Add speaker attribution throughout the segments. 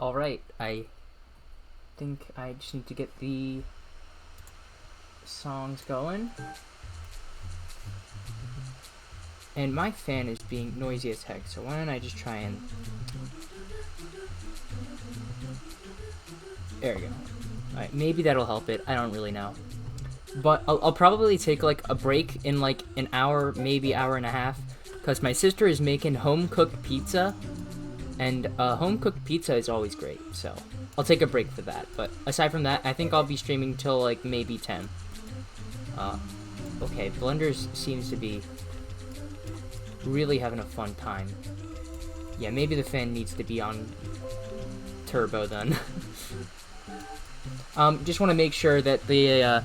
Speaker 1: Alright, I think I just need to get the songs going. And my fan is being noisy as heck, so why don't I just try and... There we go. Alright, maybe that'll help it. I don't really know. But I'll probably take like a break in like an hour, maybe hour and a half, because my sister is making home-cooked pizza, and home-cooked pizza is always great, so I'll take a break for that. But aside from that, I think I'll be streaming till like maybe 10. Okay, Blenders seems to be really having a fun time. Yeah, maybe the fan needs to be on turbo then. Just want to make sure that the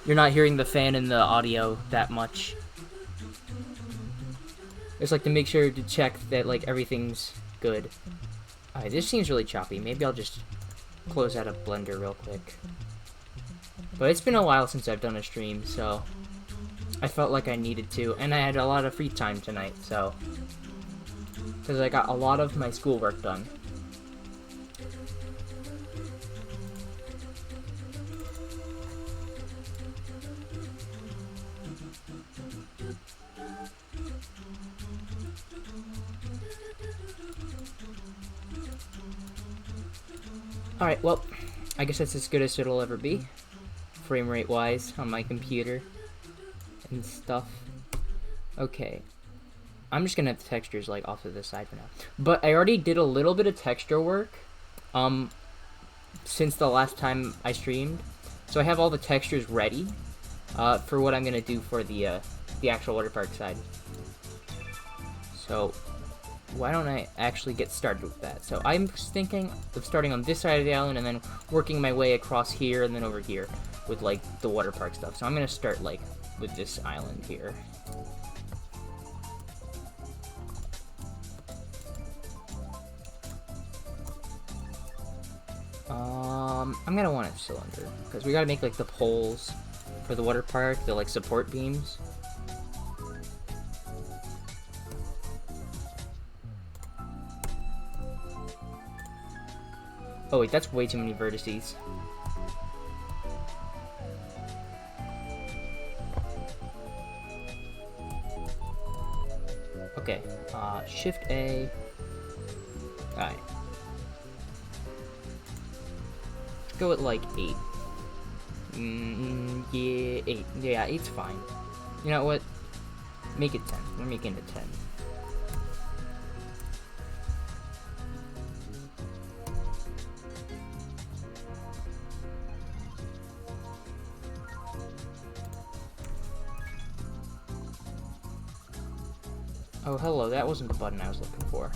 Speaker 1: you're not hearing the fan in the audio that much. Just like to make sure to check that like everything's good. Alright, this seems really choppy. Maybe I'll just close out of Blender real quick. But it's been a while since I've done a stream, so I felt like I needed to, and I had a lot of free time tonight, so because I got a lot of my schoolwork done. Alright, well, I guess that's as good as it'll ever be, frame rate wise, on my computer and stuff. Okay, I'm just gonna have the textures like off to the side for now. But I already did a little bit of texture work, since the last time I streamed, so I have all the textures ready, for what I'm gonna do for the actual water park side. So why don't I actually get started with that? So I'm thinking of starting on this side of the island and then working my way across here and then over here with like the water park stuff. So I'm gonna start like with this island here. I'm gonna want a cylinder because we gotta make like the poles for the water park, the like support beams. Oh wait, that's way too many vertices. Okay, Shift A. Alright. Let's go with like 8. Yeah, 8. Yeah, 8's fine. You know what? Make it 10. We're making it 10. Oh, hello, that wasn't the button I was looking for.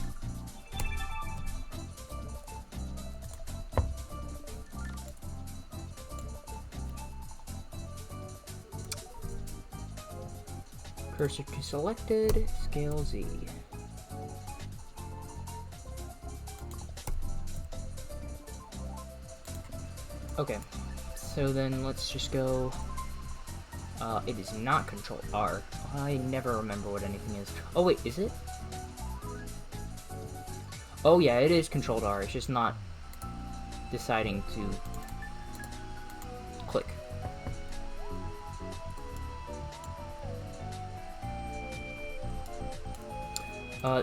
Speaker 1: Cursor to selected, scale Z. Okay, so then let's just go. It is not Control R. I never remember what anything is. Oh wait, is it? Oh yeah, it is Control R. It's just not deciding to click.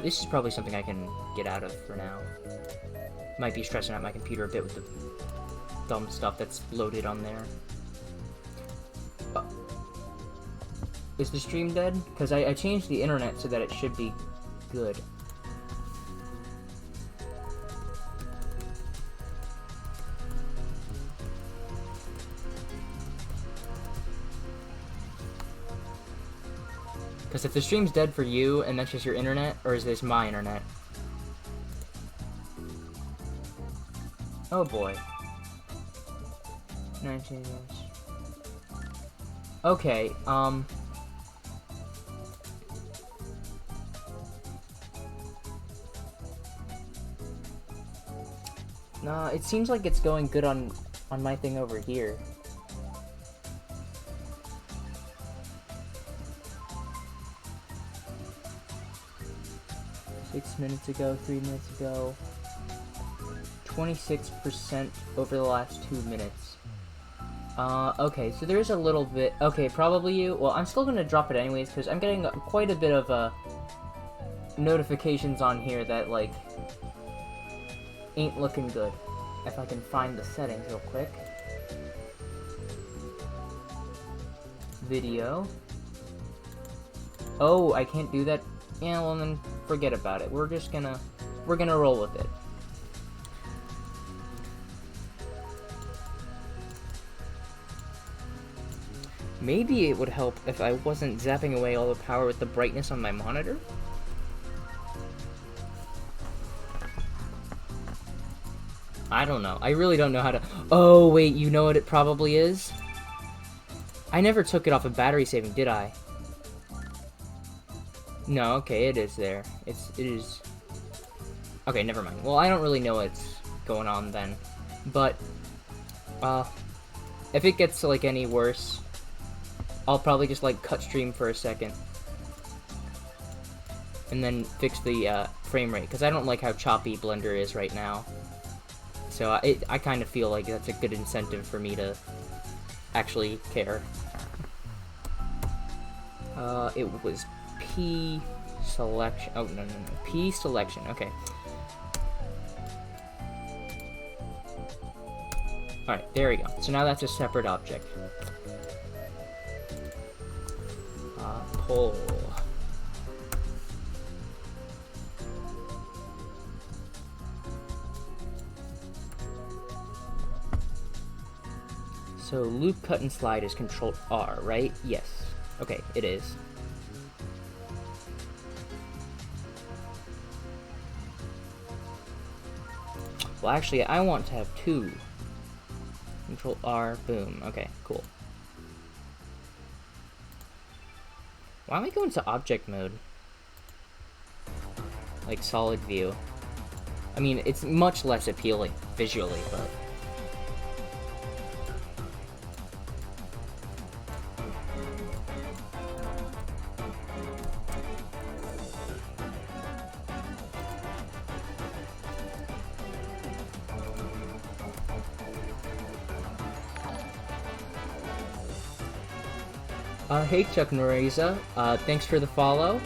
Speaker 1: This is probably something I can get out of for now. Might be stressing out my computer a bit with the dumb stuff that's loaded on there. Is the stream dead? Because I changed the internet so that it should be good. Because if the stream's dead for you and that's just your internet, or is this my internet? Oh boy. 19 years. Okay, Nah, it seems like it's going good on my thing over here. Six minutes ago, 3 minutes ago, 26% over the last 2 minutes. Okay, so there's a little bit... Okay, probably you... Well, I'm still gonna drop it anyways, because I'm getting quite a bit of, notifications on here that, like, ain't looking good. If I can find the settings real quick. Video. Oh, I can't do that? Yeah, well then, forget about it. We're gonna roll with it. Maybe it would help if I wasn't zapping away all the power with the brightness on my monitor? I don't know. I really don't know how to... Oh, wait, you know what it probably is? I never took it off of battery saving, did I? No, okay, it is there. It is... Okay, never mind. Well, I don't really know what's going on then. But, if it gets, like, any worse, I'll probably just, like, cut stream for a second. And then fix the, frame rate, because I don't like how choppy Blender is right now. So, I kind of feel like that's a good incentive for me to actually care. It was P selection. Oh, no. P selection, okay. Alright, there we go. So now that's a separate object. Pole. So loop, cut, and slide is Control R, right? Yes. Okay, it is. Well, actually, I want to have two. Control R, boom. Okay, cool. Why don't we go into object mode? Like solid view. I mean, it's much less appealing visually, but... Hey Chuck Noreza, thanks for the follow.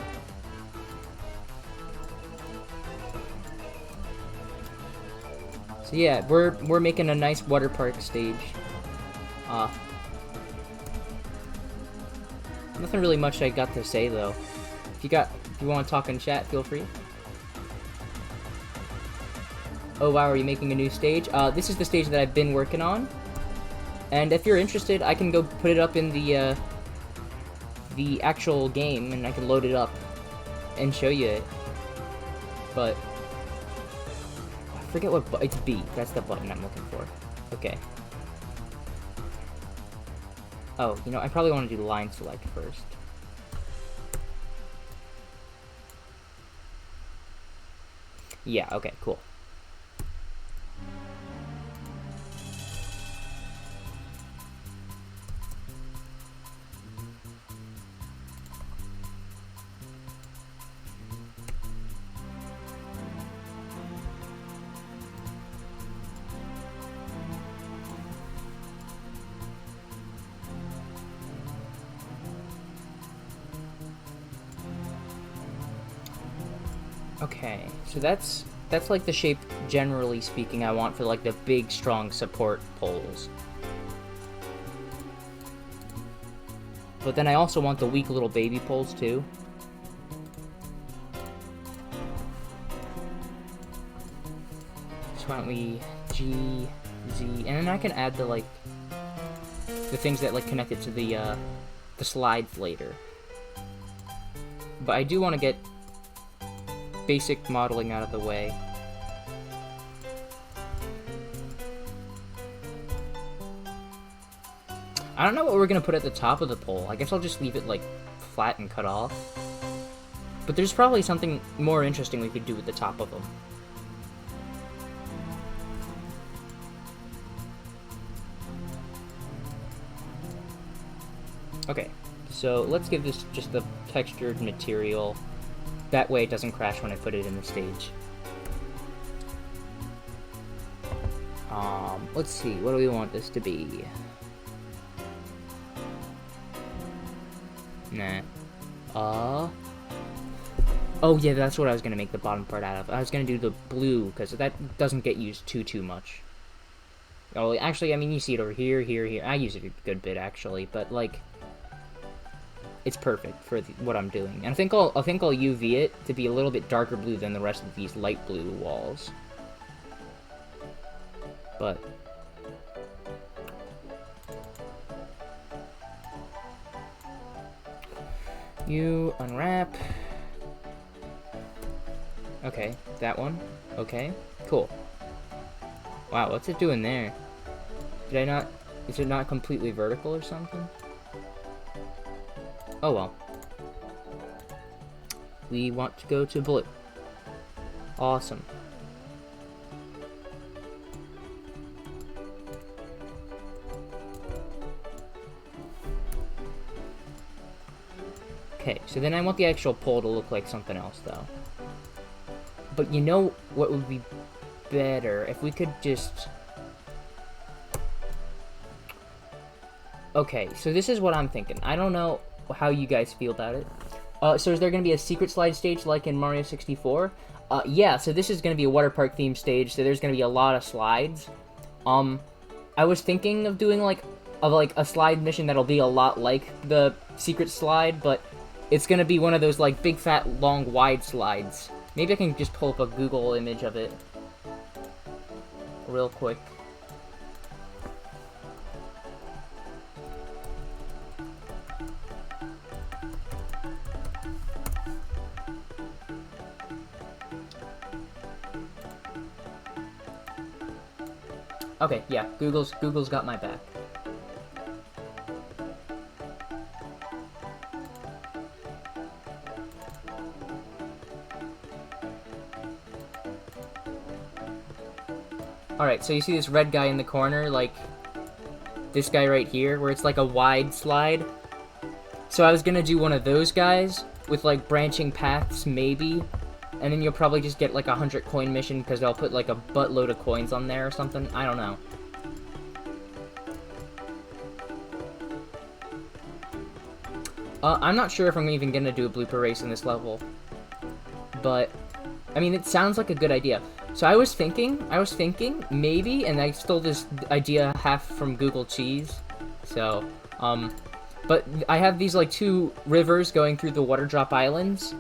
Speaker 1: So yeah, we're making a nice water park stage. Nothing really much I got to say though. If you want to talk in chat, feel free. Oh wow, are you making a new stage? This is the stage that I've been working on. And if you're interested, I can go put it up in the actual game, and I can load it up and show you it. But I forget what it's B. That's the button I'm looking for. Okay. Oh, you know, I probably want to do line select first. Yeah, okay, cool. Okay, so that's like the shape, generally speaking, I want for like the big, strong support poles. But then I also want the weak little baby poles too. So why don't we G, Z, and then I can add the like the things that like connect it to the slides later. But I do want to get basic modeling out of the way. I don't know what we're gonna put at the top of the pole. I guess I'll just leave it like flat and cut off. But there's probably something more interesting we could do at the top of them. Okay, so let's give this just the textured material. That way it doesn't crash when I put it in the stage. Let's see, what do we want this to be? Nah. Oh yeah, that's what I was gonna make the bottom part out of. I was gonna do the blue, because that doesn't get used too much. Oh, actually, I mean, you see it over here, here. I use it a good bit, actually, but, like, it's perfect for what I'm doing. And I think I'll UV it to be a little bit darker blue than the rest of these light blue walls. But you unwrap. Okay, that one. Okay, cool. Wow, what's it doing there? Did I not... Is it not completely vertical or something? Oh well. We want to go to blue. Awesome. Okay, so then I want the actual pole to look like something else, though. But you know what would be better? If we could just... Okay, so this is what I'm thinking. I don't know how you guys feel about it. So is there going to be a secret slide stage like in Mario 64? Yeah, so this is going to be a water park themed stage, so there's going to be a lot of slides. I was thinking of doing like a slide mission that'll be a lot like the secret slide, but it's going to be one of those like big fat long wide slides. Maybe I can just pull up a Google image of it real quick. Okay, yeah, Google's got my back. Alright, so you see this red guy in the corner, like this guy right here, where it's like a wide slide? So I was gonna do one of those guys with like branching paths, maybe, and then you'll probably just get like 100 coin mission because they'll put like a buttload of coins on there or something. I don't know. I'm not sure if I'm even gonna do a blooper race in this level, but I mean, it sounds like a good idea. So I was thinking, maybe, and I stole this idea half from Google Cheese, so, but I have these, like, 2 rivers going through the Water Drop Islands,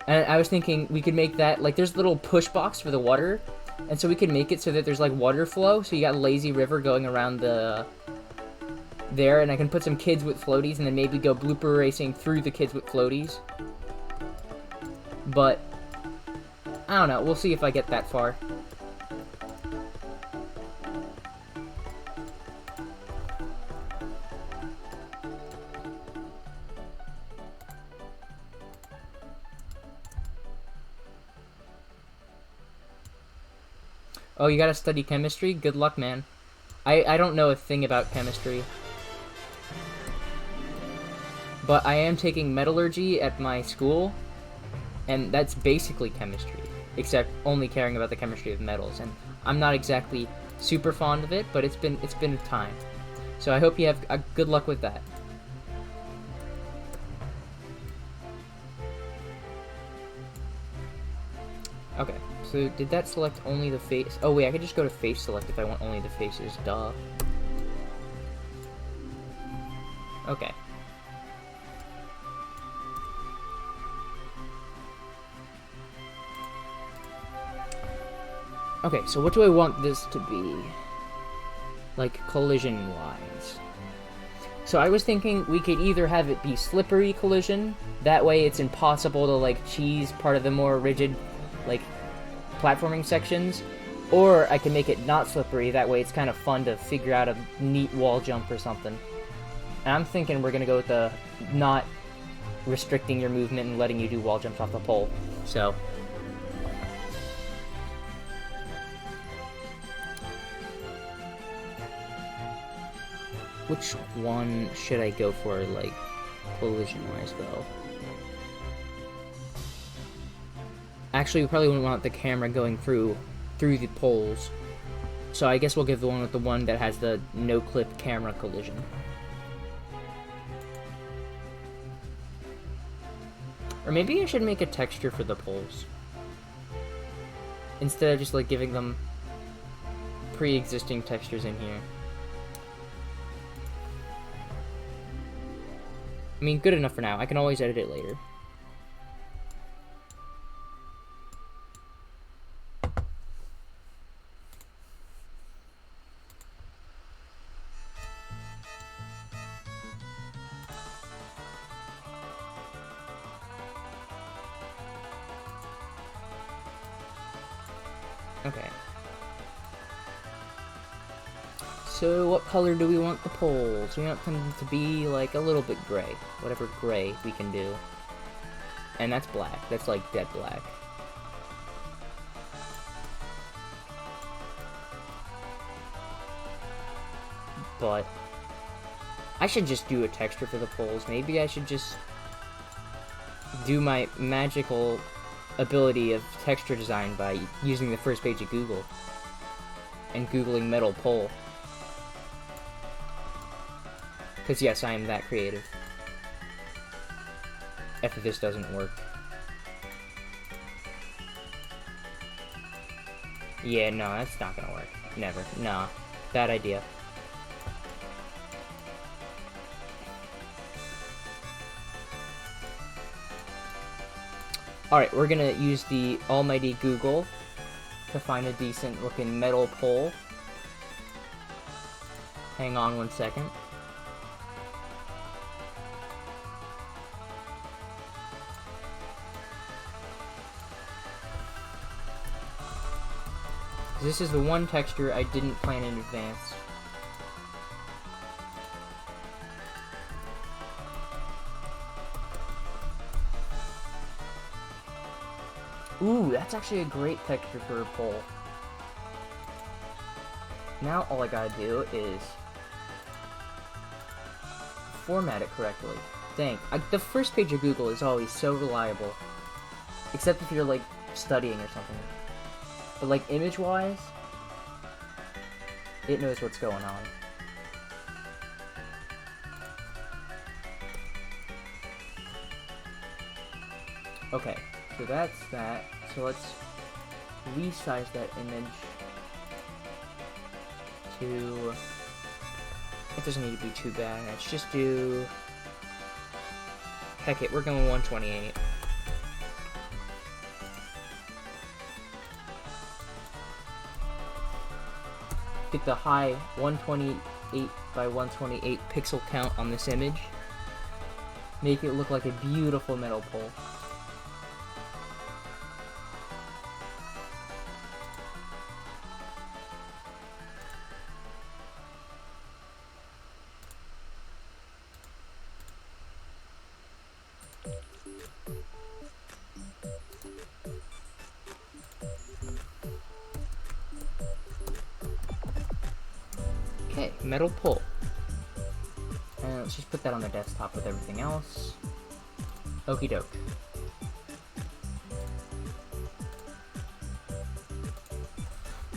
Speaker 1: and I was thinking we could make that, like, there's a little push box for the water, and so we could make it so that there's, like, water flow, so you got a lazy river going around there, and I can put some kids with floaties, and then maybe go blooper racing through the kids with floaties. But I don't know, we'll see if I get that far. Oh, you gotta study chemistry? Good luck, man. I don't know a thing about chemistry. But I am taking metallurgy at my school, and that's basically chemistry, except only caring about the chemistry of metals, and I'm not exactly super fond of it, but it's been a time. So I hope you have good luck with that. Okay, so did that select only the face? Oh wait, I could just go to face select if I want only the faces, duh. Okay. Okay, so what do I want this to be? Like, collision-wise. So I was thinking we could either have it be slippery collision, that way it's impossible to, like, cheese part of the more rigid, like, platforming sections, or I can make it not slippery, that way it's kind of fun to figure out a neat wall jump or something. And I'm thinking we're gonna go with the not restricting your movement and letting you do wall jumps off the pole, so... Which one should I go for, like, collision-wise, though? Actually, we probably wouldn't want the camera going through the poles. So I guess we'll give the one with the one that has the no-clip camera collision. Or maybe I should make a texture for the poles. Instead of just like giving them pre-existing textures in here. I mean, good enough for now. I can always edit it later. Okay. So what color do we want the poles? We want them to be like a little bit gray. Whatever gray we can do. And that's black. That's like dead black. But I should just do a texture for the poles. Maybe I should just do my magical ability of texture design by using the first page of Google and Googling metal pole. Because yes, I am that creative. If this doesn't work. Yeah, no, that's not gonna work. Never. Nah. Bad idea. Alright, we're gonna use the almighty Google to find a decent looking metal pole. Hang on one second. This is the one texture I didn't plan in advance. Ooh, that's actually a great texture for a pole. Now all I gotta do is format it correctly. Dang, the first page of Google is always so reliable. Except if you're like studying or something. But like image-wise, it knows what's going on. Okay, so that's that. So let's resize that image to... It doesn't need to be too bad. Let's just do... Heck it, we're going 128. Get the high 128 by 128 pixel count on this image. Make it look like a beautiful metal pole. Okay, metal pole. And let's just put that on the desktop with everything else. Okie doke.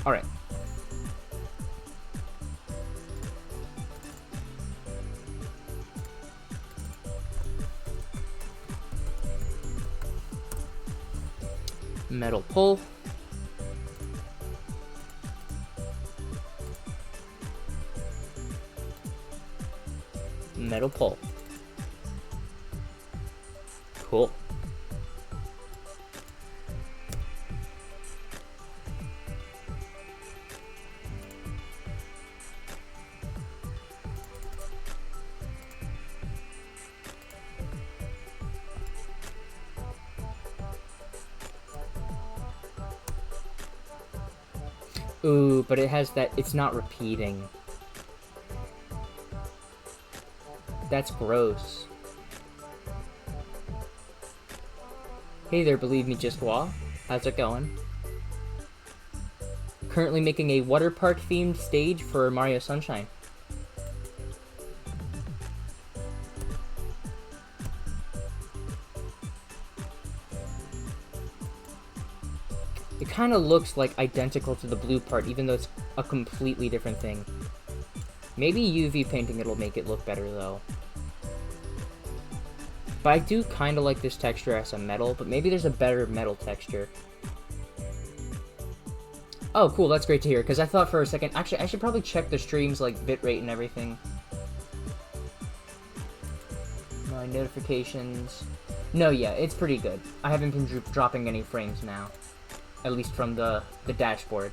Speaker 1: Alright. Metal pole. Metal pole. Cool. Ooh, but it has that, it's not repeating. That's gross. Hey there, Believe Me Just Wah. How's it going? Currently making a water park themed stage for Mario Sunshine. It kind of looks like identical to the blue part, even though it's a completely different thing. Maybe UV painting it'll make it look better, though. But I do kind of like this texture as a metal, but maybe there's a better metal texture. Oh, cool, that's great to hear, because I thought for a second... Actually, I should probably check the stream's, like, bitrate and everything. My notifications... No, yeah, it's pretty good. I haven't been dropping any frames now. At least from the dashboard.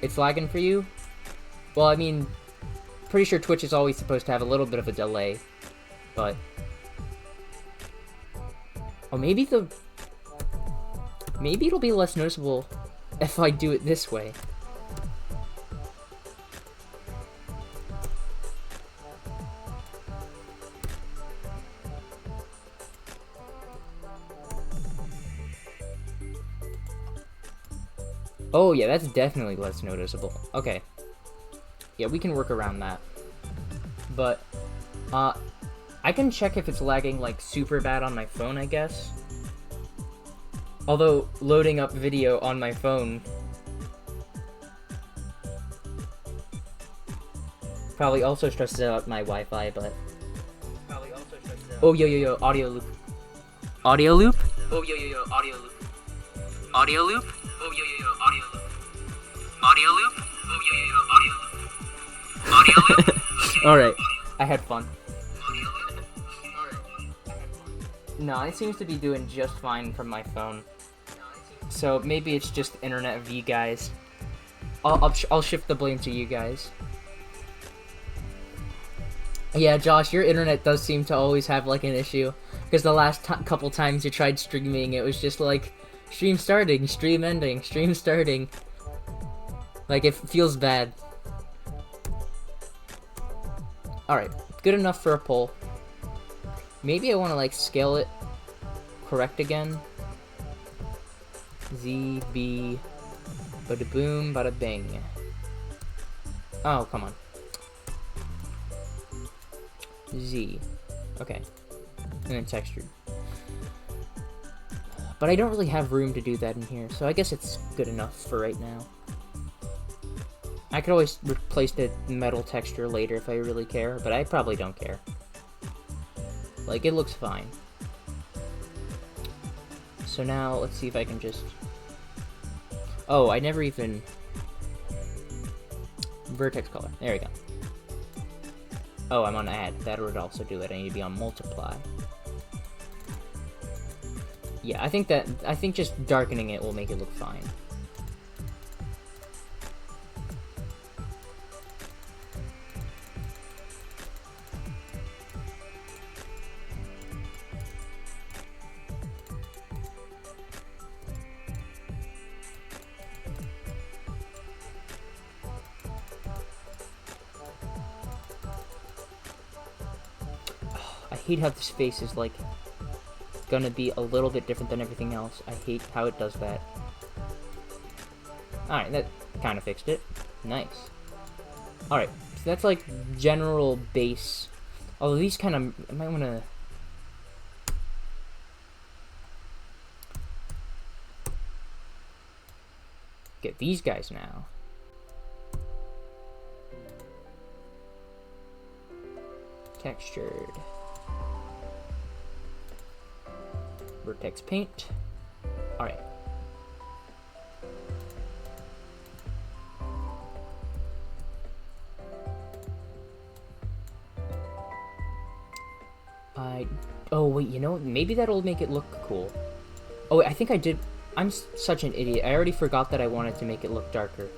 Speaker 1: It's lagging for you? Well, I mean... Pretty sure Twitch is always supposed to have a little bit of a delay. But... Oh, maybe it'll be less noticeable if I do it this way. Oh, yeah, that's definitely less noticeable. Okay. Yeah, we can work around that. But, I can check if it's lagging, like, super bad on my phone, I guess. Although, loading up video on my phone probably also stresses out my Wi-Fi, but... Oh, yo, audio loop. Audio loop? Oh, yo, audio loop. Audio loop? Oh, yo, audio loop. Audio loop? Oh, yo, audio loop. Audio loop? Alright, I had fun. No, it seems to be doing just fine from my phone. So maybe it's just internet of you guys. I'll shift the blame to you guys. Yeah, Josh, your internet does seem to always have like an issue. Because the last couple times you tried streaming, it was just like, stream starting, stream ending, stream starting. Like, it feels bad. Alright, good enough for a poll. Maybe I want to, like, scale it correct again. Z, B, bada boom, bada bing. Oh, come on. Z. Okay. And then textured. But I don't really have room to do that in here, so I guess it's good enough for right now. I could always replace the metal texture later if I really care, but I probably don't care. Like, it looks fine. So now, let's see if I can just... Oh, I never even... Vertex color. There we go. Oh, I'm on add. That would also do it. I need to be on multiply. Yeah, I think just darkening it will make it look fine. I hate how this face is, like, gonna be a little bit different than everything else. I hate how it does that. Alright, that kind of fixed it. Nice. Alright, so that's, like, general base. Although these kind of... I might want to... get these guys now. Textured. Vertex paint. Alright. Oh wait, you know, maybe that'll make it look cool. Oh wait, I think I did... I'm such an idiot. I already forgot that I wanted to make it look darker.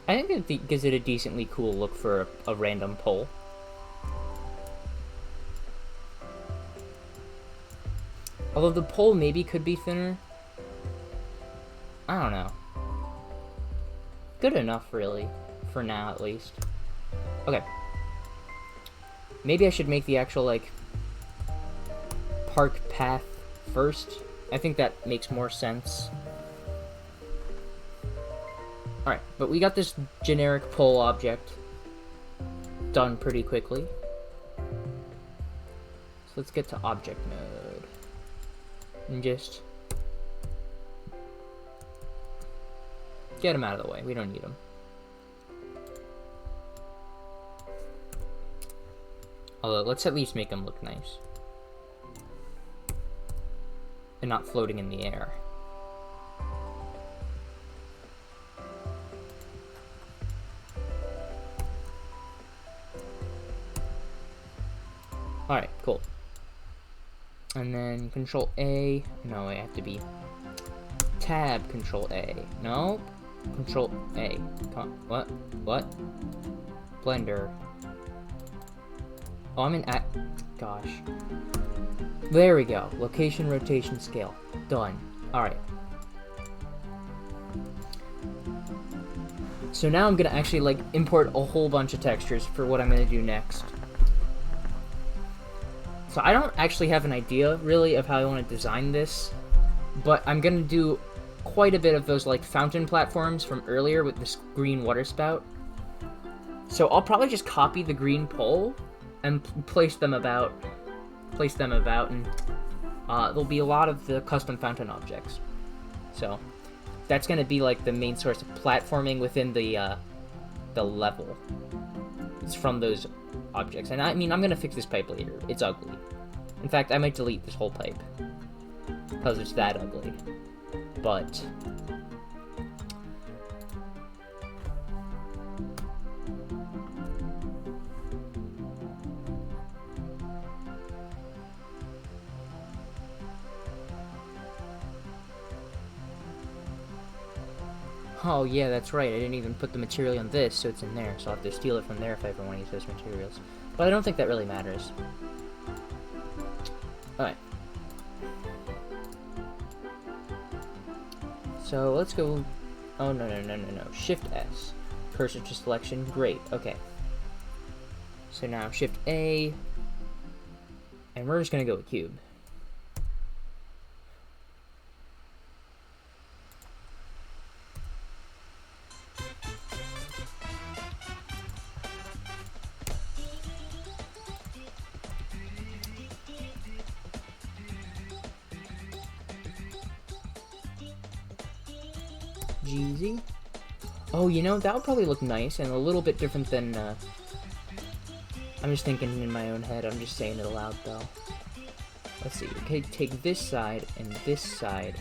Speaker 1: I think it gives it a decently cool look for a random poll. Although the poll maybe could be thinner. I don't know. Good enough, really, for now at least. Okay. Maybe I should make the actual, like, park path first. I think that makes more sense. Alright, but we got this generic pole object done pretty quickly. So let's get to object mode. And just get them out of the way. We don't need them. Although, let's at least make them look nice. And not floating in the air. Alright, cool. And then Control A. No, I have to be Tab Control A. No? Control A. Come on. What? Blender. Oh, I'm in gosh. There we go. Location, rotation, scale. Done. Alright. So now I'm gonna actually, like, import a whole bunch of textures for what I'm gonna do next. So I don't actually have an idea, really, of how I want to design this, but I'm gonna do quite a bit of those, like, fountain platforms from earlier with this green water spout. So I'll probably just copy the green pole and place them about, and there'll be a lot of the custom fountain objects. So that's gonna be, like, the main source of platforming within the level. It's from those objects. And I mean, I'm gonna fix this pipe later. It's ugly. In fact, I might delete this whole pipe because it's that ugly. But oh yeah, that's right. I didn't even put the material on this, so it's in there. So I'll have to steal it from there if I ever want to use those materials. But I don't think that really matters. Alright. So let's go... Oh, no. Shift S. Cursor to selection. Great. Okay. So now Shift A. And we're just going to go with cube. Jeezy. Oh, you know, that would probably look nice and a little bit different than, I'm just thinking in my own head. I'm just saying it aloud, though. Let's see. Okay, take this side and this side.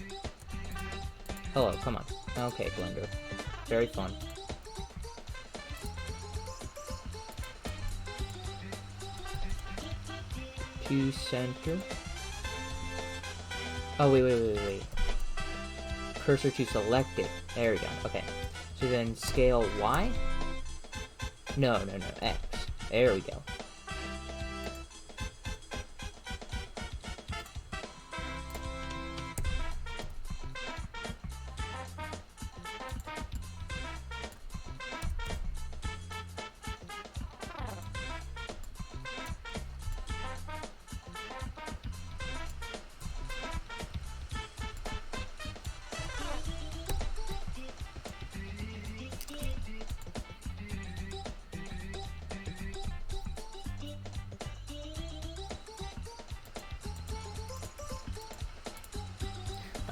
Speaker 1: Hello, come on. Okay, Blender. Very fun. To center. Oh, wait. Cursor to selected. There we go. Okay. So then scale Y? No, X. There we go.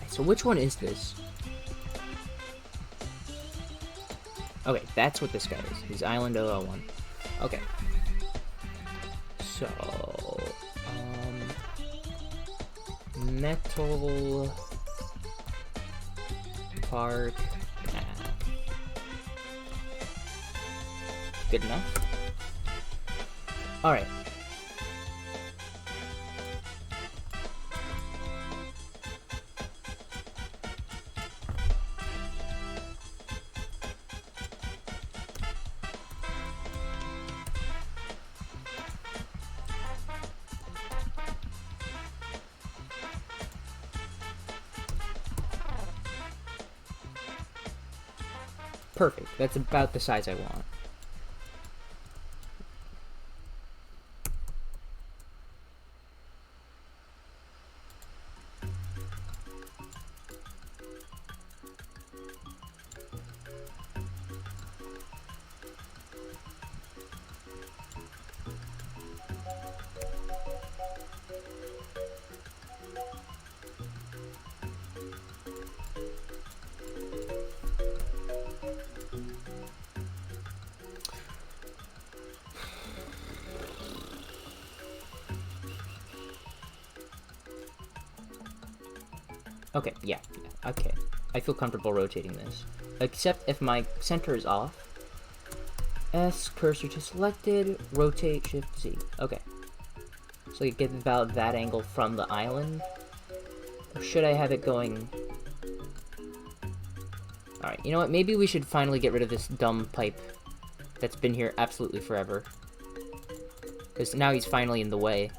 Speaker 1: So which one is this? Okay, that's what this guy is. He's Island 001. Okay. So, metal park path. Good enough. All right. perfect. That's about the size I want. Okay, yeah, okay. I feel comfortable rotating this. Except if my center is off. S, cursor to selected, rotate, shift Z. Okay. So you get about that angle from the island. Or should I have it going... Alright, you know what? Maybe we should finally get rid of this dumb pipe that's been here absolutely forever. Because now he's finally in the way.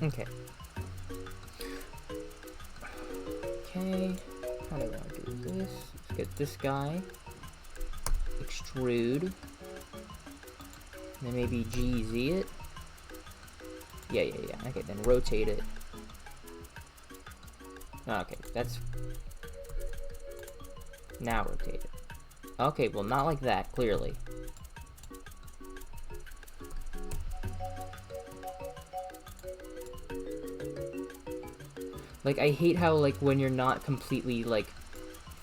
Speaker 1: Okay. Okay. How do I want to do this? Let's get this guy. Extrude. And then maybe GZ it. Yeah. Okay, then rotate it. Okay, that's... Now rotate it. Okay, well, not like that, clearly. Like, I hate how, like, when you're not completely, like,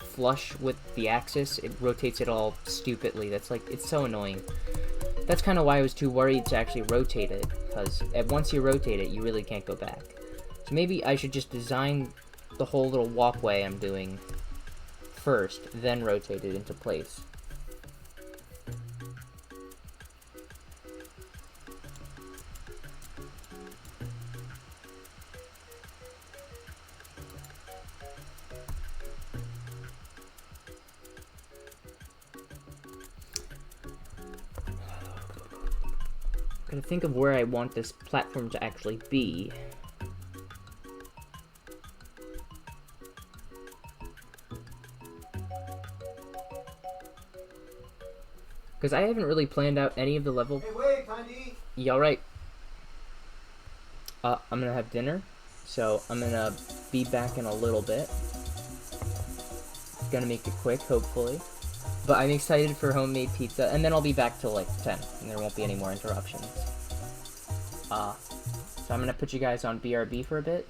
Speaker 1: flush with the axis, it rotates it all stupidly. That's, like, it's so annoying. That's kind of why I was too worried to actually rotate it, because once you rotate it, you really can't go back. So maybe I should just design the whole little walkway I'm doing first, then rotate it into place. Gotta think of where I want this platform to actually be. Because I haven't really planned out any of the level.
Speaker 2: Hey, wait, time to eat.
Speaker 1: Yeah, alright. I'm gonna have dinner, so I'm gonna be back in a little bit. Gonna make it quick, hopefully. But I'm excited for homemade pizza, and then I'll be back till like 10, and there won't be any more interruptions. So I'm gonna put you guys on BRB for a bit.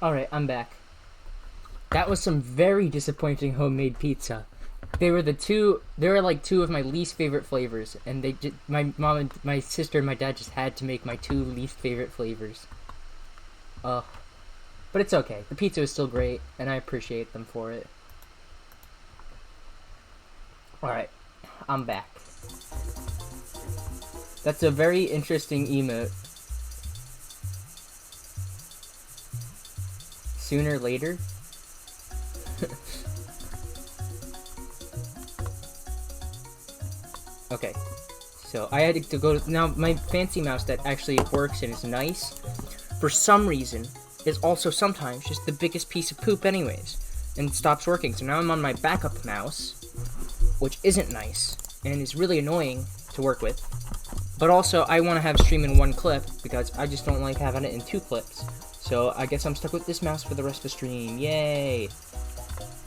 Speaker 1: Alright, I'm back. That was some very disappointing homemade pizza. They were like two of my least favorite flavors, and my mom and my sister and my dad just had to make my two least favorite flavors. Ugh. But it's okay. The pizza is still great, and I appreciate them for it. Alright, I'm back. That's a very interesting emote. Sooner later? Okay, so I had to go now. My fancy mouse that actually works and is nice, for some reason, is also sometimes just the biggest piece of poop anyways, and stops working. So now I'm on my backup mouse, which isn't nice, and is really annoying to work with. But also, I want to have stream in one clip, because I just don't like having it in two clips. So I guess I'm stuck with this mouse for the rest of the stream. Yay!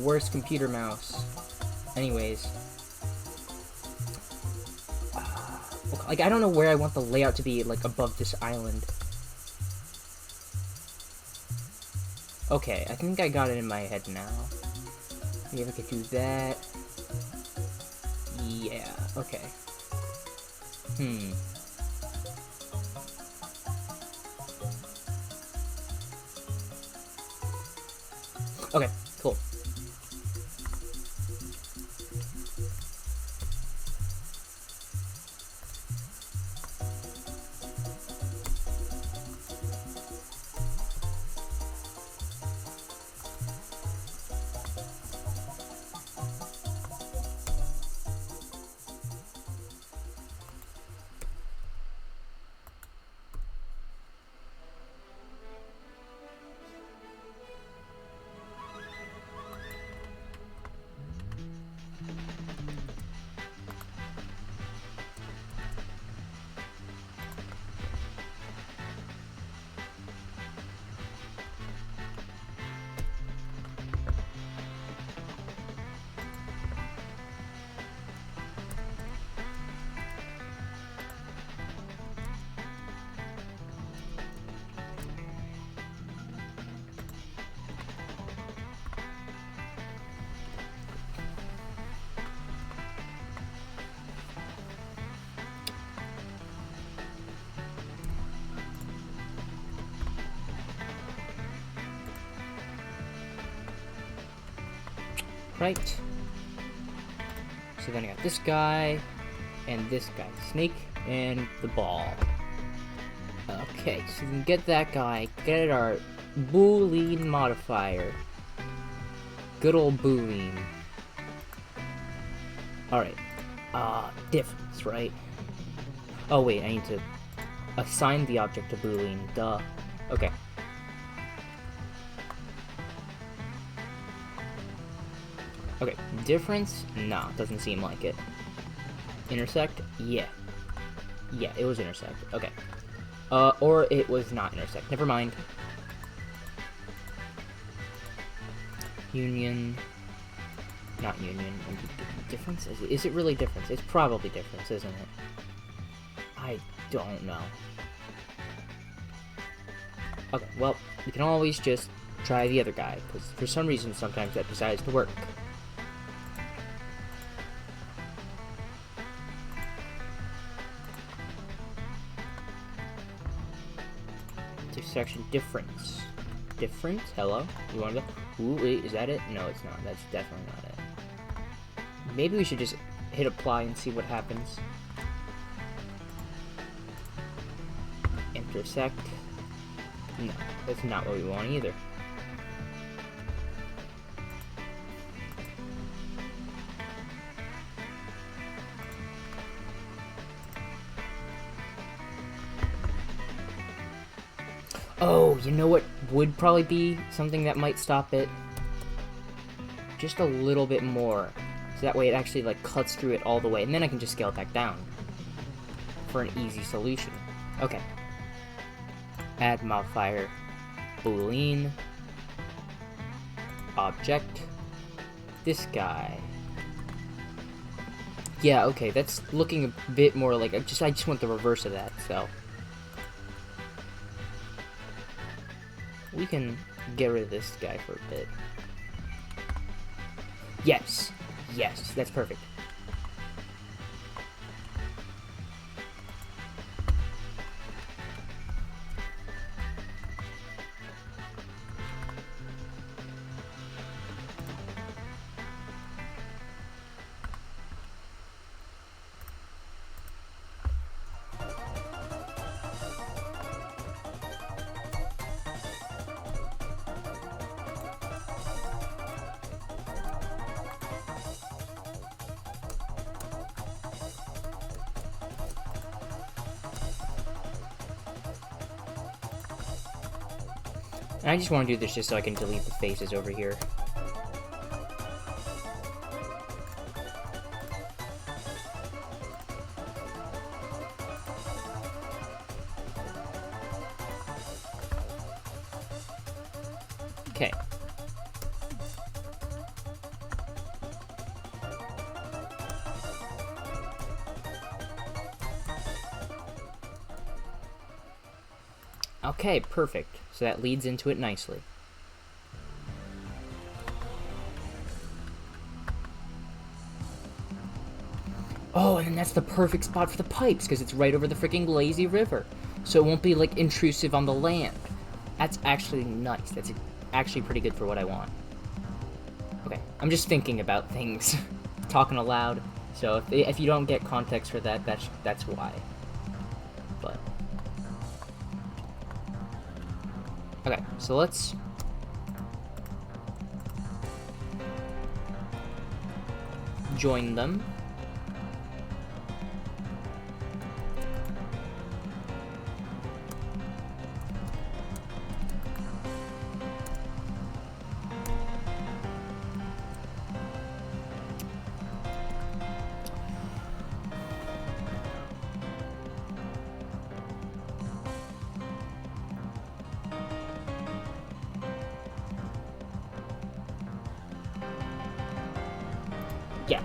Speaker 1: Worst computer mouse. Anyways. Like, I don't know where I want the layout to be, like, above this island. Okay, I think I got it in my head now. Maybe I could do that. Yeah, okay. Okay, cool. Right. So then I got this guy, and this guy. Snake, and the ball. Okay, so we can get that guy, get our Boolean modifier. Good old Boolean. Alright. Difference, right? Oh wait, I need to assign the object to Boolean. Duh. Okay. Okay, difference? Nah, doesn't seem like it. Intersect? Yeah. Yeah, it was intersect. Okay. Or it was not intersect. Never mind. Union. Not union. Difference? Is it really difference? It's probably difference, isn't it? I don't know. Okay, well, we can always just try the other guy, because for some reason sometimes that decides to work. Intersection difference. Difference? Hello? You want to go? Ooh, wait, is that it? No, it's not. That's definitely not it. Maybe we should just hit apply and see what happens. Intersect. No, that's not what we want either. Oh, you know what would probably be something that might stop it? Just a little bit more. So that way it actually like cuts through it all the way, and then I can just scale it back down for an easy solution. Okay. Add modifier, Boolean, object, this guy. Yeah, okay, that's looking a bit more like, I just want the reverse of that, so. We can get rid of this guy for a bit. Yes! Yes, that's perfect. And I just want to do this just so I can delete the faces over here. Okay. Okay, perfect. So that leads into it nicely. Oh, and then that's the perfect spot for the pipes, because it's right over the freaking lazy river. So it won't be, like, intrusive on the land. That's actually nice. That's actually pretty good for what I want. Okay, I'm just thinking about things. Talking aloud. So if you don't get context for that, that's why. But... okay, so let's... join them. Yeah.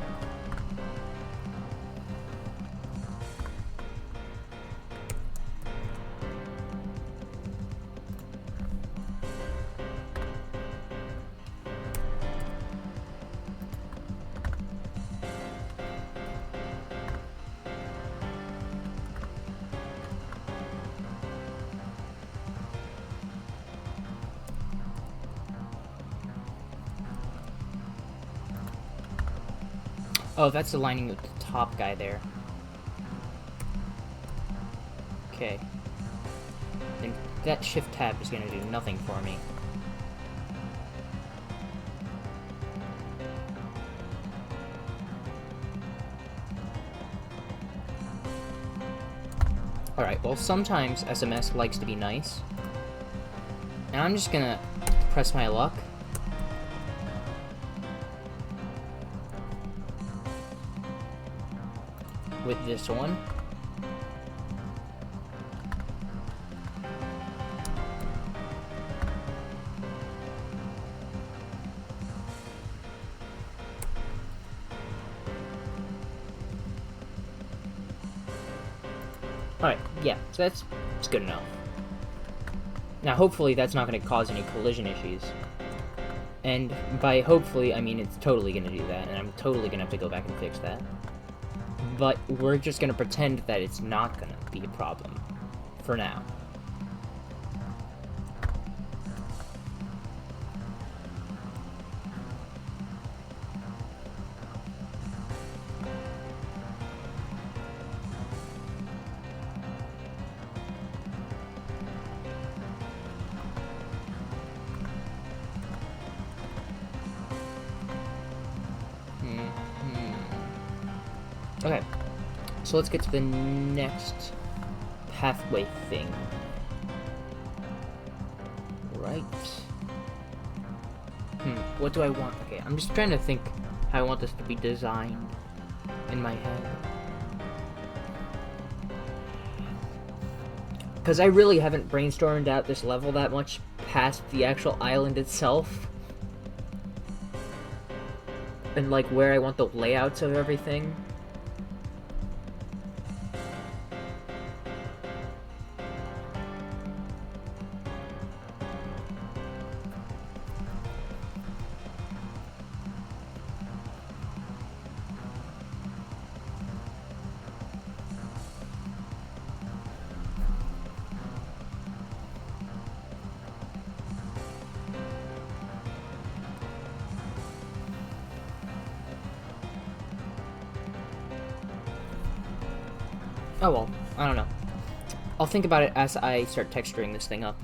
Speaker 1: Oh, that's aligning with the top guy there. Okay. Then that shift tab is gonna do nothing for me. Alright, well sometimes SMS likes to be nice. And I'm just gonna press my luck. With this one. Alright, yeah, so that's good enough. Now hopefully that's not going to cause any collision issues. And by hopefully, I mean it's totally going to do that, and I'm totally going to have to go back and fix that. But we're just going to pretend that it's not going to be a problem. For now. Okay, so let's get to the next pathway thing. Right. What do I want? Okay, I'm just trying to think how I want this to be designed in my head. Because I really haven't brainstormed out this level that much past the actual island itself. And like where I want the layouts of everything. Oh well, I don't know. I'll think about it as I start texturing this thing up.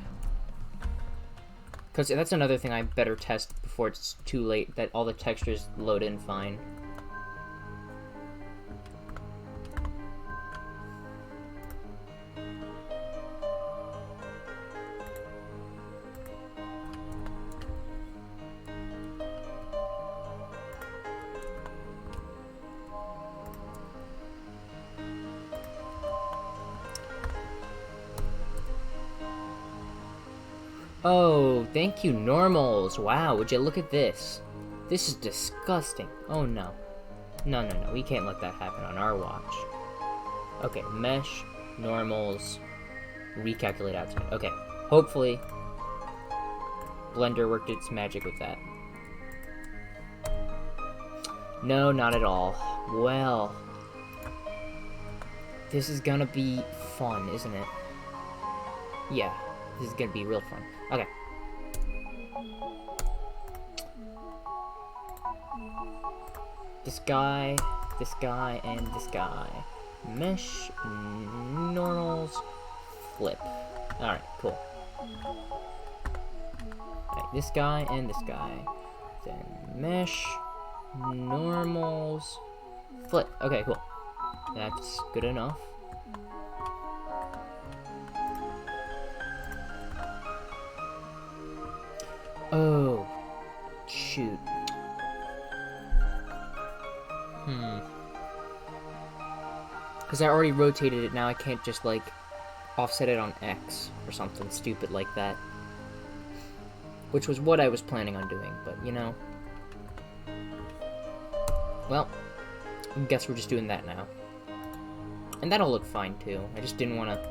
Speaker 1: Because that's another thing I better test before it's too late, that all the textures load in fine. Oh, thank you, normals. Wow, would you look at this? This is disgusting. Oh no. No, no, no, we can't let that happen on our watch. Okay, mesh, normals, recalculate outside. Okay, hopefully Blender worked its magic with that. No, not at all. Well, this is gonna be fun, isn't it? Yeah, this is gonna be real fun. Okay. This guy, and this guy. Mesh, normals, flip. Alright, cool. Alright, this guy and this guy. Then mesh, normals, flip. Okay, cool. That's good enough. Oh, shoot. Because I already rotated it, now I can't just, like, offset it on X or something stupid like that. Which was what I was planning on doing, but, you know. Well, I guess we're just doing that now. And that'll look fine, too. I just didn't want to...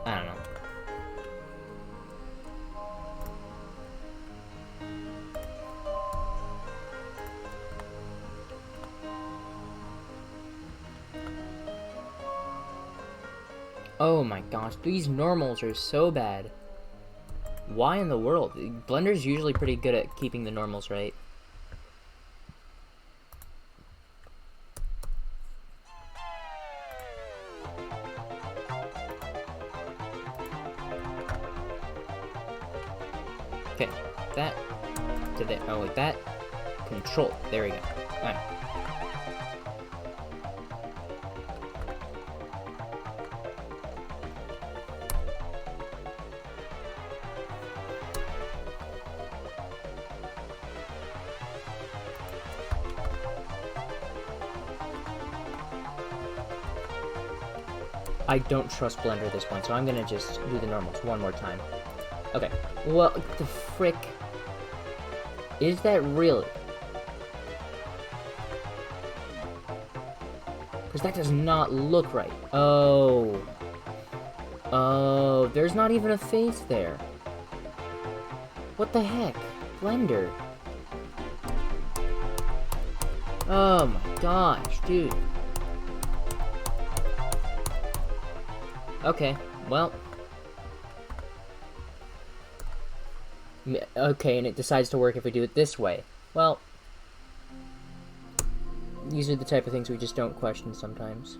Speaker 1: I don't know. Oh my gosh, these normals are so bad. Why in the world? Blender's usually pretty good at keeping the normals right. Okay, that to there. Oh wait, that control. There we go. Alright. I don't trust Blender this one, so I'm gonna just do the normals one more time. Okay. Well, the frick... Is that really? Because that does not look right. Oh. Oh, there's not even a face there. What the heck? Blender. Oh my gosh, dude. Okay, well. Okay, and it decides to work if we do it this way. Well, these are the type of things we just don't question sometimes.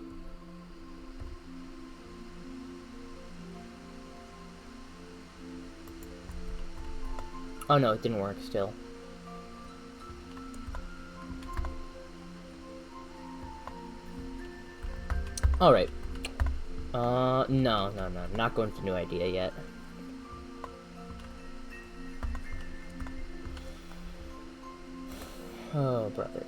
Speaker 1: Oh no, it didn't work still. Alright. No, not going to new idea yet. Oh, brother.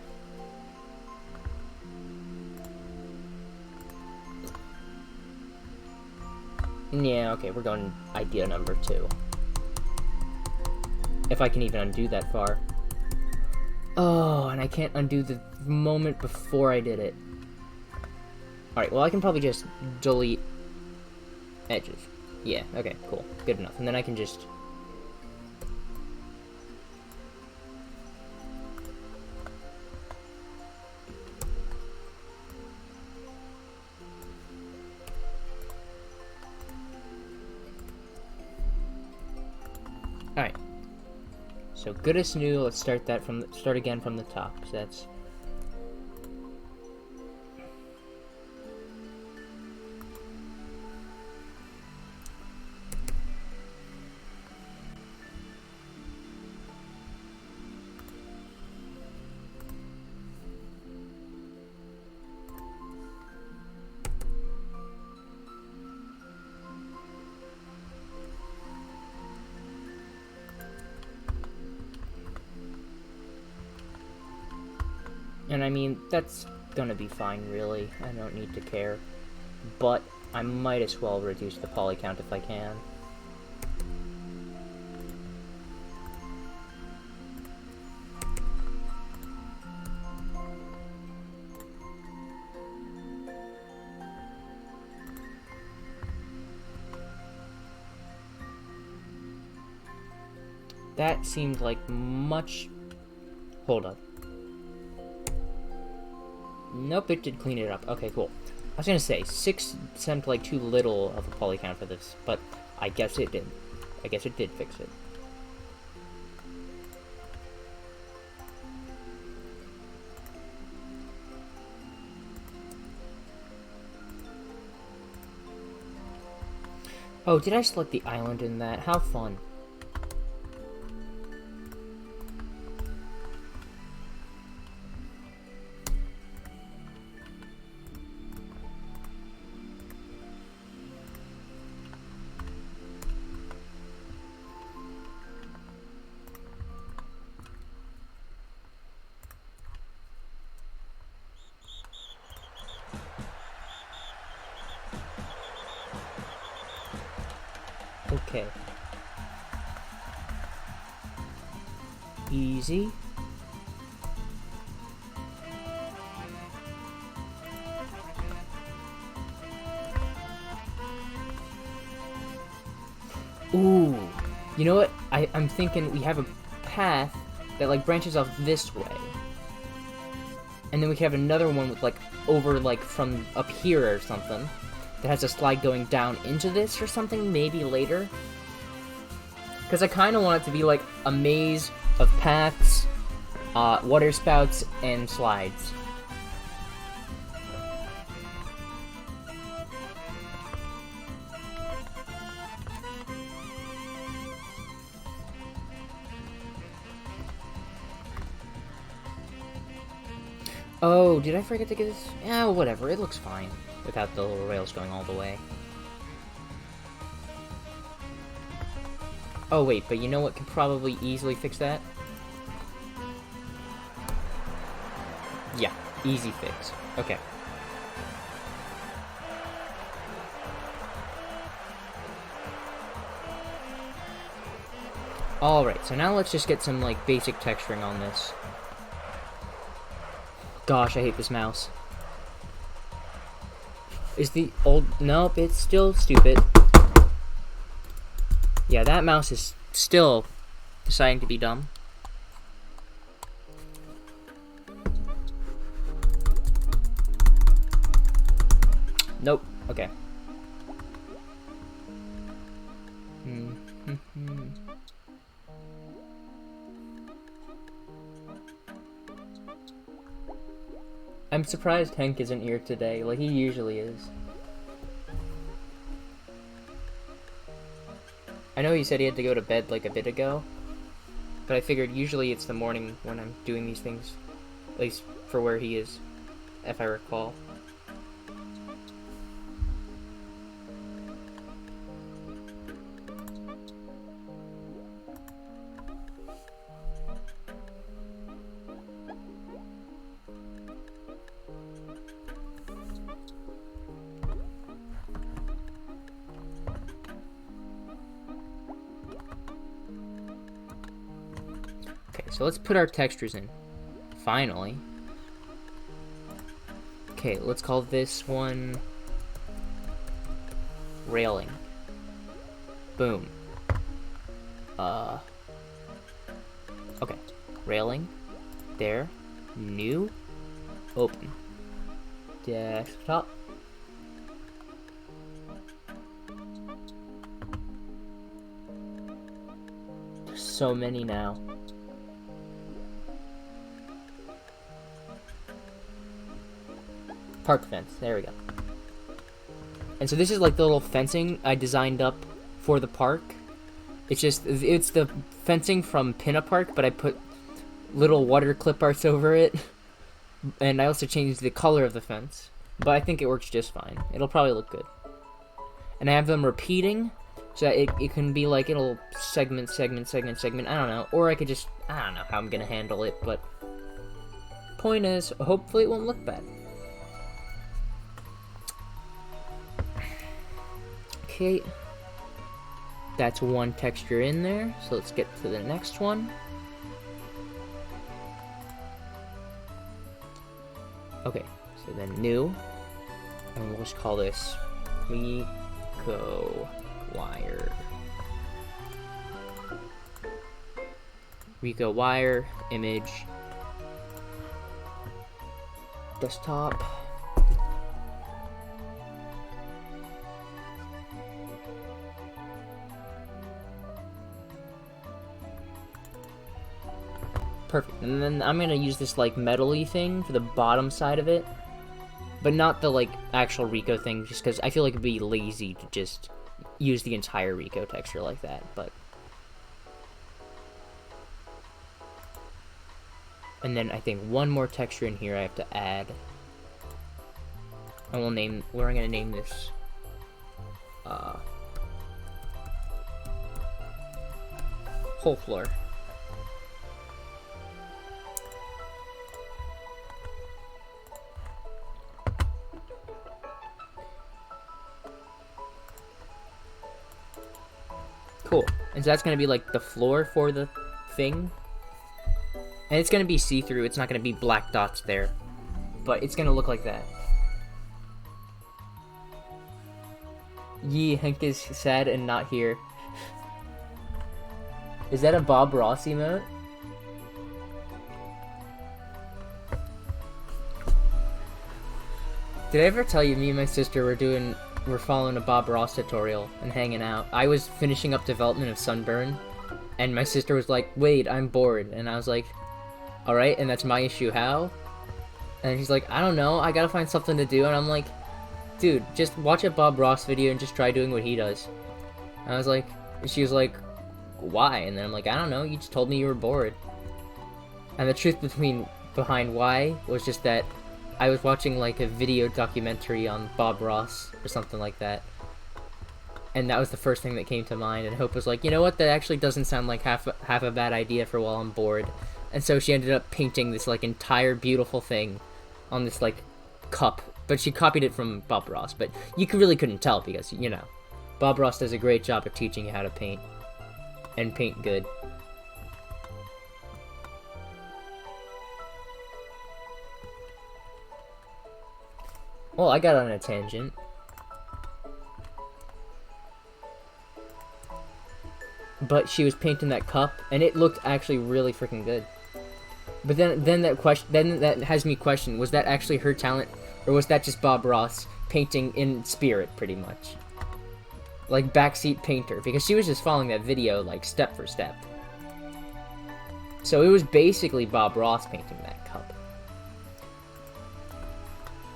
Speaker 1: Yeah, okay, we're going idea number 2. If I can even undo that far. Oh, and I can't undo the moment before I did it. Alright, well I can probably just delete edges. Yeah, okay, cool. Good enough. And then I can just... Alright. So good as new, let's start that from start again from the top. So that's And I mean, that's gonna be fine, really. I don't need to care. But I might as well reduce the poly count if I can. That seemed like much... Hold up. Nope, it did clean it up. Okay, cool. I was gonna say, 6 seemed like too little of a poly count for this, but I guess it did. I guess it did fix it. Oh, did I select the island in that? How fun. Okay. Easy. Ooh. You know what? I'm thinking we have a path that, like, branches off this way. And then we could have another one with, like, over, like, from up here or something. That has a slide going down into this or something, maybe later. Because I kind of want it to be like a maze of paths, water spouts, and slides. Oh, did I forget to get this? Yeah, whatever, it looks fine. Without the little rails going all the way. Oh wait, but you know what could probably easily fix that? Yeah, easy fix. Okay. Alright, so now let's just get some, like, basic texturing on this. Gosh, I hate this mouse. Is the old... Nope, it's still stupid. Yeah, that mouse is still deciding to be dumb. Nope. Okay. I'm surprised Hank isn't here today, like he usually is. I know he said he had to go to bed like a bit ago, but I figured usually it's the morning when I'm doing these things, at least for where he is, if I recall. So let's put our textures in. Finally. Okay, let's call this one railing. Boom. Okay. Railing. There. New. Open. Desktop. There's so many now. Park fence. There we go. And so this is like the little fencing I designed up for the park. It's the fencing from Pinna Park, but I put little water clip arts over it. And I also changed the color of the fence. But I think it works just fine. It'll probably look good. And I have them repeating, so that it can be like, it'll segment. I don't know. Or I could just, I don't know how I'm going to handle it, but point is, hopefully it won't look bad. Okay. That's one texture in there, so let's get to the next one. Okay, so then new, and we'll just call this Rico Wire. Rico Wire, image, desktop. Perfect. And then I'm gonna use this like metal-y thing for the bottom side of it, but not the like actual Rico thing, just because I feel like it'd be lazy to just use the entire Rico texture like that. But and then I think one more texture in here I have to add, and we're gonna name this whole floor. Cool. And so that's going to be like the floor for the thing. And it's going to be see-through. It's not going to be black dots there. But it's going to look like that. Yee, Hank is sad and not here. Is that a Bob Ross emote? Did I ever tell you me and my sister we're following a Bob Ross tutorial and hanging out? I was finishing up development of Sunburn, and my sister was like, wait, I'm bored. And I was like, alright, and that's my issue, how? And she's like, I don't know, I gotta find something to do. And I'm like, dude, just watch a Bob Ross video and just try doing what he does. And I was like, she was like, why? And then I'm like, I don't know, you just told me you were bored. And the truth behind why was just that I was watching like a video documentary on Bob Ross or something like that, and that was the first thing that came to mind. And Hope was like, you know what, that actually doesn't sound like half a bad idea for while I'm bored. And so she ended up painting this like entire beautiful thing on this like cup, but she copied it from Bob Ross. But you really couldn't tell because, you know, Bob Ross does a great job at teaching you how to paint, and paint good. Well, I got on a tangent. But she was painting that cup, and it looked actually really freaking good. But then that has me question: was that actually her talent, or was that just Bob Ross painting in spirit, pretty much, like backseat painter? Because she was just following that video like step for step. So it was basically Bob Ross painting that cup.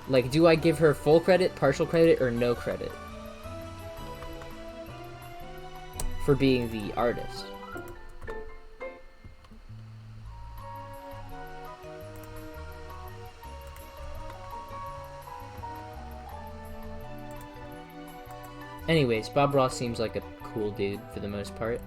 Speaker 1: Like, do I give her full credit, partial credit, or no credit for being the artist? Anyways, Bob Ross seems like a cool dude for the most part.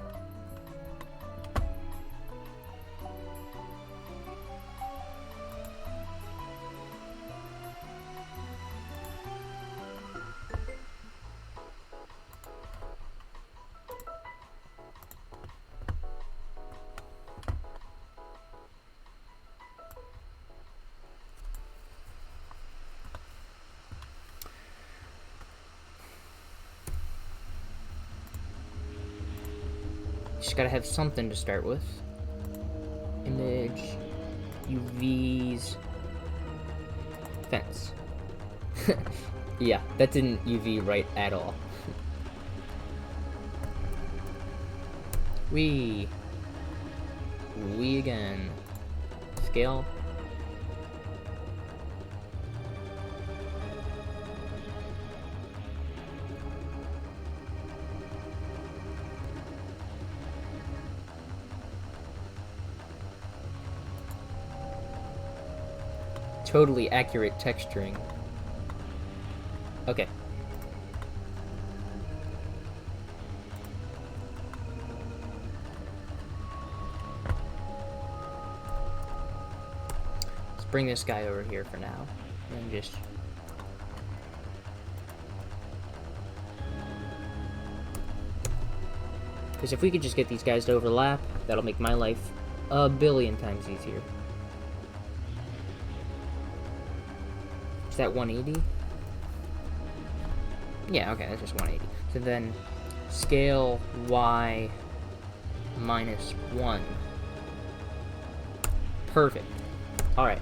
Speaker 1: Just gotta have something to start with. Image, UVs, fence. Yeah, that didn't UV right at all. We again. Scale. Totally accurate texturing. Okay. Let's bring this guy over here for now. And just... Because if we could just get these guys to overlap, that'll make my life a billion times easier. Is that 180? Yeah, okay, that's just 180. So then, scale y minus 1. Perfect. Alright.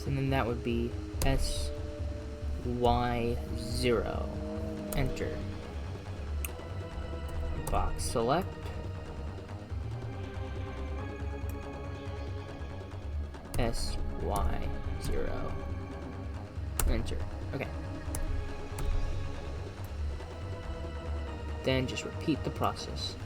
Speaker 1: And then that would be SY0. Enter. Box select. SY0. Enter. Okay. Then just repeat the process.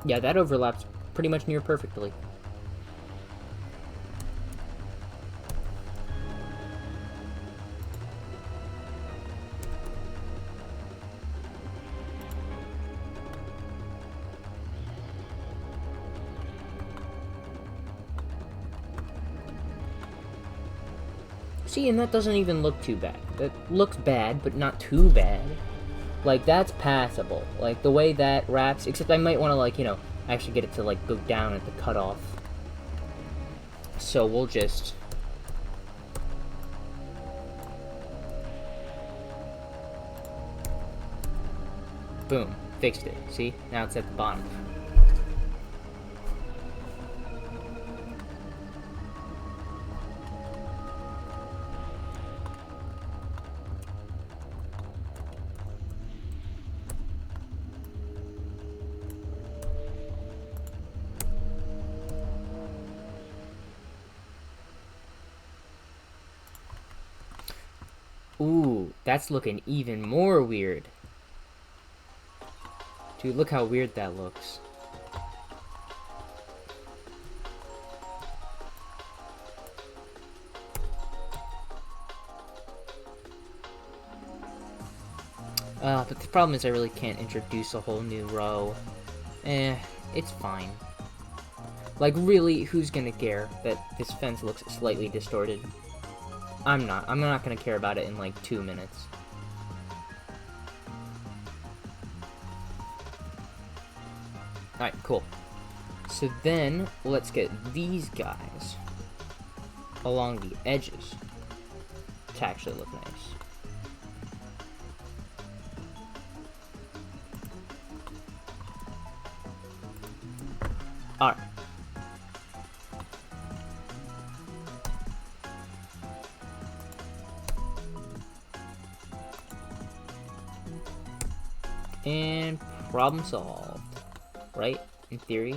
Speaker 1: Yeah, that overlaps pretty much near perfectly. See, and that doesn't even look too bad. That looks bad, but not too bad. Like, that's passable. Like, the way that wraps... Except I might want to, like, you know, actually get it to, like, go down at the cutoff. So we'll just... Boom. Fixed it. See? Now it's at the bottom. Ooh, that's looking even more weird. Dude, look how weird that looks. But the problem is I really can't introduce a whole new row. It's fine. Like, really, who's gonna care that this fence looks slightly distorted? I'm not gonna care about it in like 2 minutes. Alright, cool. So then, let's get these guys along the edges to actually look nice. Alright. And problem solved. Right? In theory.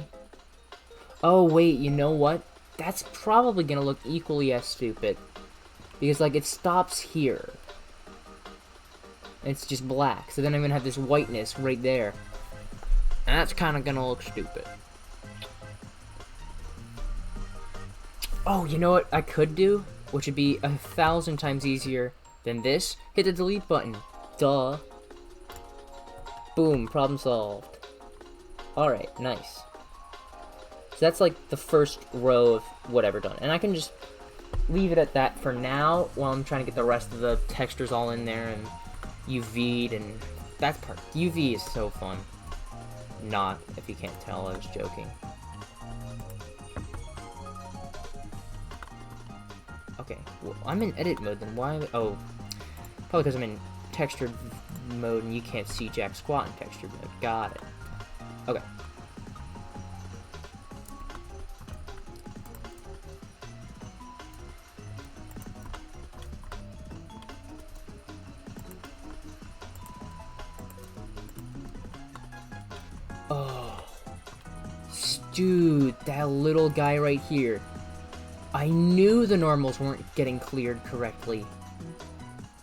Speaker 1: Oh, wait, you know what? That's probably gonna look equally as stupid. Because, like, it stops here. And it's just black. So then I'm gonna have this whiteness right there. And that's kinda gonna look stupid. Oh, you know what I could do? Which would be 1,000 times easier than this? Hit the delete button. Duh. Boom, problem solved. Alright, nice. So that's like the first row of whatever done. And I can just leave it at that for now while I'm trying to get the rest of the textures all in there and UV'd and that's part. UV is so fun. Not, if you can't tell, I was joking. Okay, well, I'm in edit mode then. Why? Oh, probably because I'm in textured mode and you can't see jack squat in texture mode. Got it. Okay. Oh. Dude, that little guy right here. I knew the normals weren't getting cleared correctly.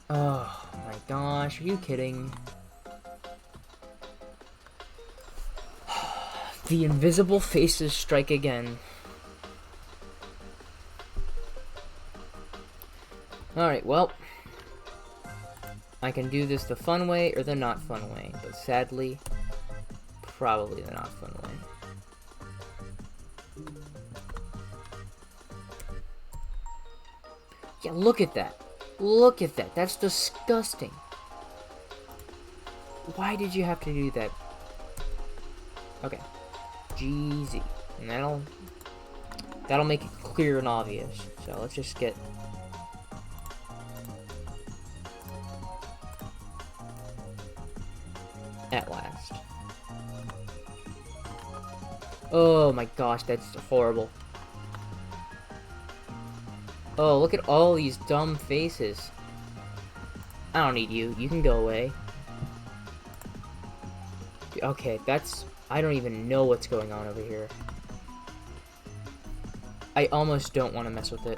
Speaker 1: Oh my gosh, are you kidding? The invisible faces strike again. Alright, well. I can do this the fun way or the not fun way, but sadly, probably the not fun way. Yeah, look at that. Look at that. That's disgusting. Why did you have to do that? Okay. GZ. And that'll make it clear and obvious. So let's just get at last. Oh my gosh, that's horrible. Oh, look at all these dumb faces. I don't need you. You can go away. Okay, I don't even know what's going on over here. I almost don't want to mess with it.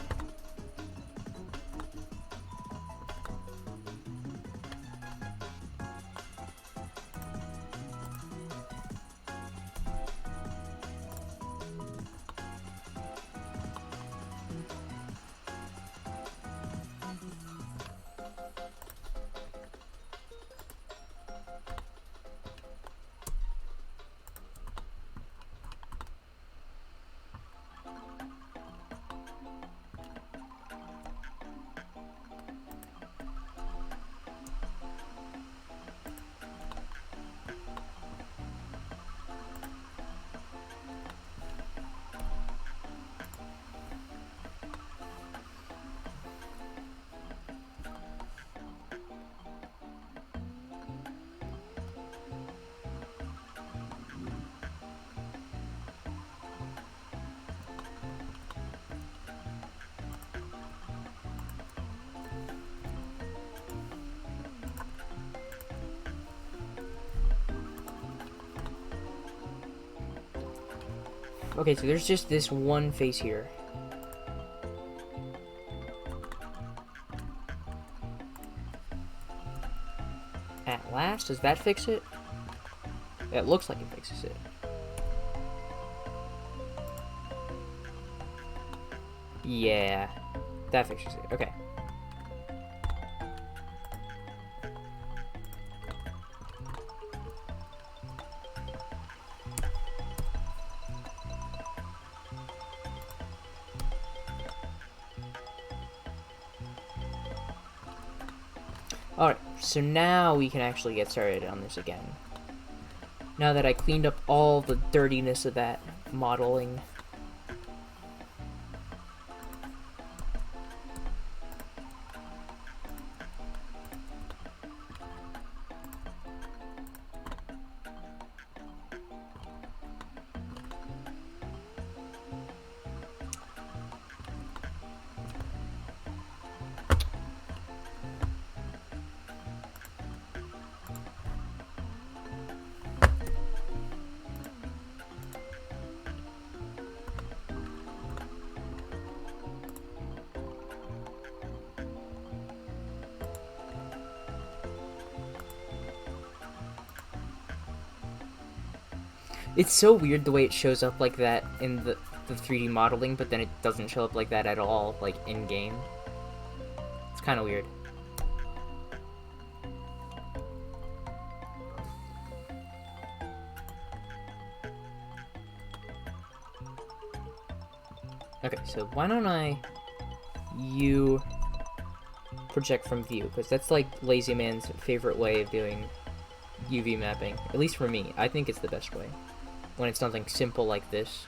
Speaker 1: Okay, so there's just this one face here. At last? Does that fix it? It looks like it fixes it. Yeah, that fixes it. Okay. Alright, so now we can actually get started on this again. Now that I cleaned up all the dirtiness of that modeling. It's so weird the way it shows up like that in the 3D modeling, but then it doesn't show up like that at all, like, in-game. It's kind of weird. Okay, so why don't you project from view, because that's like Lazy Man's favorite way of doing UV mapping, at least for me. I think it's the best way. When it's something simple like this.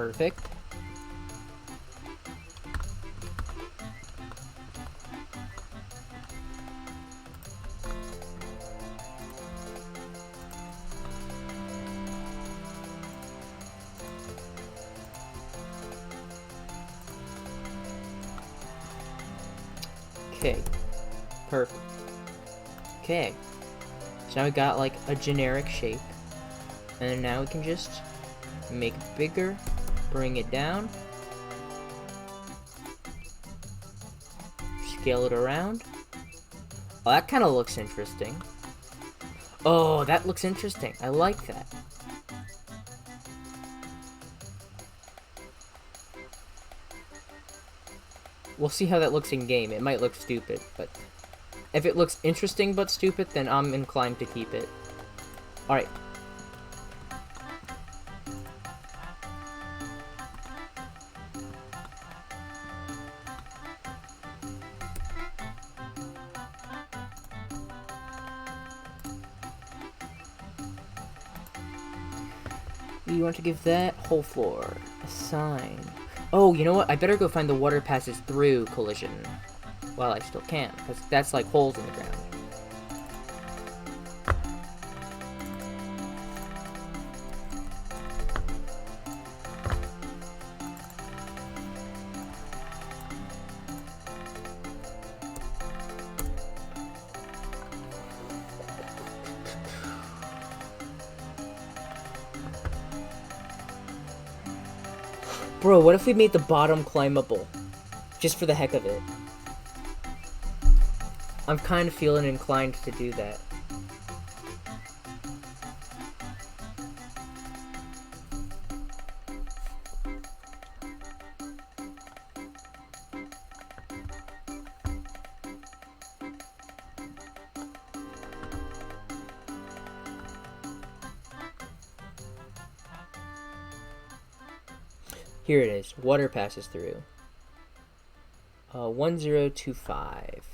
Speaker 1: Perfect. Okay. Perfect. Okay. So now we got like a generic shape. And now we can just make it bigger, bring it down, scale it around. Oh, that kind of looks interesting. Oh, that looks interesting. I like that. We'll see how that looks in game. It might look stupid, but if it looks interesting but stupid, then I'm inclined to keep it. Alright. You want to give that whole floor a sign. Oh, you know what? I better go find the water passes through collision while I still can, because that's like holes in the ground. Bro, what if we made the bottom climbable? Just for the heck of it. I'm kind of feeling inclined to do that. Here it is. Water passes through. 1025.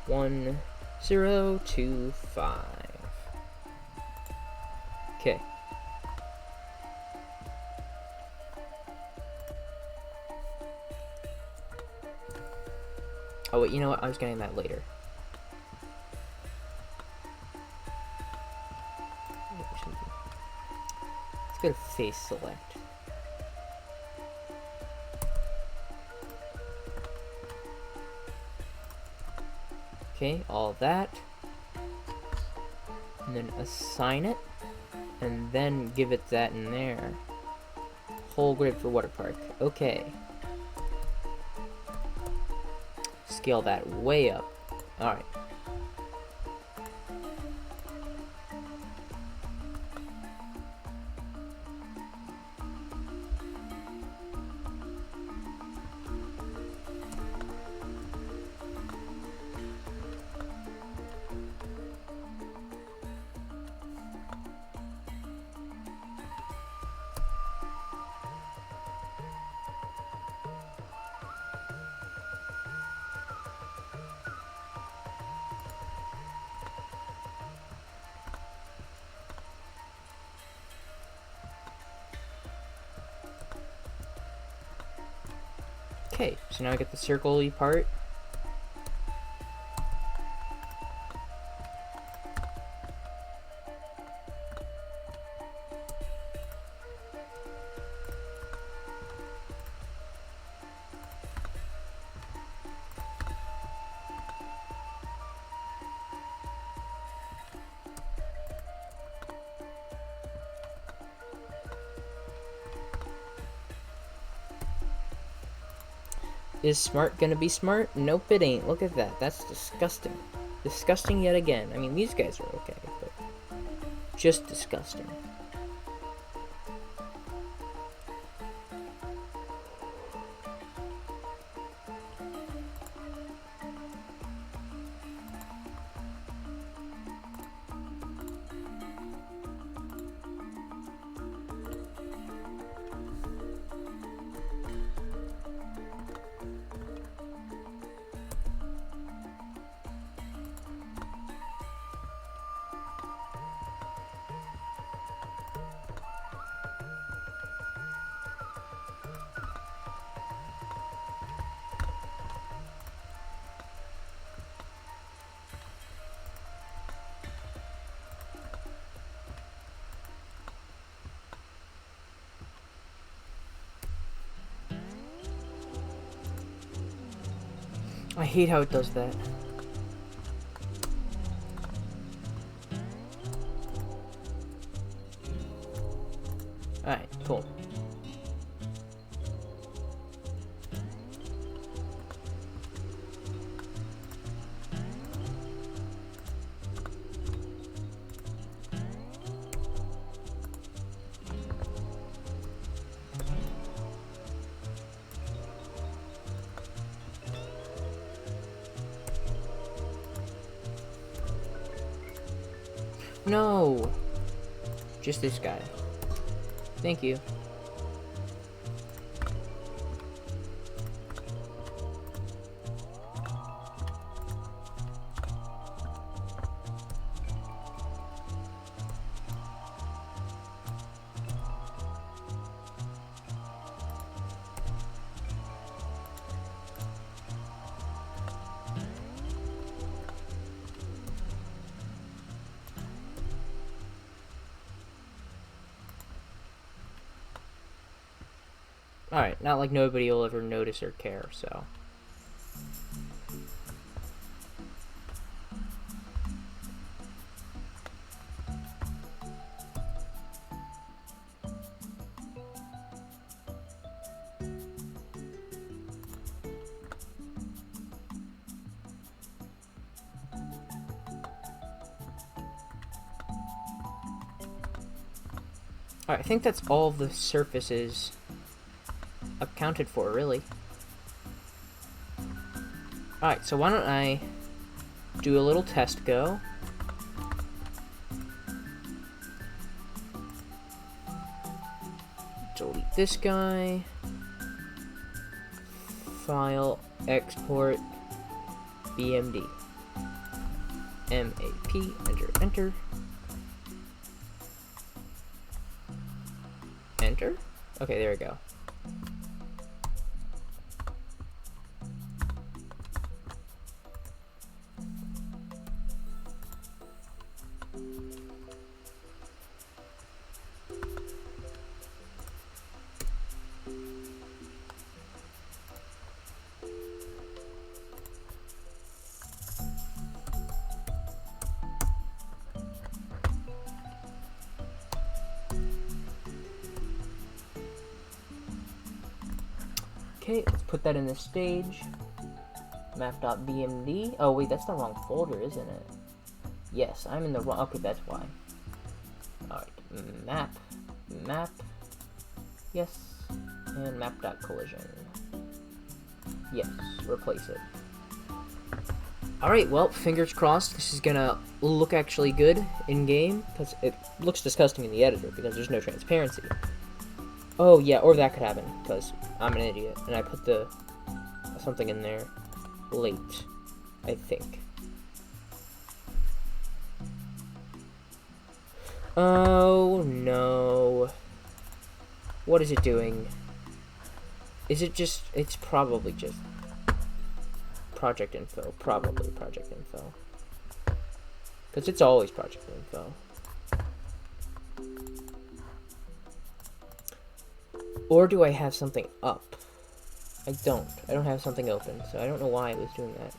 Speaker 1: One, 0, 2, 5. Okay. Oh wait, you know what? I was getting that later. Let's go to face select. Okay, all that. And then assign it. And then give it that in there. Whole grid for water park. Okay. Scale that way up. Alright. Okay, so now I get the circle-y part. Is smart gonna be smart? Nope, it ain't. Look at that. That's disgusting. Disgusting yet again. I mean, these guys are okay, but just disgusting. I hate how it does that. Alright, cool. No! Just this guy. Thank you. Alright, not like nobody will ever notice or care, so. Alright, I think that's all the surfaces accounted for, really. Alright, so why don't I do a little test go. Delete this guy. File, export, BMD. MAP, enter, enter. Enter? Okay, there we go. Okay, let's put that in the stage. Map.bmd. Oh wait, that's the wrong folder, isn't it? Yes, I'm in the wrong. Okay, that's why. Alright, map. Yes, and map.collision. Yes, replace it. Alright, well, fingers crossed this is gonna look actually good in game, because it looks disgusting in the editor because there's no transparency. Oh yeah, or that could happen, because I'm an idiot, and I put the something in there late, I think. Oh no. What is it doing? Is it just, it's probably just project info, probably project info. Because it's always project info. Or do I have something up? I don't have something open, so I don't know why I was doing that.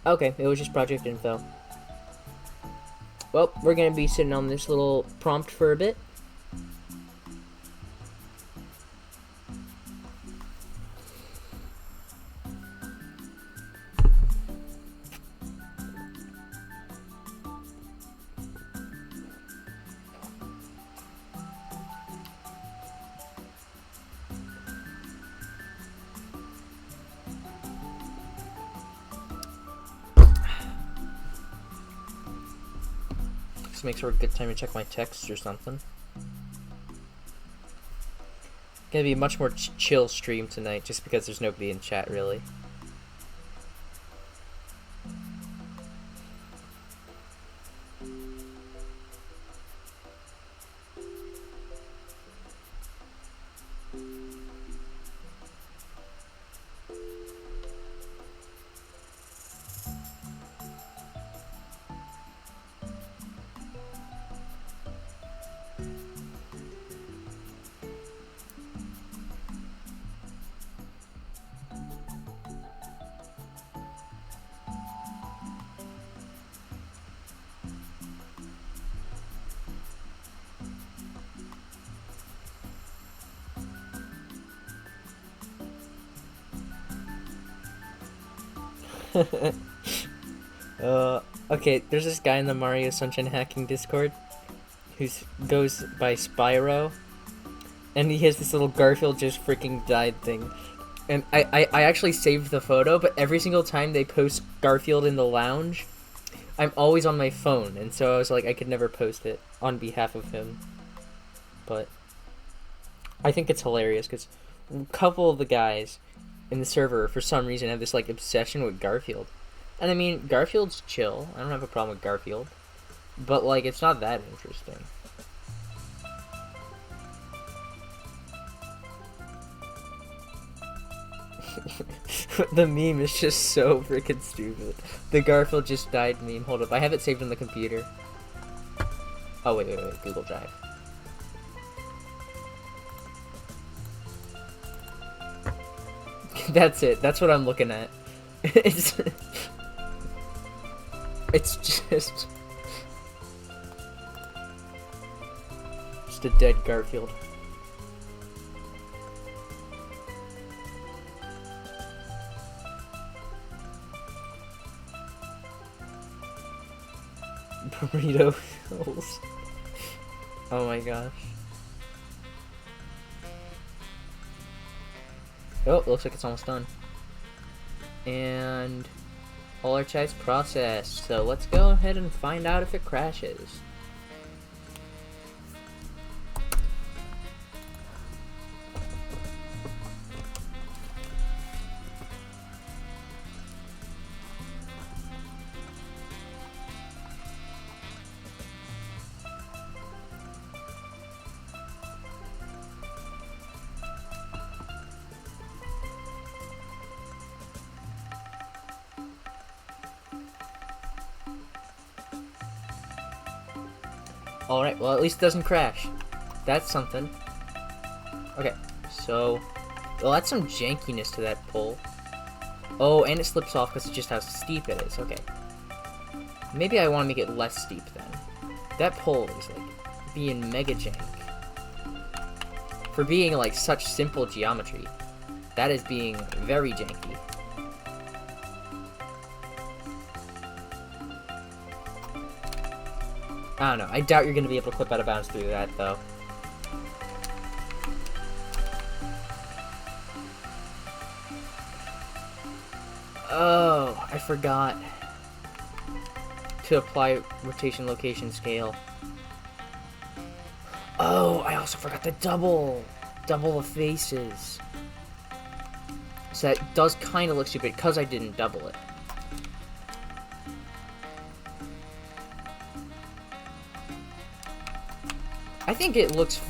Speaker 1: Okay, it was just project info. Well, we're gonna be sitting on this little prompt for a bit. This makes for a good time to check my texts or something. Gonna be a much more chill stream tonight, just because there's nobody in chat, really. Okay, there's this guy in the Mario Sunshine Hacking Discord who goes by Spyro, and he has this little Garfield just freaking died thing. And I actually saved the photo, but every single time they post Garfield in the lounge, I'm always on my phone, and so I was like, I could never post it on behalf of him. But I think it's hilarious, because a couple of the guys in the server, for some reason, have this, like, obsession with Garfield. And I mean, Garfield's chill. I don't have a problem with Garfield. But, like, it's not that interesting. The meme is just so freaking stupid. The Garfield just died meme. Hold up, I have it saved on the computer. Oh, wait, Google Drive. That's it. That's what I'm looking at. It's just a dead Garfield. Burrito hills. Oh my gosh. Oh, looks like it's almost done. And all our chat's processed. So let's go ahead and find out if it crashes. Alright, well at least it doesn't crash. That's something. Okay, so... Well, that's some jankiness to that pole. Oh, and it slips off because of just how steep it is. Okay. Maybe I want to make it less steep then. That pole is, like, being mega jank. For being, like, such simple geometry, that is being very janky. I don't know. I doubt you're going to be able to clip out of bounds through that, though. Oh, I forgot to apply rotation, location, scale. Oh, I also forgot to double the faces. So that does kind of look stupid because I didn't double it. I think it looks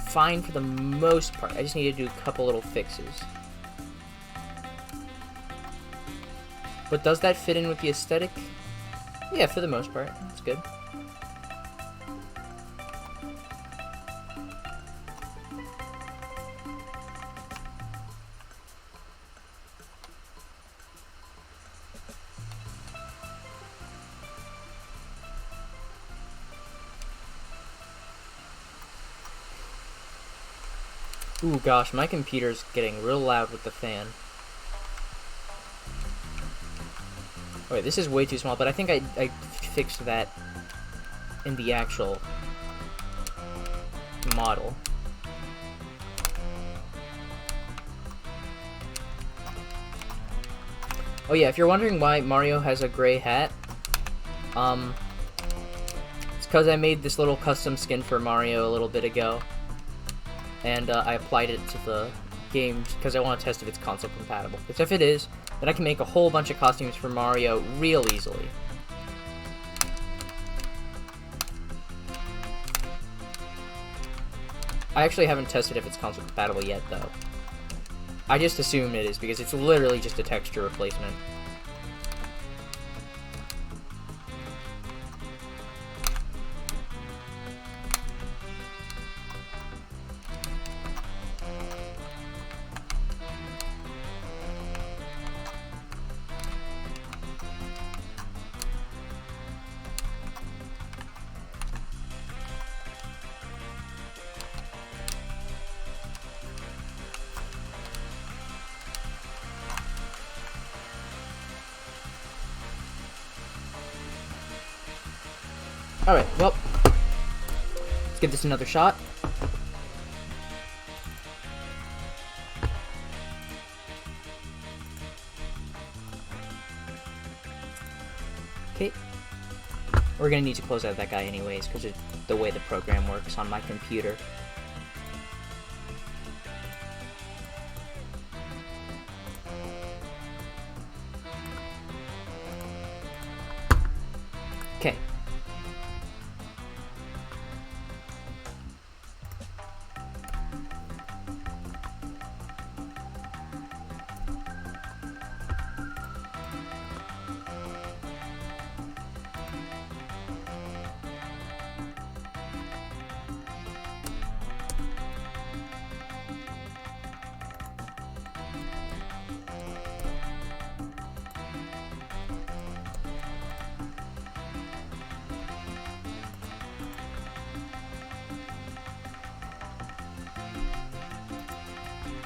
Speaker 1: fine for the most part. I just need to do a couple little fixes. But does that fit in with the aesthetic? Yeah, for the most part. That's good. Ooh, gosh, my computer's getting real loud with the fan. Oh, wait, this is way too small, but I think I fixed that in the actual model. Oh yeah, if you're wondering why Mario has a gray hat, it's because I made this little custom skin for Mario a little bit ago. And I applied it to the game because I want to test if it's console compatible. Because if it is, then I can make a whole bunch of costumes for Mario real easily. I actually haven't tested if it's console compatible yet, though. I just assume it is because it's literally just a texture replacement. Alright, well, let's give this another shot. Okay. We're gonna need to close out that guy anyways, because of the way the program works on my computer. Okay.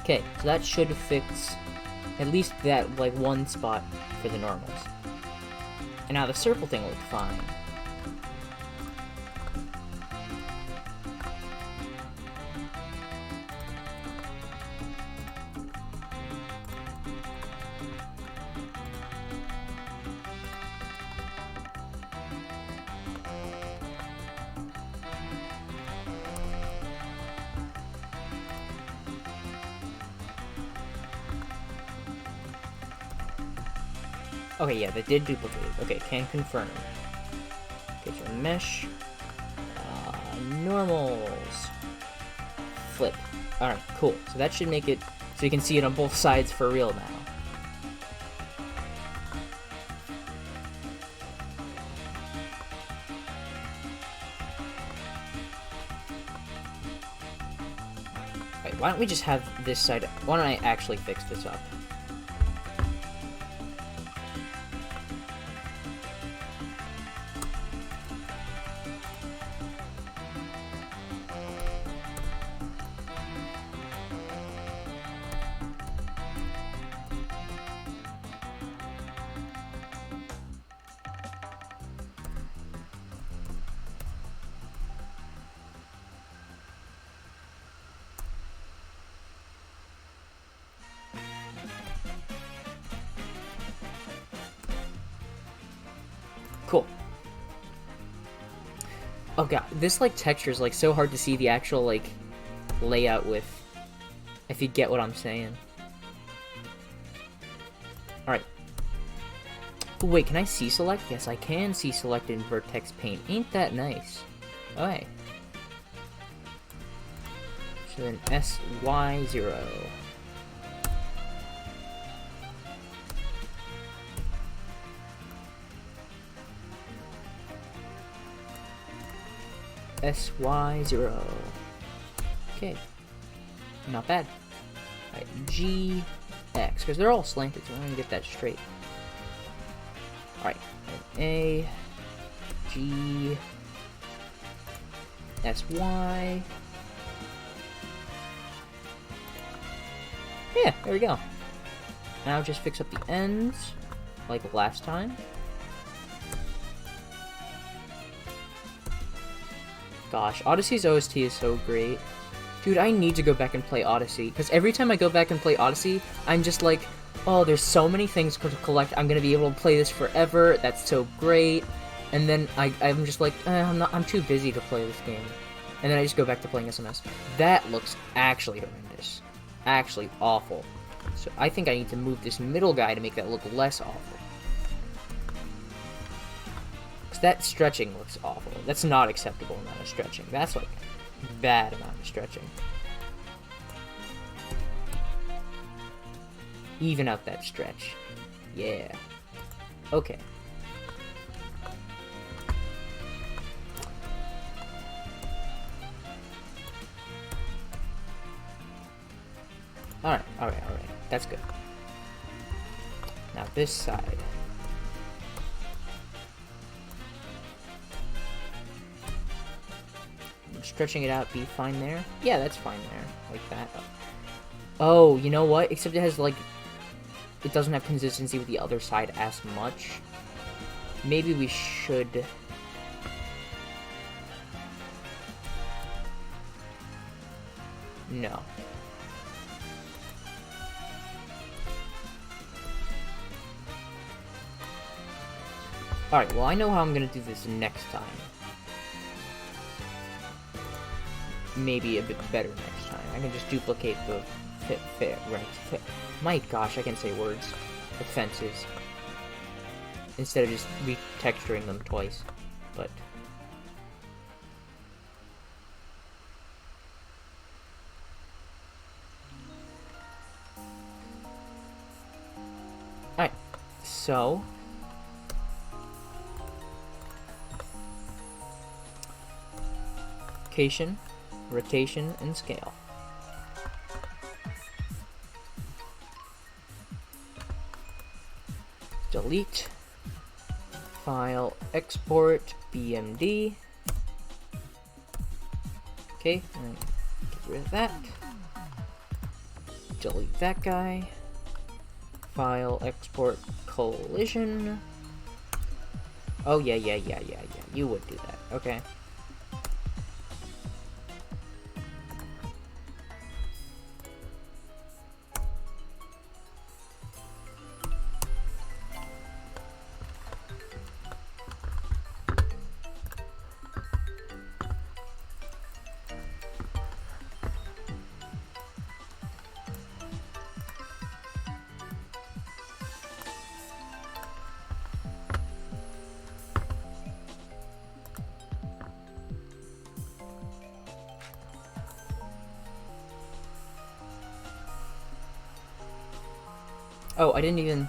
Speaker 1: Okay, so that should fix at least that, like, one spot for the normals. And now the circle thing looked fine. Okay, yeah, that did duplicate. Okay, can confirm. Okay, so mesh. Normals. Flip. Alright, cool. So that should make it so you can see it on both sides for real now. Alright, why don't we just have this side... Why don't I actually fix this up? Cool. Oh god, this, like, texture is, like, so hard to see the actual, like, layout with, if you get what I'm saying. Alright. Oh, wait, can I C-select? Yes, I can C-select in Vertex Paint. Ain't that nice? Alright. So then SY0. SY0. Okay. Not bad. Alright, GX, because they're all slanted, so I'm gonna get that straight. Alright, A, G, SY. Yeah, there we go. Now just fix up the ends, like last time. Gosh, Odyssey's OST is so great. Dude, I need to go back and play Odyssey, because every time I go back and play Odyssey, I'm just like, oh, there's so many things to collect, I'm gonna be able to play this forever, that's so great, and then I'm just like, I'm too busy to play this game. And then I just go back to playing SMS. That looks actually horrendous. Actually awful. So I think I need to move this middle guy to make that look less awful. That stretching looks awful. That's not acceptable amount of stretching. That's like bad amount of stretching. Even out that stretch. Yeah. Okay. Alright. That's good. Now this side. Stretching it out be fine there? Yeah, that's fine there. Like that. Oh, you know what? Except it has, like... It doesn't have consistency with the other side as much. Maybe we should... No. Alright, well, I know how I'm gonna do this next time. Maybe a bit better next time. I can just duplicate the my gosh, I can say words. The fences. Instead of just retexturing them twice. But... Alright, so... Location, rotation, and scale. Delete. File, export, BMD. Okay, and get rid of that. Delete that guy. File, export, collision. Oh, yeah. You would do that. Okay. Oh, I didn't even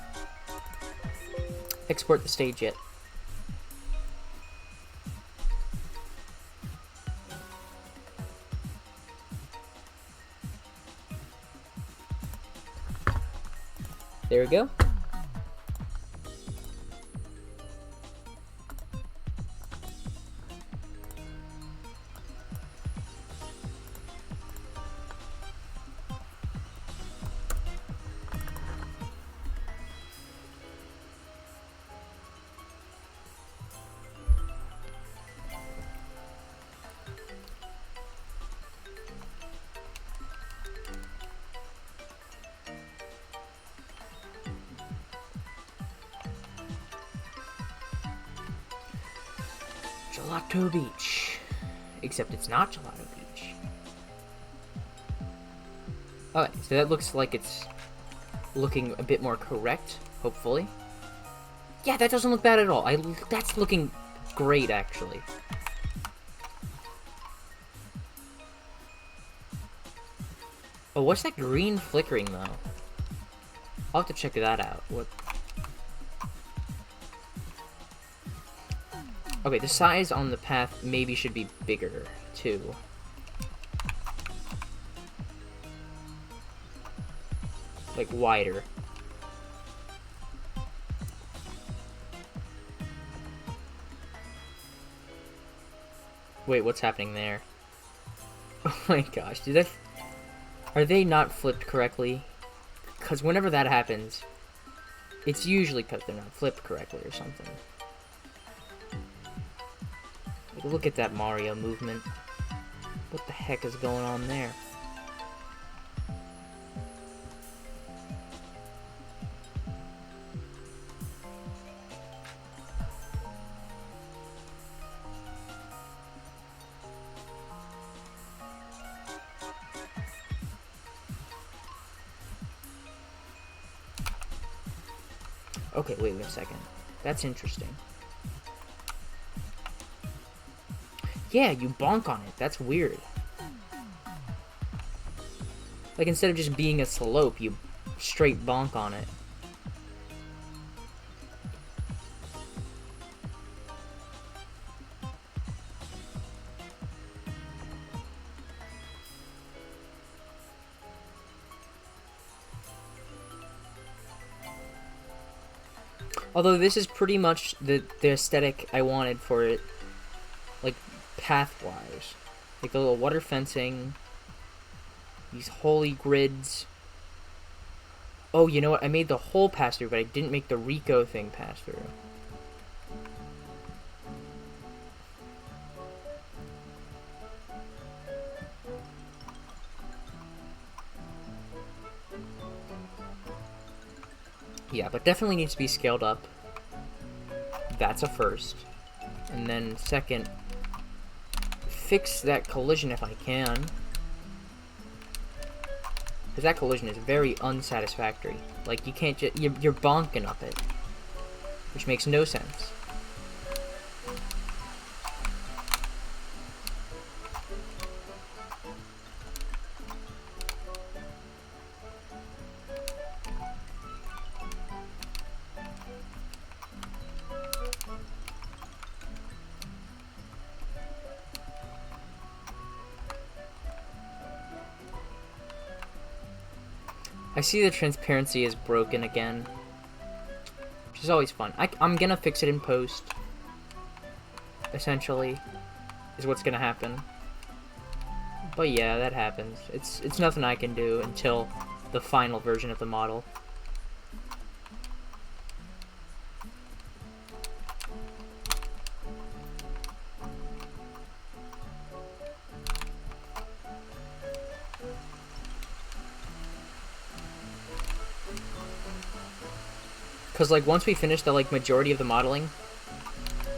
Speaker 1: export the stage yet. There we go. Gelato Beach. Except it's not Gelato Beach. Okay, so that looks like it's looking a bit more correct, hopefully. Yeah, that doesn't look bad at all. That's looking great, actually. Oh, what's that green flickering, though? I'll have to check that out. What? Okay, the size on the path maybe should be bigger, too. Like, wider. Wait, what's happening there? Oh my gosh, are they not flipped correctly? Because whenever that happens, it's usually because they're not flipped correctly or something. Like, look at that Mario movement. What the heck is going on there? Okay, wait a second. That's interesting. Yeah, you bonk on it. That's weird. Like, instead of just being a slope, you straight bonk on it. Although this is pretty much the aesthetic I wanted for it, like, path-wise. Like the little water fencing, these holy grids. Oh, you know what? I made the hole pass through, but I didn't make the Rico thing pass through. Yeah, but definitely needs to be scaled up. That's a first. And then second, fix that collision if I can. Because that collision is very unsatisfactory. Like, you can't just... You're bonking up it. Which makes no sense. I see the transparency is broken again. Which is always fun. I'm gonna fix it in post. Essentially. Is what's gonna happen. But yeah, that happens. It's nothing I can do until the final version of the model. Because, like, once we finish the, like, majority of the modeling,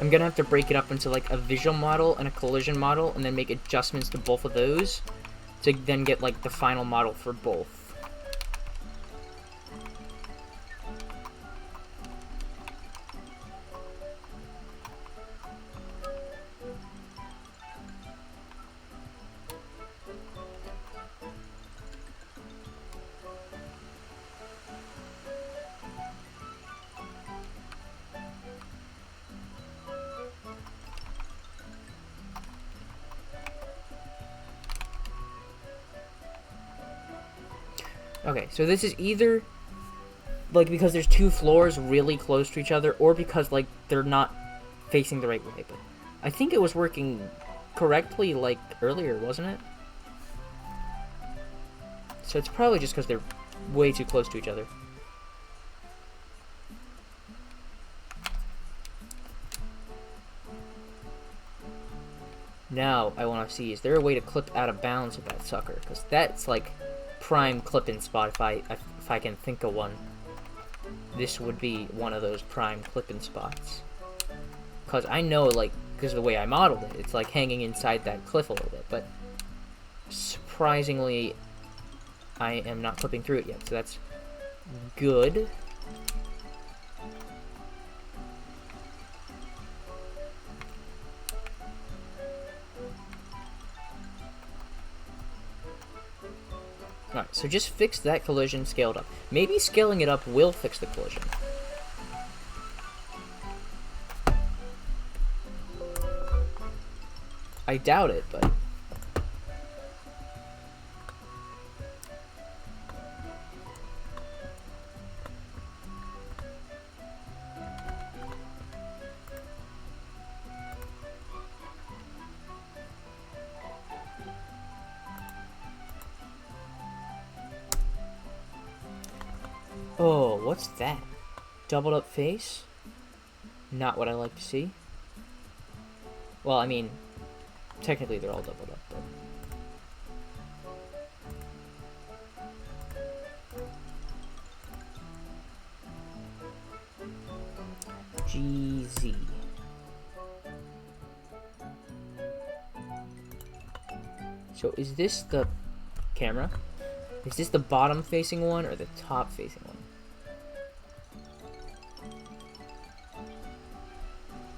Speaker 1: I'm gonna have to break it up into, like, a visual model and a collision model, and then make adjustments to both of those to then get, like, the final model for both. Okay, so this is either, like, because there's two floors really close to each other, or because, like, they're not facing the right way, but I think it was working correctly, like, earlier, wasn't it? So it's probably just because they're way too close to each other. Now, I want to see, is there a way to clip out of bounds with that sucker? Because that's, like, prime clip-in spot if I can think of one. This would be one of those prime clip-in spots. Because I know, like, because of the way I modeled it, it's, like, hanging inside that cliff a little bit. But, surprisingly, I am not clipping through it yet. So that's good. Alright, so just fix that collision scaled up. Maybe scaling it up will fix the collision. I doubt it, but... Oh, what's that? Doubled up face? Not what I like to see. Well, I mean, technically they're all doubled up, but... GZ. So is this the camera? Is this the bottom facing one or the top facing one?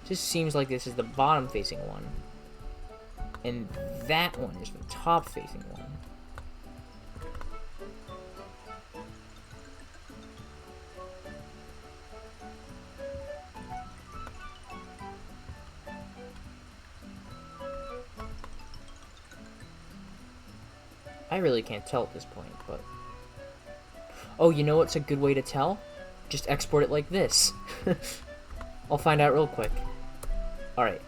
Speaker 1: Just seems like this is the bottom facing one. And that one is the top facing one. I really can't tell at this point, but... Oh, you know what's a good way to tell? Just export it like this. I'll find out real quick. Alright.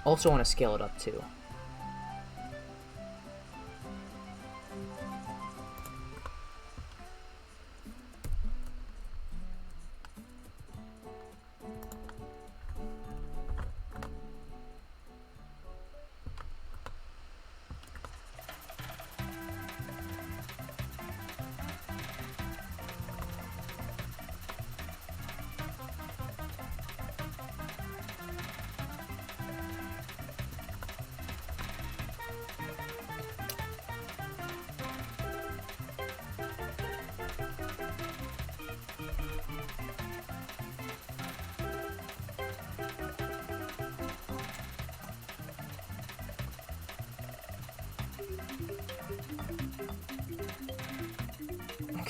Speaker 1: Also want to scale it up too.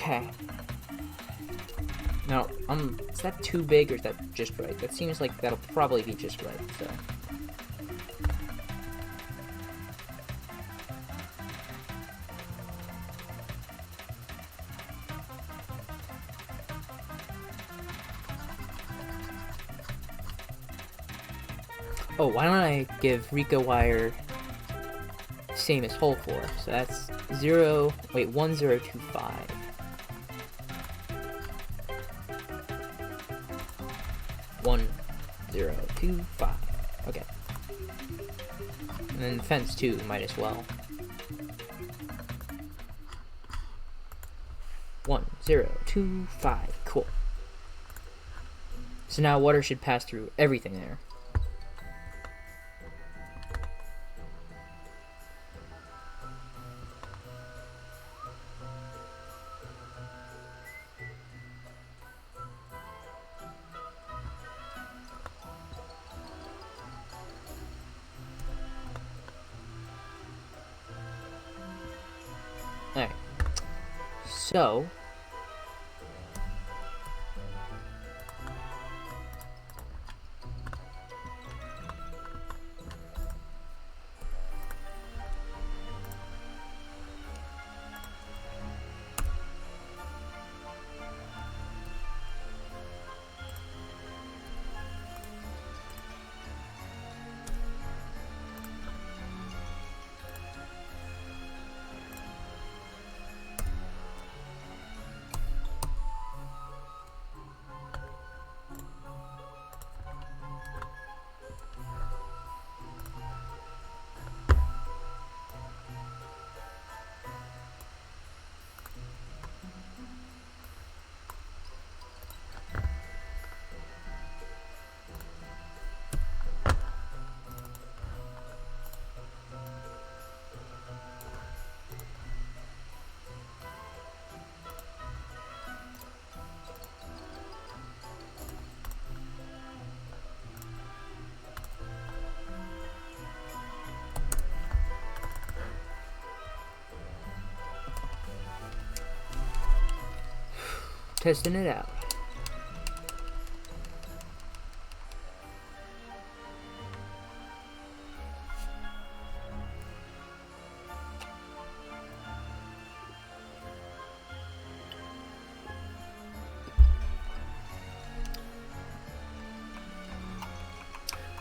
Speaker 1: Okay. Now, is that too big or is that just right? That seems like that'll probably be just right, so. Oh, why don't I give Rico wire same as hole 4? So that's 1025. 1025. Okay. And then fence 2 might as well. 1025. Cool. So now water should pass through everything there. Alright. So testing it out.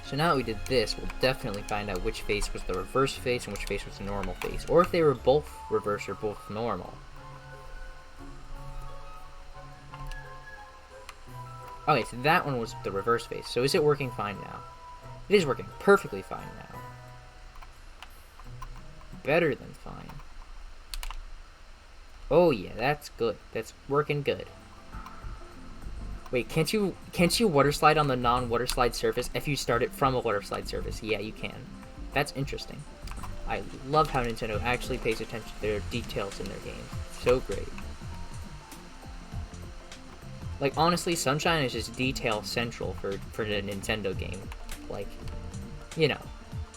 Speaker 1: So now that we did this, we'll definitely find out which face was the reverse face and which face was the normal face, or if they were both reverse or both normal. Okay, so that one was the reverse face. So is it working fine now? It is working perfectly fine now. Better than fine. Oh yeah, that's good. That's working good. Wait, can't you water slide on the non-water slide surface if you start it from a water slide surface? Yeah, you can. That's interesting. I love how Nintendo actually pays attention to their details in their game. So great. Like, honestly, Sunshine is just detail central for the Nintendo game. Like, you know,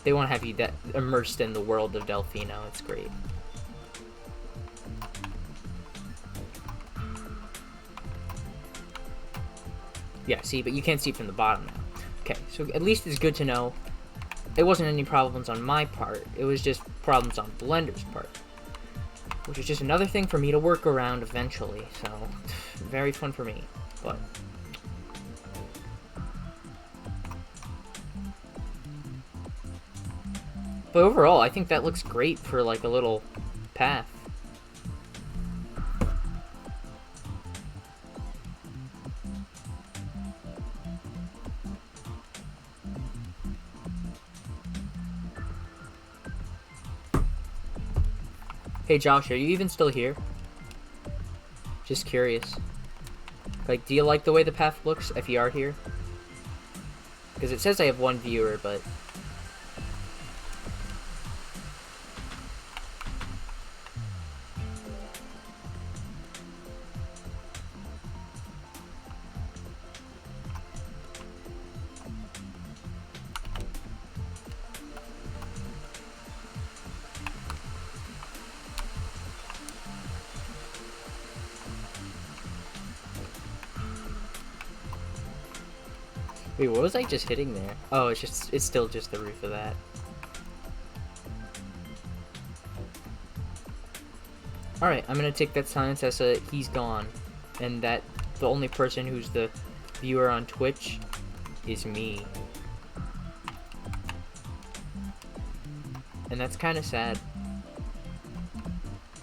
Speaker 1: they want to have you that immersed in the world of Delfino. It's great. Yeah, see, but you can't see it from the bottom now. Okay, so at least it's good to know it wasn't any problems on my part. It was just problems on Blender's part. Which is just another thing for me to work around eventually, so very fun for me, but overall, I think that looks great for like a little path. Hey Josh, are you even still here? Just curious. Like, do you like the way the path looks if you are here? Because it says I have one viewer, but... Wait, what was I just hitting there? Oh, it's still just the roof of that. Alright, I'm gonna take that silence as a he's gone. And that the only person who's the viewer on Twitch is me. And that's kind of sad.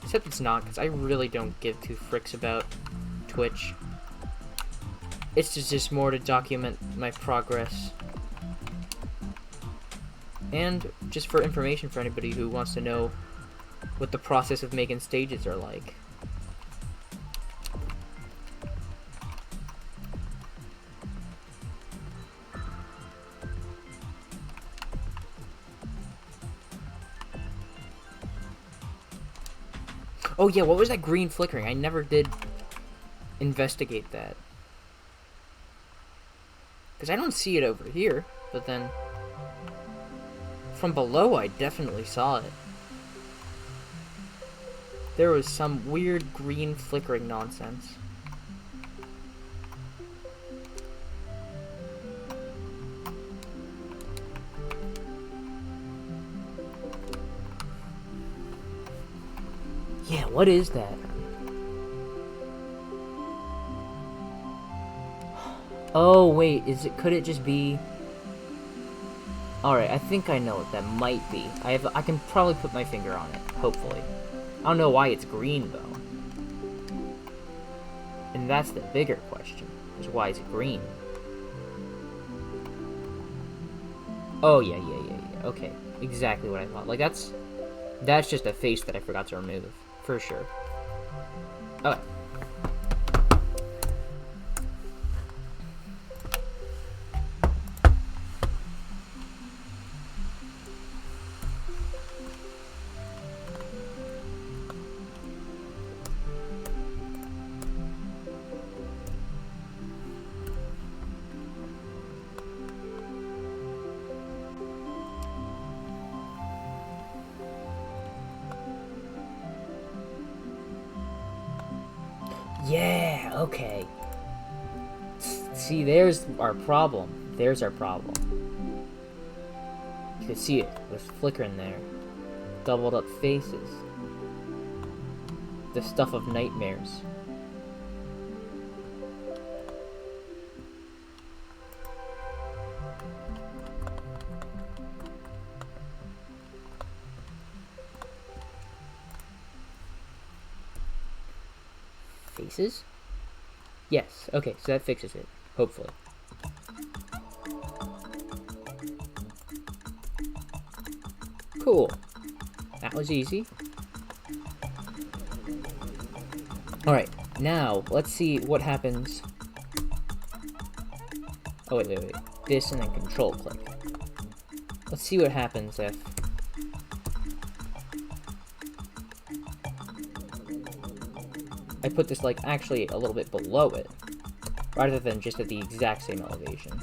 Speaker 1: Except it's not, because I really don't give two fricks about Twitch. It's just more to document my progress. And just for information for anybody who wants to know what the process of making stages are like. Oh yeah, what was that green flickering? I never did investigate that. Because I don't see it over here, but then from below I definitely saw it. There was some weird green flickering nonsense. Yeah, what is that? Oh wait, could it just be? Alright, I think I know what that might be. I can probably put my finger on it, hopefully. I don't know why it's green though. And that's the bigger question, is why is it green? Oh yeah, okay. Exactly what I thought. Like that's just a face that I forgot to remove. For sure. Okay. Yeah, okay. See, there's our problem. There's our problem. You can see it. There's flickering there. Doubled up faces. The stuff of nightmares. Faces? Yes, okay, so that fixes it. Hopefully. Cool. That was easy. Alright, now, let's see what happens. Oh, wait. This and then control click. Let's see what happens if I put this, like, actually a little bit below it, rather than just at the exact same elevation.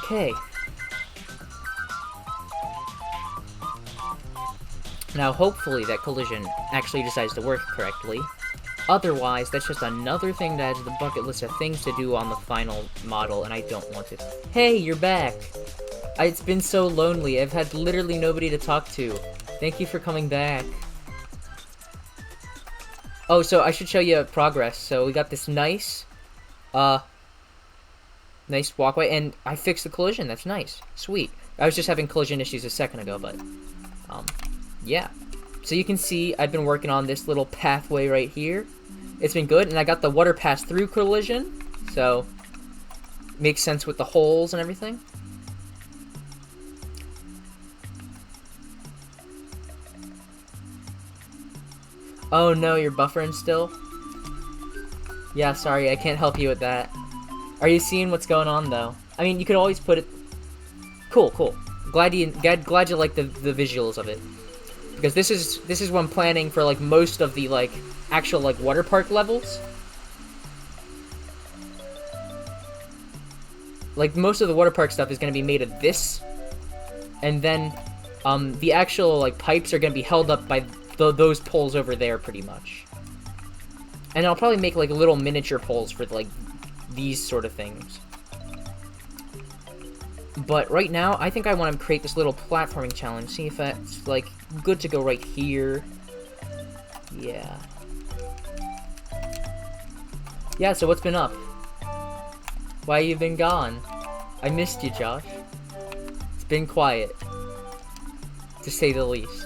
Speaker 1: Okay. Now, hopefully that collision actually decides to work correctly. Otherwise, that's just another thing to add to the bucket list of things to do on the final model, and I don't want to. Hey, you're back! It's been so lonely. I've had literally nobody to talk to. Thank you for coming back. Oh, so I should show you progress. So we got this nice walkway, and I fixed the collision. That's nice. Sweet. I was just having collision issues a second ago, but, yeah. So you can see I've been working on this little pathway right here. It's been good, and I got the water pass-through collision, so makes sense with the holes and everything. Oh no, you're buffering still? Yeah, sorry, I can't help you with that. Are you seeing what's going on, though? I mean, you could always put it... Cool, cool. Glad you like the visuals of it. Because this is what I'm planning for, like, most of the, like, actual, like, water park levels. Like, most of the water park stuff is going to be made of this. And then, the actual, like, pipes are going to be held up by those poles over there, pretty much. And I'll probably make, like, little miniature poles for, like, these sort of things. But right now, I think I want to create this little platforming challenge. See if that's, like, good to go right here. Yeah. Yeah, so what's been up? Why you been gone? I missed you, Josh. It's been quiet. To say the least.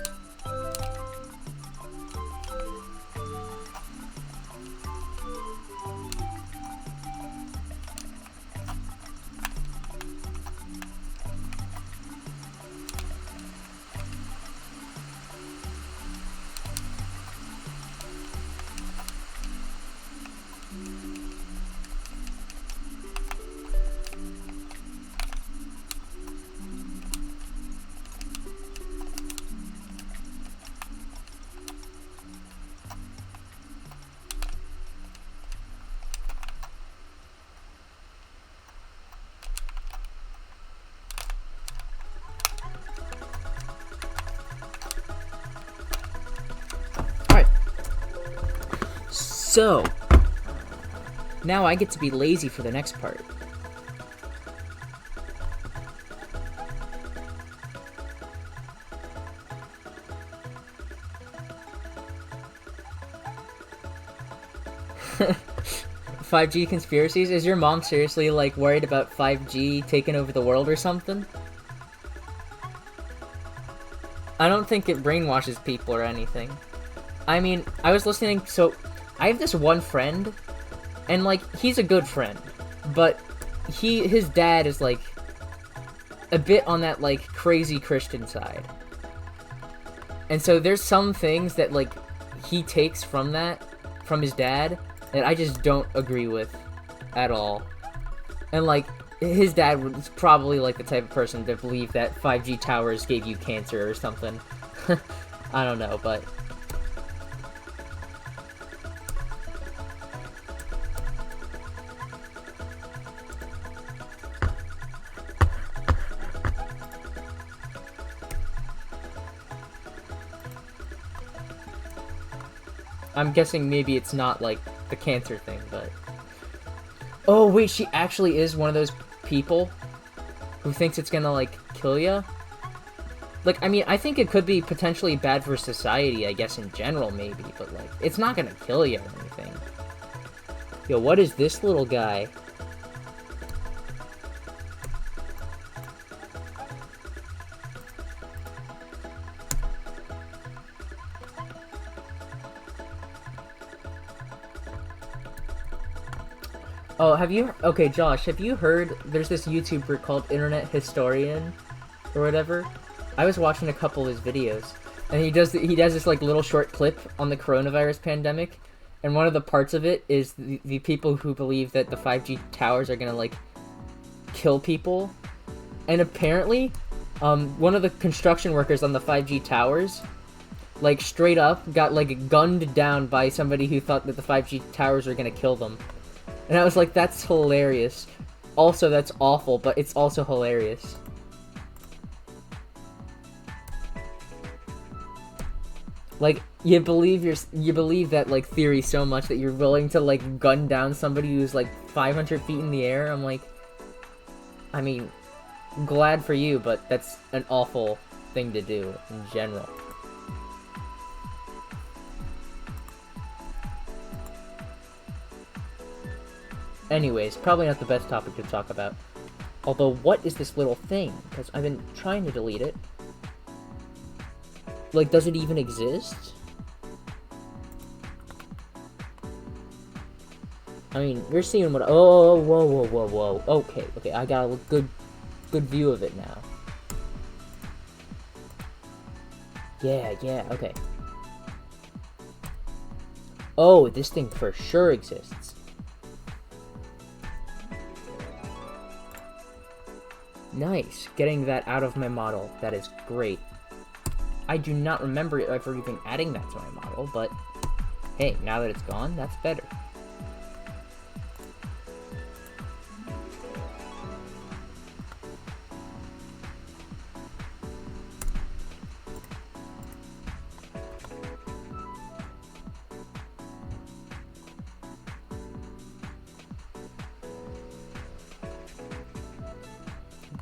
Speaker 1: So, now I get to be lazy for the next part. "5G conspiracies? Is your mom seriously, like, worried about 5G taking over the world or something?" I don't think it brainwashes people or anything. I mean, I was listening, so I have this one friend, and, like, he's a good friend, but his dad is, like, a bit on that, like, crazy Christian side. And so there's some things that, like, he takes from his dad, that I just don't agree with at all. And, like, his dad was probably, like, the type of person to believe that 5G towers gave you cancer or something. I don't know, but... I'm guessing maybe it's not, like, the cancer thing, but... Oh, wait, she actually is one of those people who thinks it's gonna, like, kill ya? Like, I mean, I think it could be potentially bad for society, I guess, in general, maybe, but, like, it's not gonna kill you or anything. Yo, what is this little guy? Oh, okay, Josh, have you heard, there's this YouTuber called Internet Historian, or whatever? I was watching a couple of his videos, and he does this, like, little short clip on the coronavirus pandemic, and one of the parts of it is the people who believe that the 5G towers are gonna, like, kill people, and apparently, one of the construction workers on the 5G towers, like, straight up got, like, gunned down by somebody who thought that the 5G towers were gonna kill them. And I was like, that's hilarious. also that's awful, but it's also hilarious. Like, you believe that, like, theory so much that you're willing to, like, gun down somebody who's, like, 500 feet in the air. I'm like, I mean, glad for you, but that's an awful thing to do in general. Anyways, probably not the best topic to talk about. Although, what is this little thing? Because I've been trying to delete it. Like, does it even exist? I mean, you're seeing what... Oh, whoa. Okay, I got a good view of it now. Yeah, okay. Oh, this thing for sure exists. Nice. Getting that out of my model. That is great. I do not remember ever even adding that to my model, but hey, now that it's gone, that's better.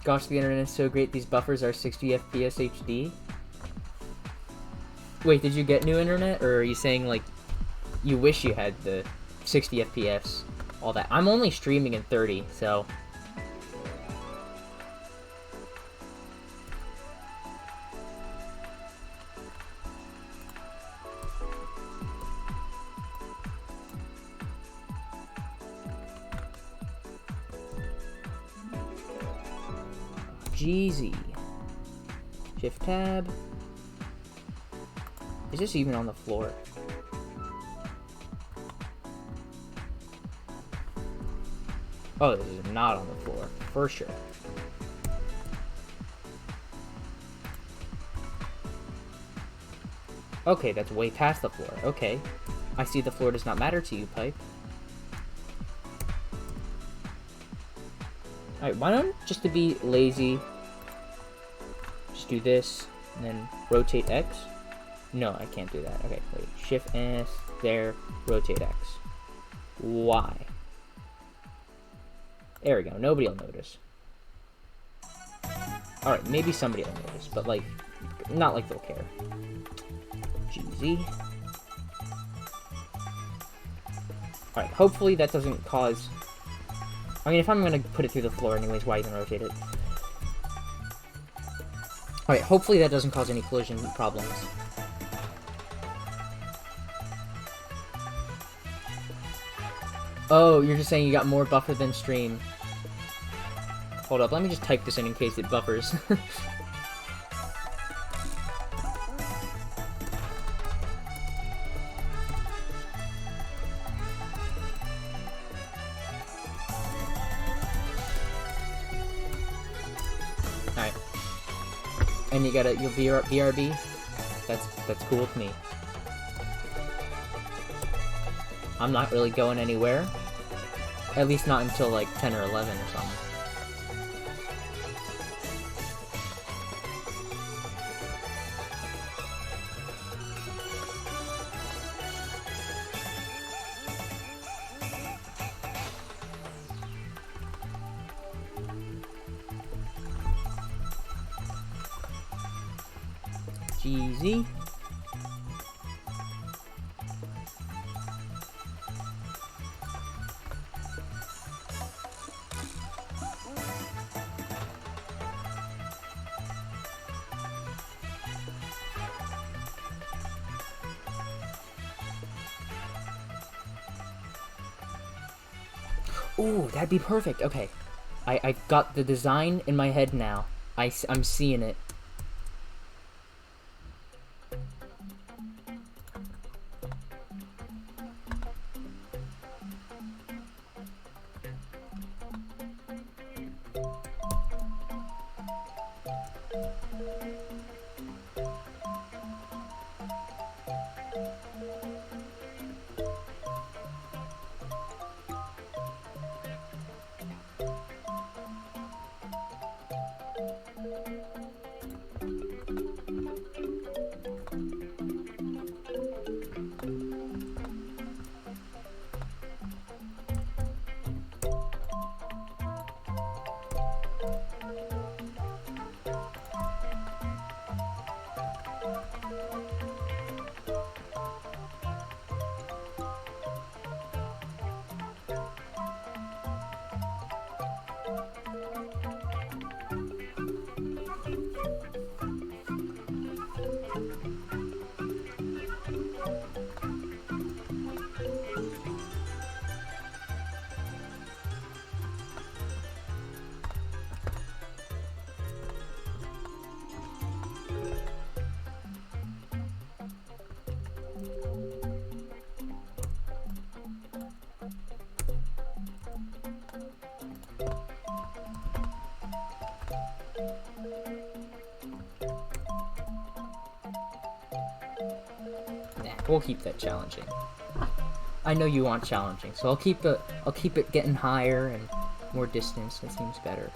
Speaker 1: Gosh, the internet is so great, these buffers are 60 FPS HD. Wait, did you get new internet, or are you saying, like, you wish you had the 60 FPS, all that? I'm only streaming in 30, so... Jeezy. Shift tab. Is this even on the floor? Oh, this is not on the floor, for sure. Okay, that's way past the floor. Okay. I see the floor does not matter to you, Pipe. Alright, why don't, just to be lazy, just do this, and then rotate X? No, I can't do that. Okay, wait. Shift S, there, rotate X. Y. There we go. Nobody will notice. Alright, maybe somebody will notice, but, like, not like they'll care. GZ. Alright, hopefully that doesn't cause... I mean, if I'm gonna put it through the floor anyways, why even rotate it? Alright, hopefully that doesn't cause any collision problems. Oh, you're just saying you got more buffer than stream. Hold up, let me just type this in case it buffers. Alright. And you got your BRB? That's cool with me. I'm not really going anywhere. At least not until like 10 or 11 or something. GZ. Ooh, that'd be perfect. Okay. I got the design in my head now. I'm seeing it. We'll keep that challenging. I know you want challenging, so I'll keep it getting higher and more distance. That seems better.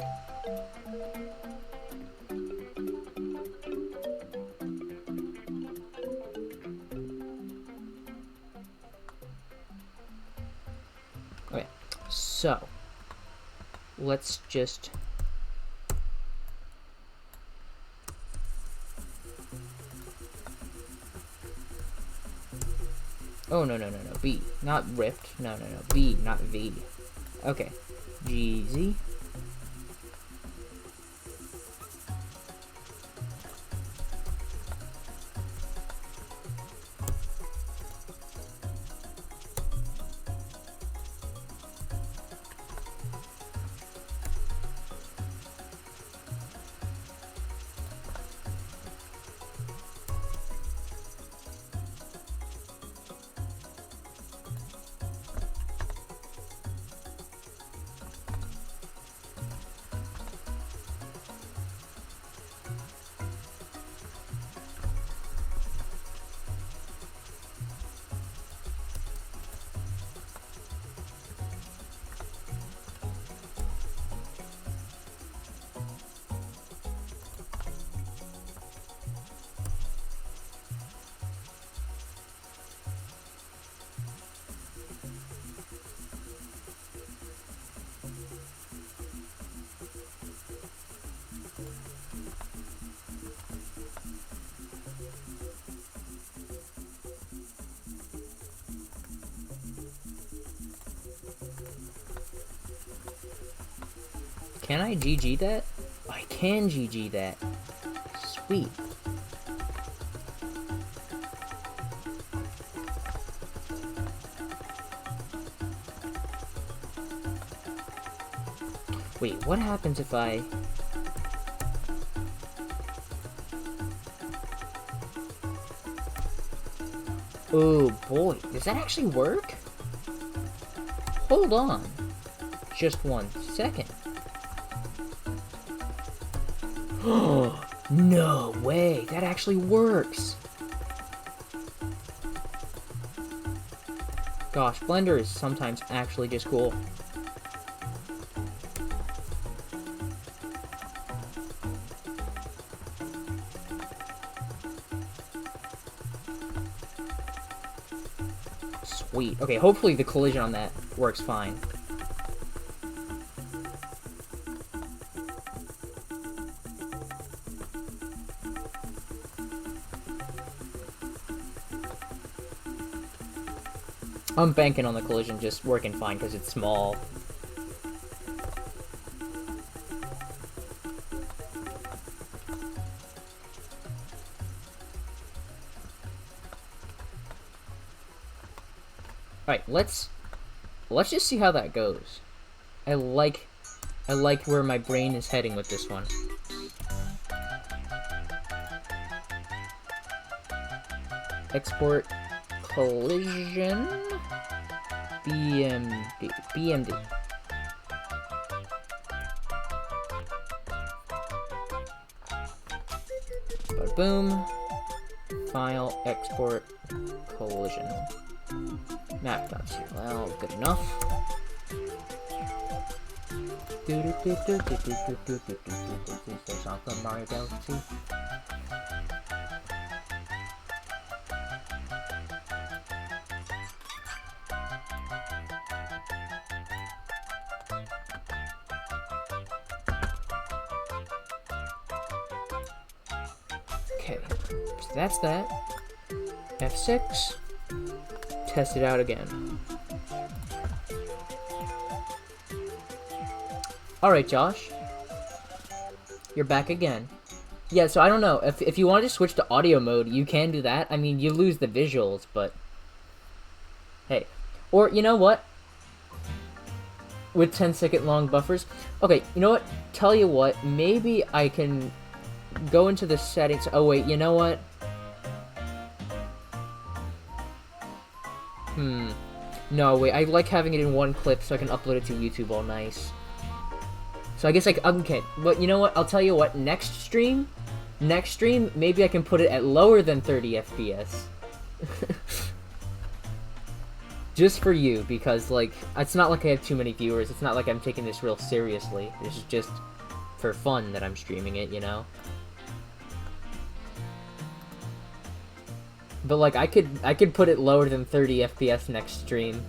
Speaker 1: Okay, so let's just oh, no, B. Not ripped. No. B, not V. Okay. GZ. Can I GG that? I can GG that. Sweet. Wait, what happens if I... Oh boy, does that actually work? Hold on. Just 1 second. No way, that actually works. Gosh, Blender is sometimes actually just cool. Sweet. Okay, hopefully the collision on that works fine. I'm banking on the collision just working fine because it's small. Alright, let's just see how that goes. I like where my brain is heading with this one. Export collision BMD. Bada boom. File export collision. Map.cll, good enough. There's off the Mario Galaxy. Okay, so that's that. F6. Test it out again. Alright, Josh. You're back again. Yeah, so I don't know. If you wanted to switch to audio mode, you can do that. I mean, you lose the visuals, but... Hey. Or, you know what? With 10-second long buffers. Okay, you know what? Tell you what. Maybe I can go into the settings. Oh, wait, you know what? No, wait, I like having it in one clip so I can upload it to YouTube all nice. So I guess, like, okay, but you know what? I'll tell you what, next stream, maybe I can put it at lower than 30 FPS. Just for you, because, like, it's not like I have too many viewers. It's not like I'm taking this real seriously. This is just for fun that I'm streaming it, you know? But, like, I could put it lower than 30 FPS next stream.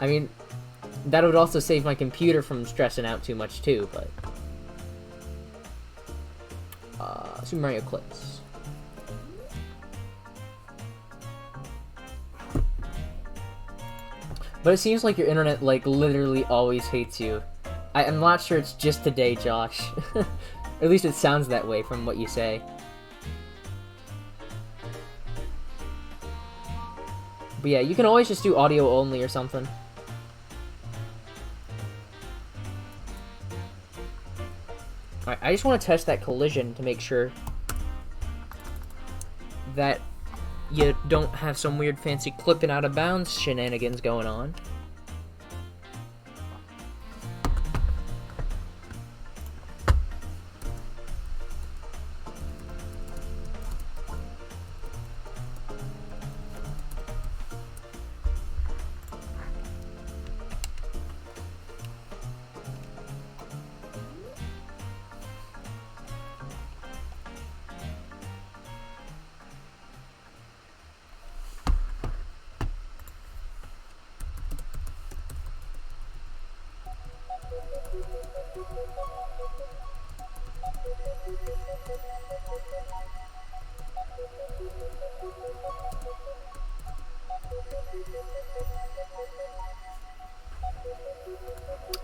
Speaker 1: I mean, that would also save my computer from stressing out too much, too, but... Super Mario Clips. But it seems like your internet, like, literally always hates you. I'm not sure it's just today, Josh. At least it sounds that way from what you say. But yeah, you can always just do audio only or something. Alright, I just want to test that collision to make sure that you don't have some weird fancy clipping out of bounds shenanigans going on.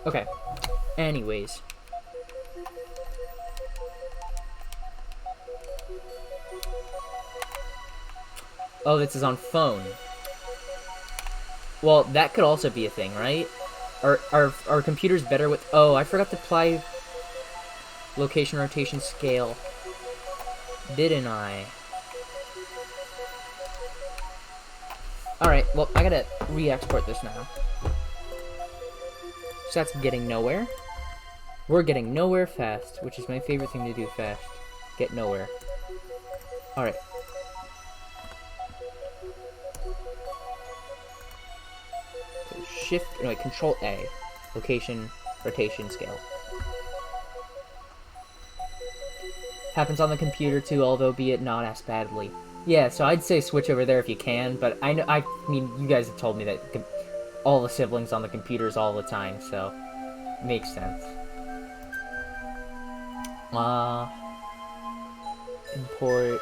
Speaker 1: Okay. Anyways. Oh, this is on phone. Well, that could also be a thing, right? Are computers better with... Oh, I forgot to apply location rotation scale. Didn't I? Alright, well, I gotta re-export this now. So that's getting nowhere. We're getting nowhere fast, which is my favorite thing to do fast. Get nowhere. Alright. So Shift, no wait, Control A. Location, rotation, scale. Happens on the computer too, although be it not as badly. Yeah, so I'd say switch over there if you can, but I mean, you guys have told me that all the siblings on the computers all the time, so makes sense. Import.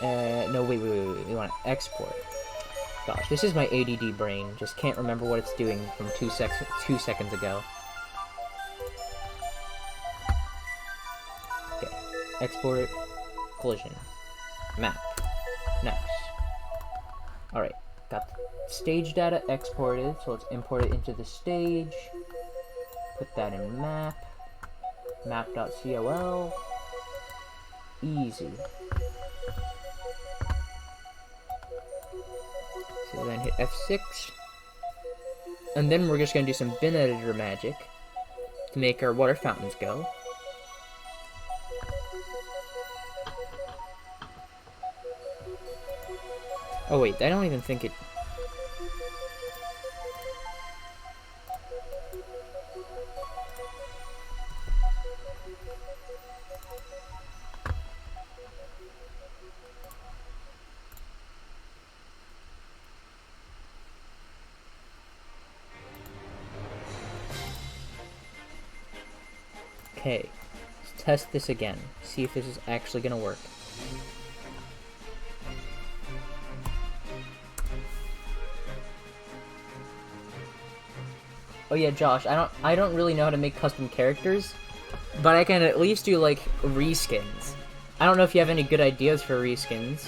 Speaker 1: No, wait. We want to export. Gosh, this is my ADD brain. Just can't remember what it's doing from 2 seconds ago. Okay. Export. Collision. Map. Next. Alright. Got the stage data exported, so let's import it into the stage. Put that in map. Map.col. Easy. So then hit F6. And then we're just going to do some bin editor magic to make our water fountains go. Oh wait, I don't even think it... Okay, let's test this again. See if this is actually gonna work. Oh yeah, Josh, I don't really know how to make custom characters, but I can at least do like reskins. I don't know if you have any good ideas for reskins.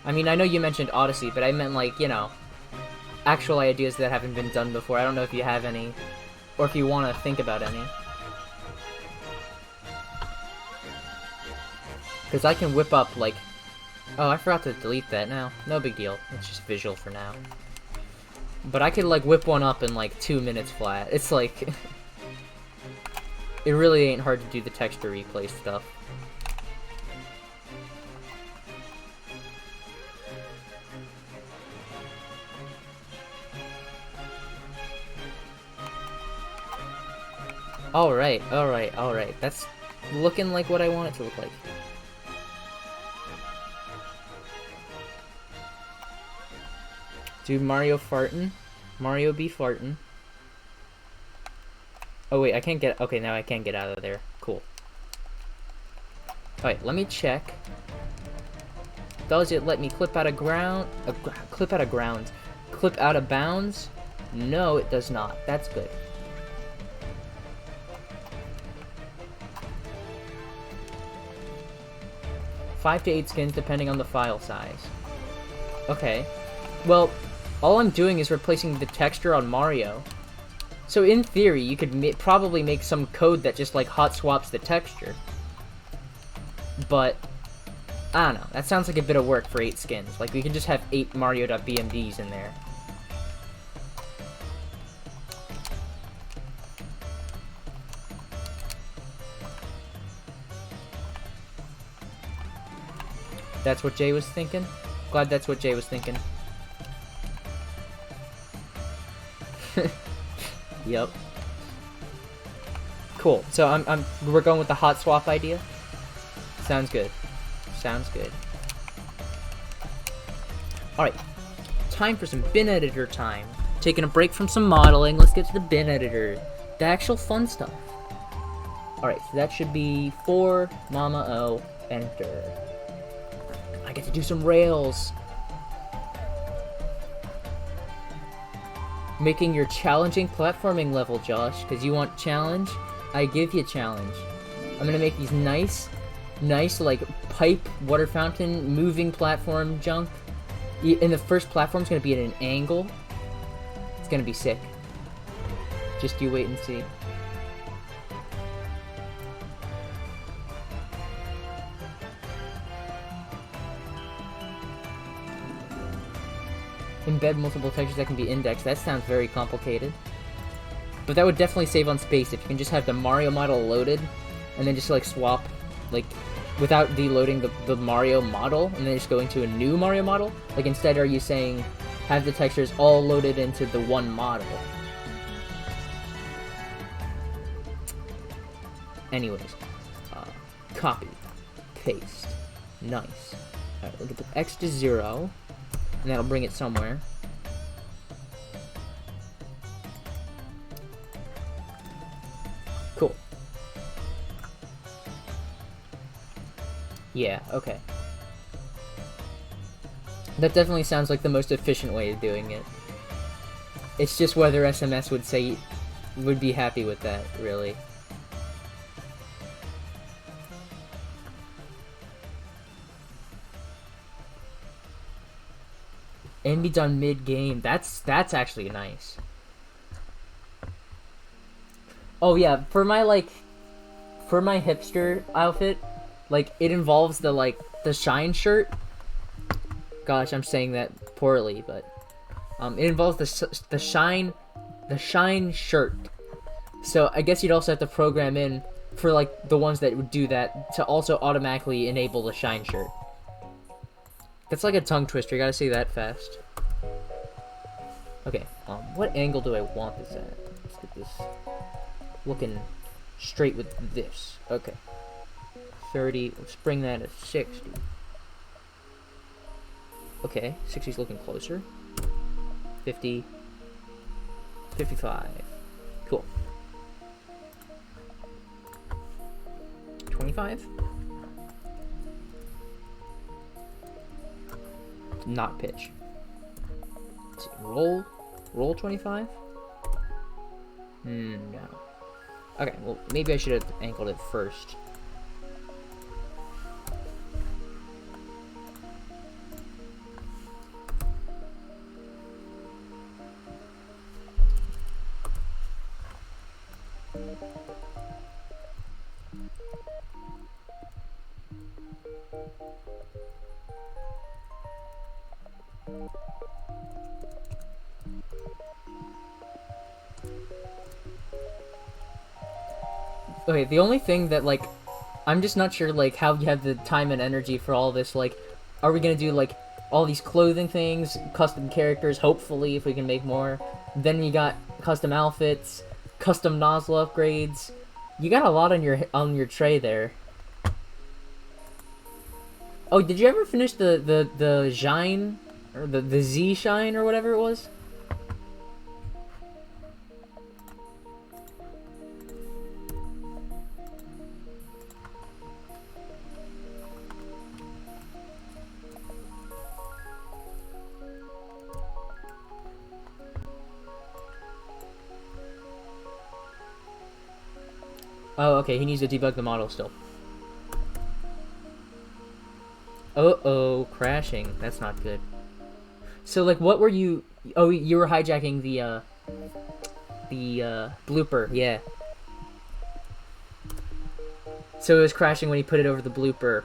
Speaker 1: I mean, I know you mentioned Odyssey, but I meant like, you know, actual ideas that haven't been done before. I don't know if you have any, or if you want to think about any. Because I can whip up, like... Oh, I forgot to delete that now. No big deal. It's just visual for now. But I could, like, whip one up in, like, 2 minutes flat. It's, like... It really ain't hard to do the texture replay stuff. Alright, alright, alright. That's looking like what I want it to look like. Dude, Mario fartin'. Mario be fartin'. Oh wait, I can't get... Okay, now I can get out of there. Cool. Alright, let me check. Does it let me clip out of ground... clip out of grounds. Clip out of bounds? No, it does not. That's good. Five to 8 skins depending on the file size. Okay. Well, all I'm doing is replacing the texture on Mario. So in theory, you could probably make some code that just like hot swaps the texture. But I don't know. That sounds like a bit of work for 8 skins. Like we could just have 8 Mario.bmds in there. That's what Jay was thinking? Glad that's what Jay was thinking. Yep. Cool. So we're going with the hot swap idea? Sounds good. Sounds good. Alright. Time for some bin editor time. Taking a break from some modeling, let's get to the bin editor. The actual fun stuff. Alright, so that should be 4, Mama O, enter. I get to do some rails. Making your challenging platforming level, Josh, because you want challenge. I give you challenge. I'm gonna make these nice, like pipe, water fountain, moving platform junk. And the first platform's gonna be at an angle. It's gonna be sick. Just you wait and see. Embed multiple textures that can be indexed. That sounds very complicated. But that would definitely save on space if you can just have the Mario model loaded and then just like swap, like, without deloading the Mario model and then just going to a new Mario model. Like, instead, are you saying have the textures all loaded into the one model? Anyways, copy, paste, nice. Alright, we'll get the X to 0. And that'll bring it somewhere. Cool. Yeah, okay. That definitely sounds like the most efficient way of doing it. It's just whether SMS would be happy with that, really. And be done mid-game. That's actually nice. Oh yeah, for my hipster outfit, like, it involves the shine shirt. Gosh, I'm saying that poorly, but it involves the shine shirt. So I guess you'd also have to program in for like the ones that would do that to also automatically enable the shine shirt. That's like a tongue twister, you gotta say that fast. Okay, what angle do I want this at? Let's get this looking straight with this. Okay. 30, let's bring that at 60. Okay, 60's looking closer. 50. 55. Cool. 25? Not pitch. Let's see, roll 25? No. Okay, well, maybe I should have angled it first. Okay, the only thing that, like, I'm just not sure, like, how you have the time and energy for all this. Like, are we gonna do, like, all these clothing things, custom characters, hopefully, if we can make more. Then you got custom outfits, custom nozzle upgrades, You got a lot on your tray there. Oh, did you ever finish the Shine or the Z Shine or whatever it was? Oh, okay, he needs to debug the model still. Uh-oh, crashing. That's not good. So, like, what were you... Oh, you were hijacking the blooper, yeah. So it was crashing when he put it over the blooper,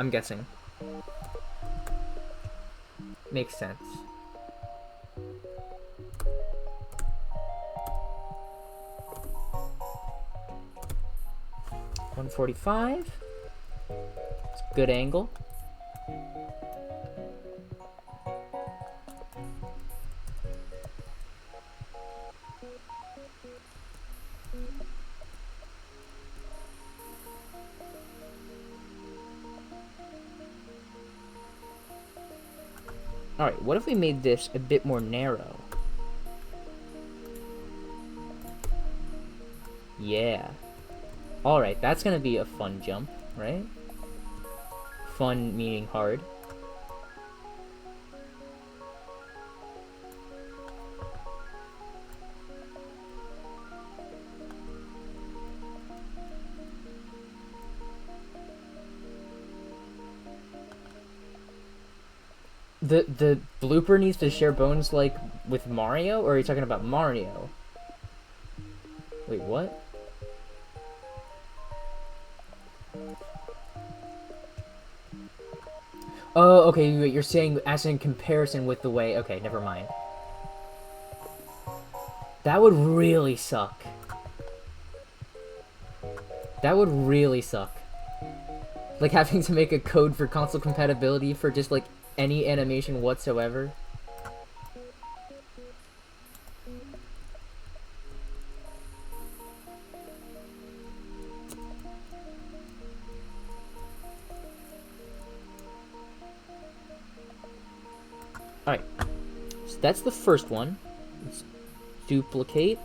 Speaker 1: I'm guessing. Makes sense. $145. It's a good angle. Alright, what if we made this a bit more narrow? Yeah. Alright, that's gonna be a fun jump, right? Fun meaning hard. The blooper needs to share bones like with Mario, or are you talking about Mario? Wait, what? Oh, okay, you're saying as in comparison with the way... Okay, never mind. That would really suck. That would really suck. Like, having to make a code for console compatibility for just, like, any animation whatsoever. Alright. So that's the first one. Let's duplicate.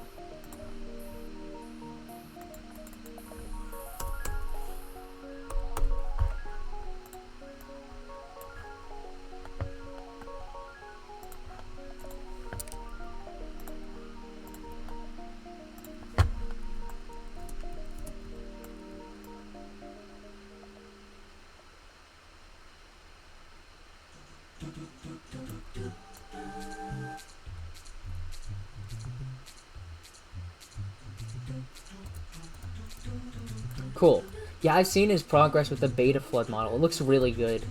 Speaker 1: Cool. Yeah, I've seen his progress with the beta flood model. It looks really good.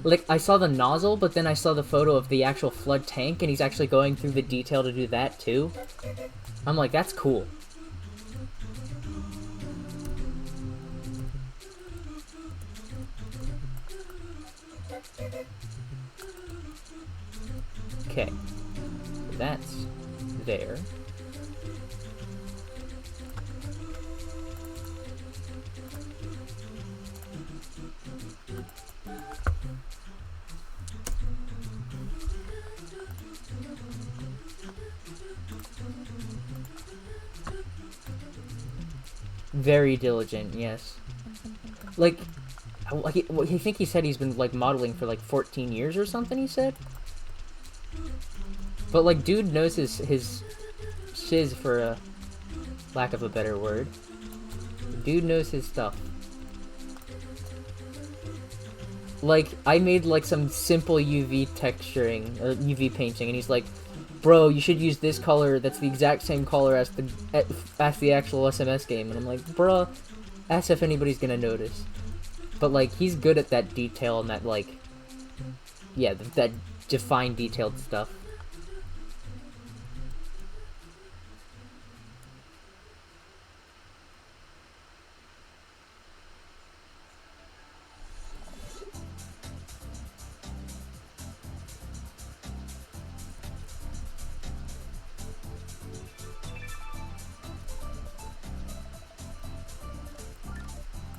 Speaker 1: Like, I saw the nozzle, but then I saw the photo of the actual flood tank, and he's actually going through the detail to do that, too. I'm like, that's cool. Okay. That's there. Very diligent, yes. Like, I think he said he's been, like, modeling for, like, 14 years or something, he said? But, like, dude knows his shiz, for a lack of a better word. Dude knows his stuff. Like, I made, like, some simple UV texturing, or UV painting, and he's like, bro, you should use this color that's the exact same color as the actual SMS game. And I'm like, bruh, as if anybody's gonna notice. But, like, he's good at that detail and that, like, yeah, that defined, detailed stuff.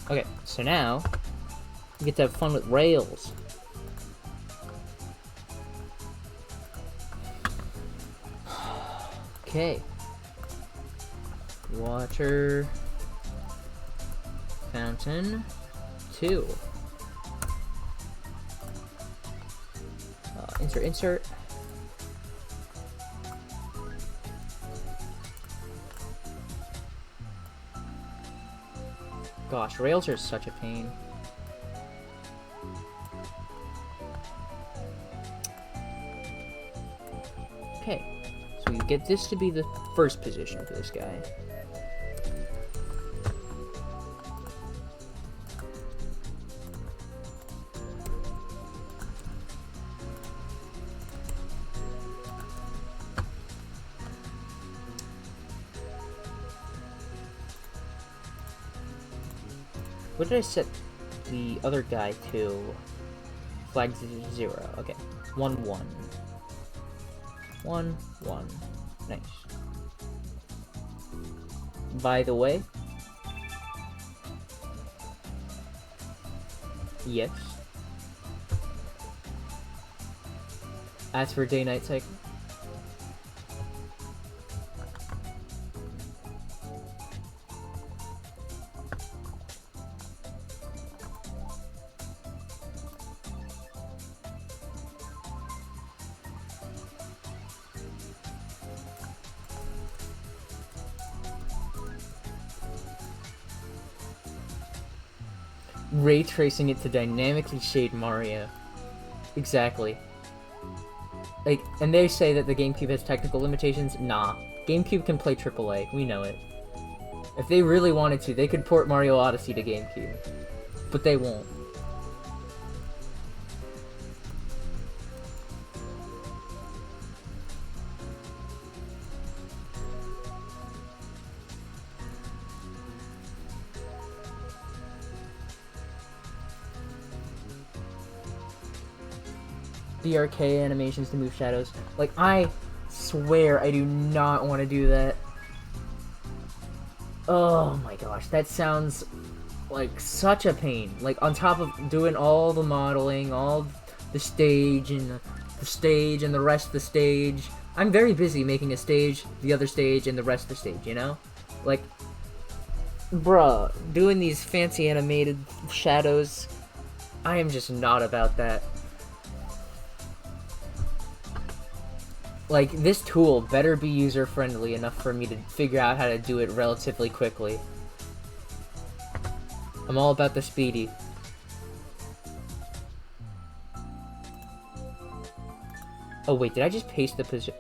Speaker 1: Okay, so now we get to have fun with rails. Okay. Water fountain 2. Insert. Gosh, rails are such a pain. Okay, so we get this to be the first position for this guy. What did I set the other guy to? Flag 0. Okay. 1, 1. 1, 1. Nice. By the way. Yes. As for day-night cycle. Ray tracing it to dynamically shade Mario. Exactly. Like, and they say that the GameCube has technical limitations. Nah. GameCube can play AAA. We know it. If they really wanted to, they could port Mario Odyssey to GameCube. But they won't. BRK animations to move shadows. Like, I swear I do not want to do that. Oh my gosh, that sounds like such a pain. Like, on top of doing all the modeling, all the stage and the stage and the rest of the stage. I'm very busy making a stage, the other stage, and the rest of the stage, you know? Like, bruh, doing these fancy animated shadows, I am just not about that. Like, this tool better be user-friendly enough for me to figure out how to do it relatively quickly. I'm all about the speedy. Oh wait, did I just paste the position?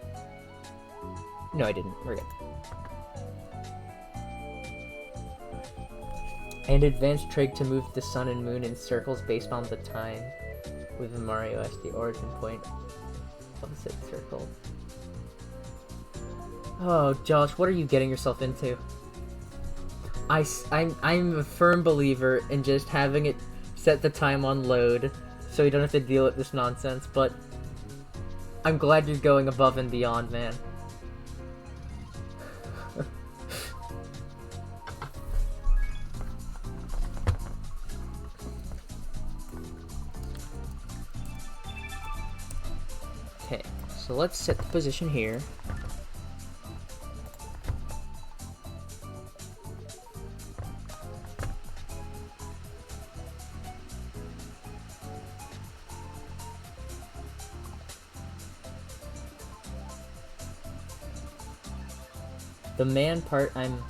Speaker 1: No, I didn't. We're good. And advanced trig to move the sun and moon in circles based on the time, with Mario as the origin point of the said circle. Oh, Josh, what are you getting yourself into? I'm a firm believer in just having it set the time on load, so you don't have to deal with this nonsense, but I'm glad you're going above and beyond, man. Okay, so let's set the position here. The man part I'm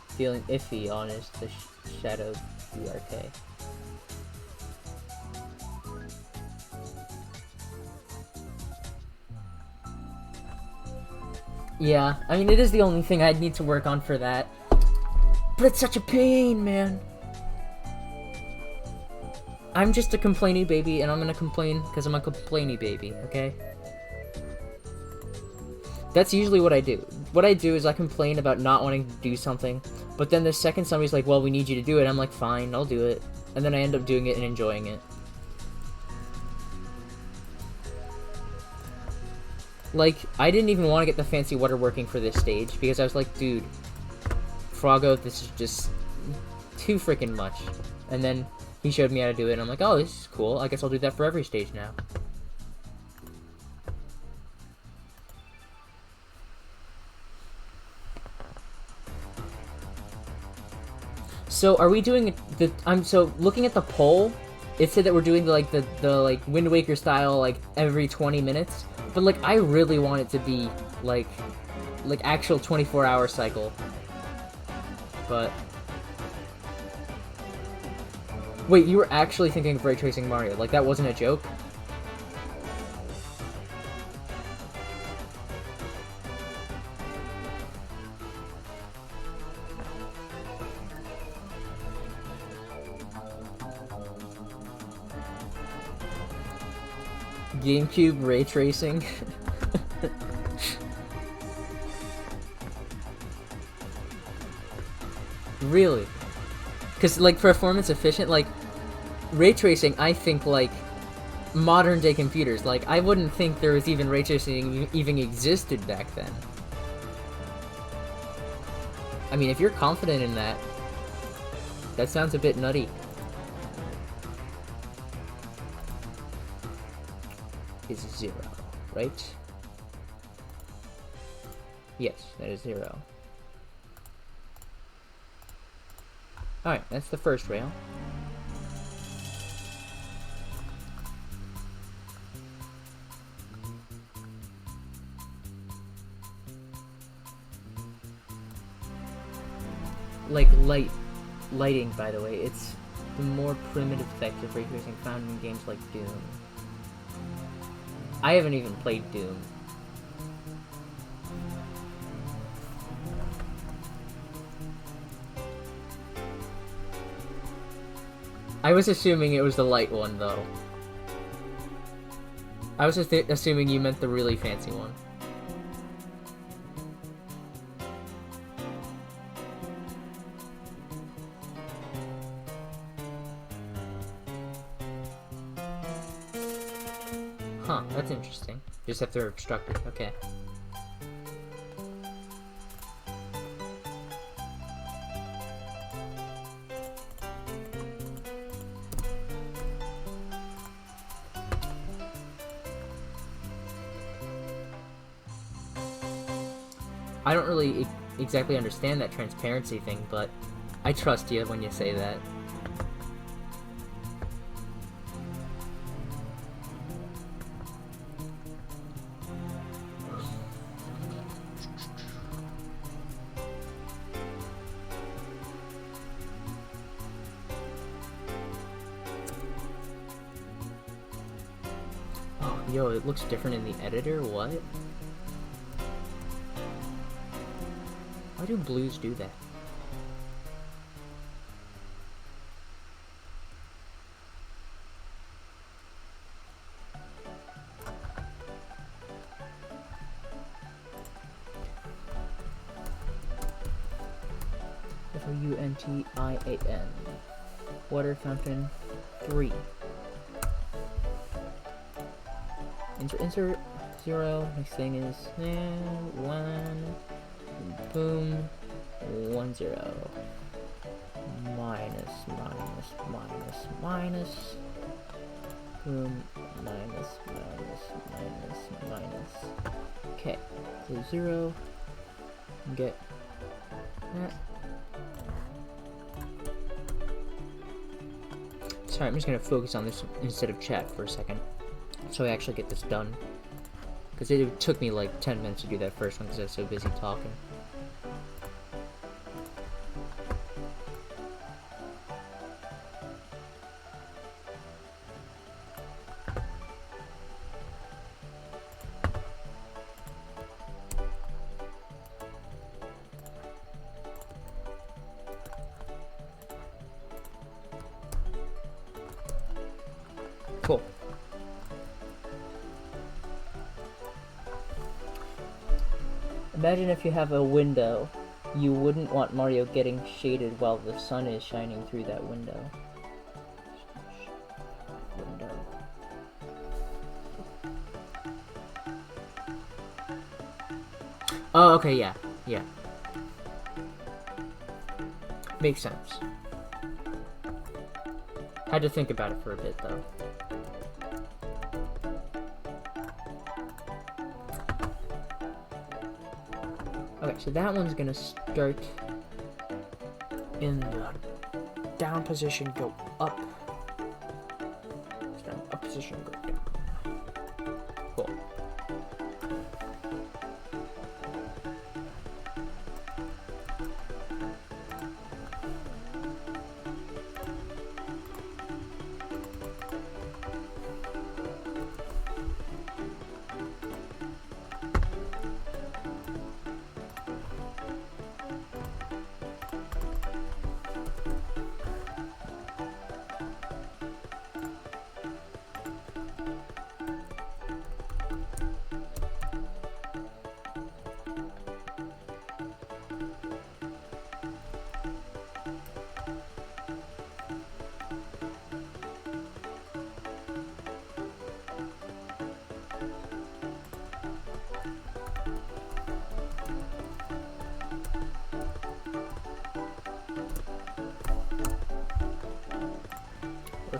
Speaker 1: feeling iffy on is the Shadow BRK. Yeah, I mean, it is the only thing I'd need to work on for that. But it's such a pain, man. I'm just a complainy baby, and I'm gonna complain because I'm a complainy baby, okay? That's usually what I do. What I do is I complain about not wanting to do something, but then the second somebody's like, well, we need you to do it, I'm like, fine, I'll do it. And then I end up doing it and enjoying it. Like, I didn't even want to get the fancy water working for this stage, because I was like, dude, Froggo, this is just too freaking much. And then he showed me how to do it, and I'm like, oh, this is cool. I guess I'll do that for every stage now. So are we doing the? So looking at the poll. It said that we're doing the Wind Waker style like every 20 minutes, but like I really want it to be like actual 24-hour cycle. But wait, you were actually thinking of ray tracing Mario? Like that wasn't a joke? GameCube ray tracing. Really? Because like performance efficient, like ray tracing, I think like modern day computers. Like I wouldn't think there was even ray tracing even existed back then. I mean, if you're confident in that, that sounds a bit nutty. Is 0, right? Yes, that is 0. Alright, that's the first rail. Like lighting, by the way, it's the more primitive effect of ray tracing found in games like Doom. I haven't even played Doom. I was assuming it was the light one, though. I was just assuming you meant the really fancy one. Huh, that's interesting. Just if they're obstructed, okay. I don't really exactly understand that transparency thing, but I trust you when you say that. Oh, yo, it looks different in the editor? What? Why do blues do that? F-O-U-N-T-I-A-N. Water fountain 3. Insert 0. Next thing is 1. Boom. 1 0. Minus. Boom. Minus. Okay. So 0. Get that. Sorry, I'm just gonna focus on this instead of chat for a second, so I actually get this done. Because it took me like 10 minutes to do that first one because I was so busy talking. Cool. Imagine if you have a window, you wouldn't want Mario getting shaded while the sun is shining through that window. Oh, okay, yeah. Makes sense. Had to think about it for a bit, though. Okay, so that one's gonna start in the down position, go up. Down, up position, go down. Cool.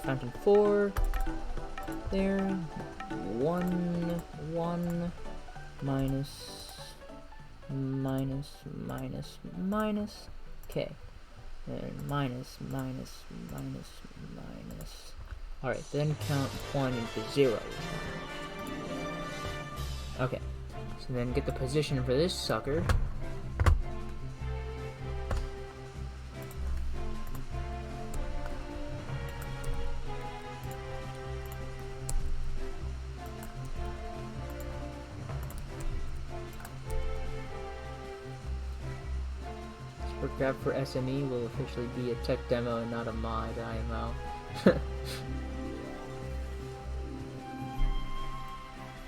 Speaker 1: Fountain 4 there. 1 1 minus minus minus minus. Okay. And minus minus minus minus. Alright, then count 1 into 0. Okay. So then get the position for this sucker. Grab for SME will officially be a tech demo and not a mod IMO.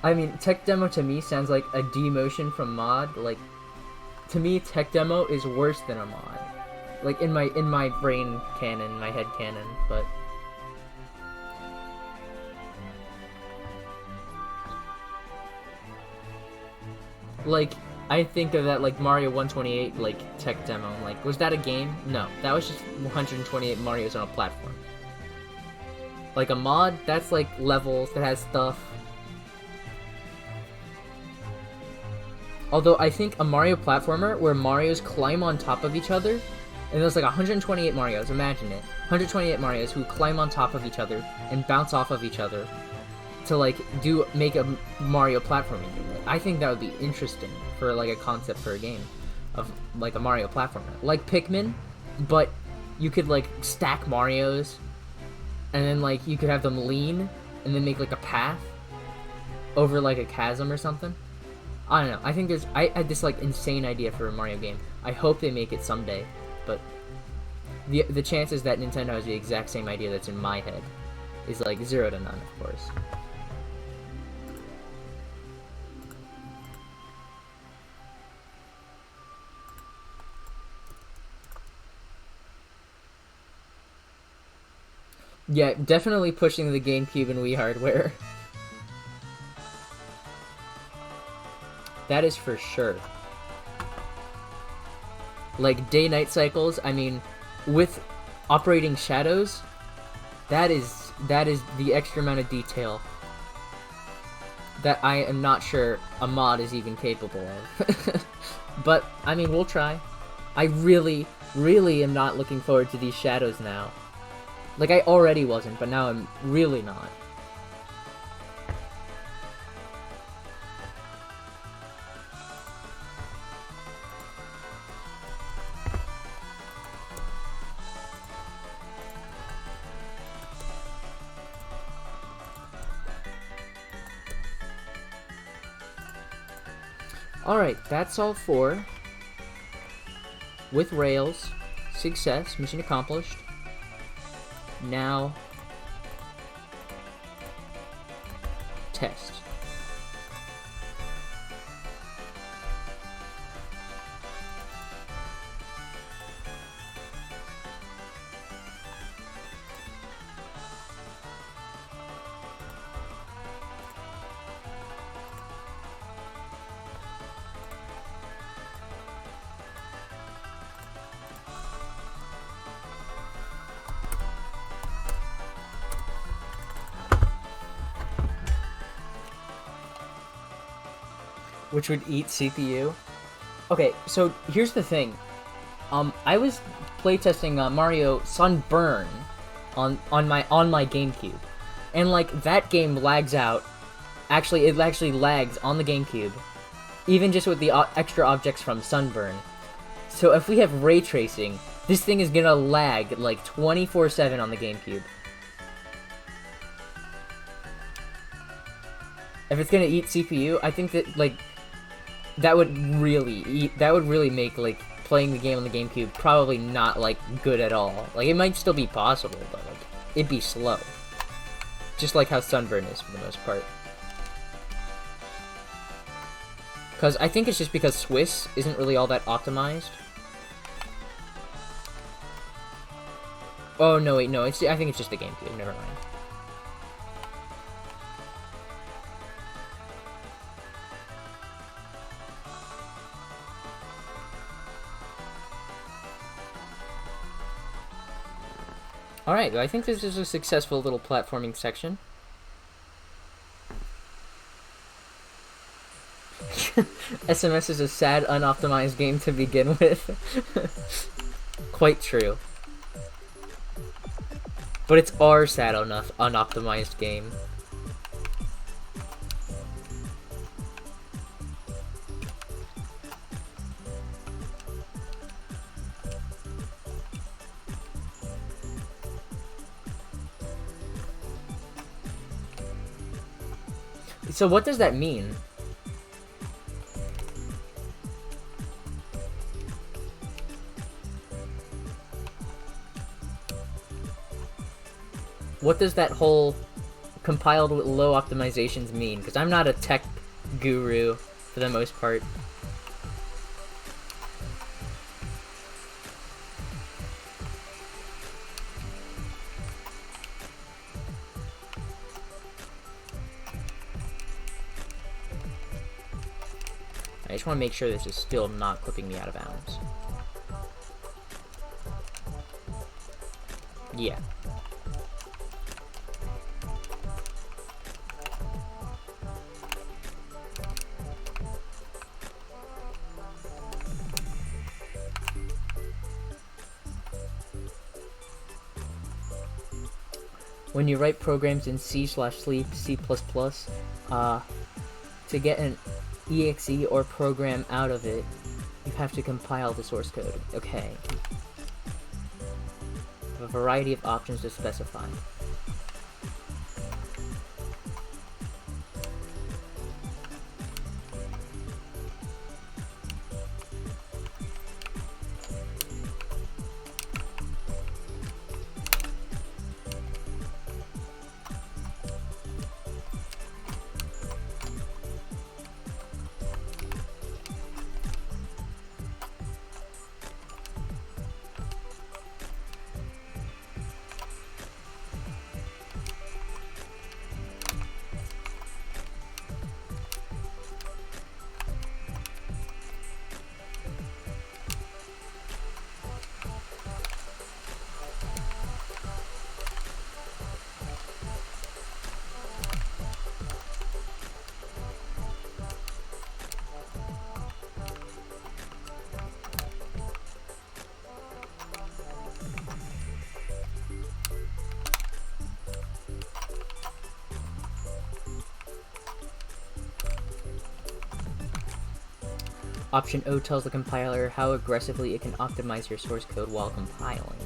Speaker 1: I mean, tech demo to me sounds like a demotion from mod. Like, to me, tech demo is worse than a mod. Like, in my brain canon, my head canon, but... Like, I think of that like Mario 128 like tech demo. Like, was that a game? No, that was just 128 Marios on a platform. Like a mod, that's like levels that has stuff. Although I think a Mario platformer where Marios climb on top of each other, and there's like 128 Marios. Imagine it, 128 Marios who climb on top of each other and bounce off of each other to like make a Mario platforming game. I think that would be interesting for like a concept for a game of like a Mario platformer, like Pikmin, but you could like stack Marios, and then like you could have them lean and then make like a path over like a chasm or something. I don't know. I think I had this like insane idea for a Mario game. I hope they make it someday, but the chances that Nintendo has the exact same idea that's in my head is like 0 to none, of course. Yeah, definitely pushing the GameCube and Wii hardware. That is for sure. Like, day-night cycles, I mean, with operating shadows, that is the extra amount of detail that I am not sure a mod is even capable of. But, I mean, we'll try. I really, really am not looking forward to these shadows now. Like, I already wasn't, but now I'm really not. Alright, that's all 4. With rails. Success. Mission accomplished. Now, test. which would eat CPU. Okay, so here's the thing. I was playtesting Mario Sunburn on my GameCube, and like that game lags out. Actually, it actually lags on the GameCube, even just with the extra objects from Sunburn. So if we have ray tracing, this thing is gonna lag like 24/7 on the GameCube. If it's gonna eat CPU, I think that like that would really make like playing the game on the GameCube probably not like good at all. Like it might still be possible, but like it'd be slow. Just like how Sunburn is for the most part. Because I think it's just because Swiss isn't really all that optimized. Oh no, wait, no, I think it's just the GameCube. Never mind. Alright, I think this is a successful little platforming section. SMS is a sad, unoptimized game to begin with. Quite true. But it's our sad enough, unoptimized game. So what does that mean? What does that whole compiled with low optimizations mean? Because I'm not a tech guru for the most part. I just want to make sure this is still not clipping me out of bounds. Yeah. When you write programs in C/C, C++, to get an exe or program out of it, you have to compile the source code. Okay. A variety of options to specify. Option O tells the compiler how aggressively it can optimize your source code while compiling.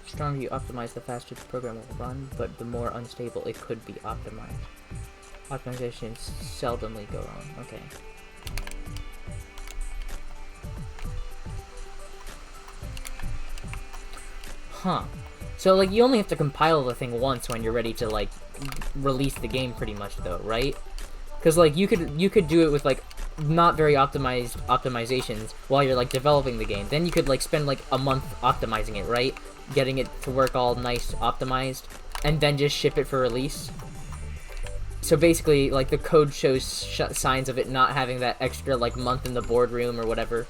Speaker 1: The stronger you optimize, the faster the program will run, but the more unstable it could be optimized. Optimizations seldomly go wrong. Okay. Huh. So, like, you only have to compile the thing once when you're ready to, like, release the game pretty much, though, right? Because, like, you could do it with, like, not very optimized optimizations while you're like developing the game. Then you could like spend like a month optimizing it, right? Getting it to work all nice optimized, and then just ship it for release. So basically, like, the code shows signs of it not having that extra like month in the boardroom or whatever.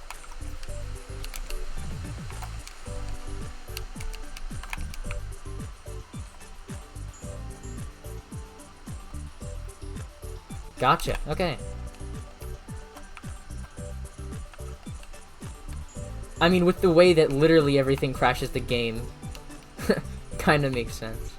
Speaker 1: Gotcha. Okay. I mean, with the way that literally everything crashes the game, kind of makes sense.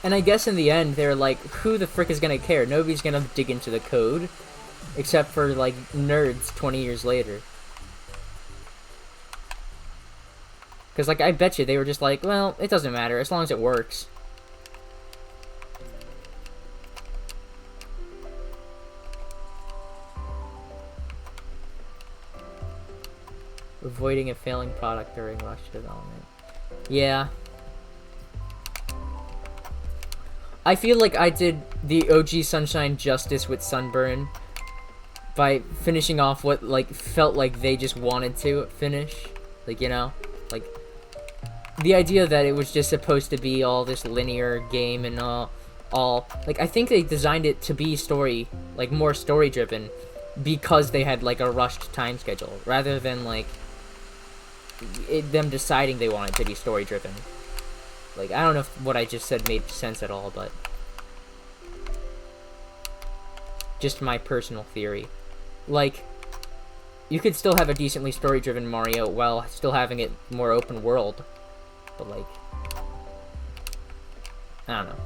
Speaker 1: And I guess in the end, they're like, who the frick is gonna care? Nobody's gonna dig into the code, except for, like, nerds 20 years later. Because, like, I bet you they were just like, well, it doesn't matter, as long as it works. Avoiding a failing product during rush development. Yeah. I feel like I did the OG Sunshine justice with Sunburn by finishing off what, like, felt like they just wanted to finish. Like, you know? Like, the idea that it was just supposed to be all this linear game and all... Like, I think they designed it to be story, like, more story-driven because they had, like, a rushed time schedule, rather than, like, them deciding they wanted to be story-driven. Like, I don't know if what I just said made sense at all, but... just my personal theory. Like, you could still have a decently story-driven Mario while still having it more open world. But, like... I don't know.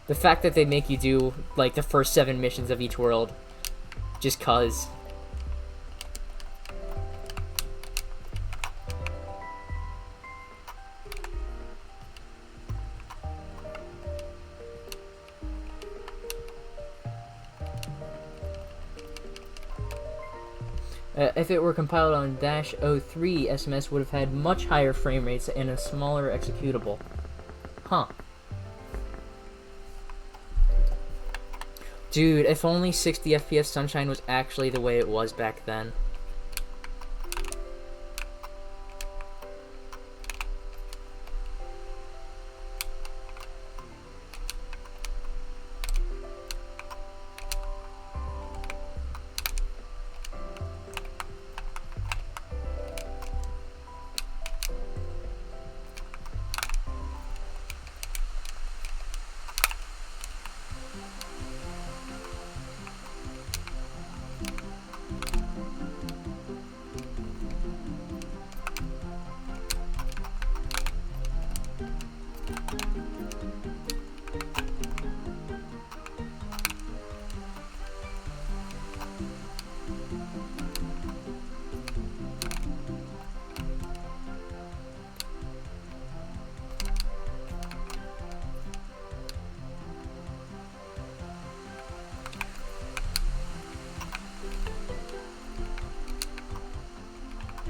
Speaker 1: The fact that they make you do, like, the first 7 missions of each world, just 'cause... if it were compiled on -03, SMS would have had much higher frame rates and a smaller executable. Huh. Dude, if only 60 FPS Sunshine was actually the way it was back then.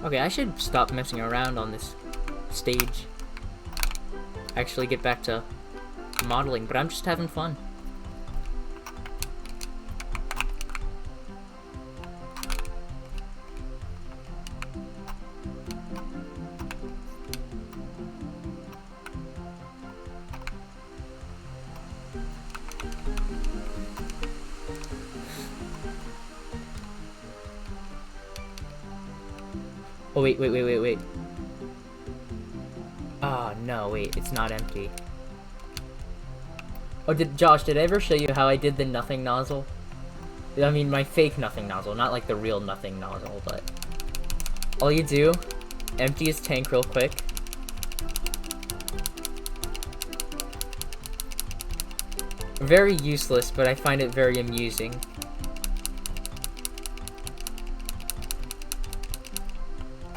Speaker 1: Okay, I should stop messing around on this stage. Actually get back to modeling, but I'm just having fun. Oh, wait. Ah, no, wait, it's not empty. Oh, Josh, did I ever show you how I did the nothing nozzle? I mean, my fake nothing nozzle, not like the real nothing nozzle, but... All you do, empty his tank real quick. Very useless, but I find it very amusing.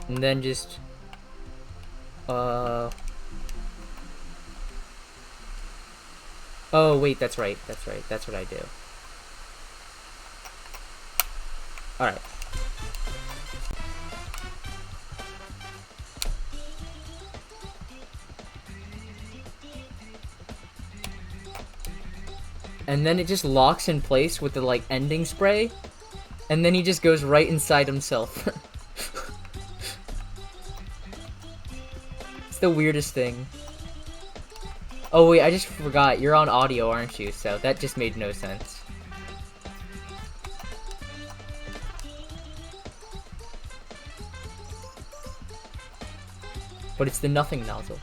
Speaker 1: And then just... Oh, wait, that's right. That's what I do. Alright. And then it just locks in place with the, like, ending spray. And then he just goes right inside himself. It's the weirdest thing. Oh wait, I just forgot. You're on audio, aren't you? So that just made no sense. But it's the nothing nozzle.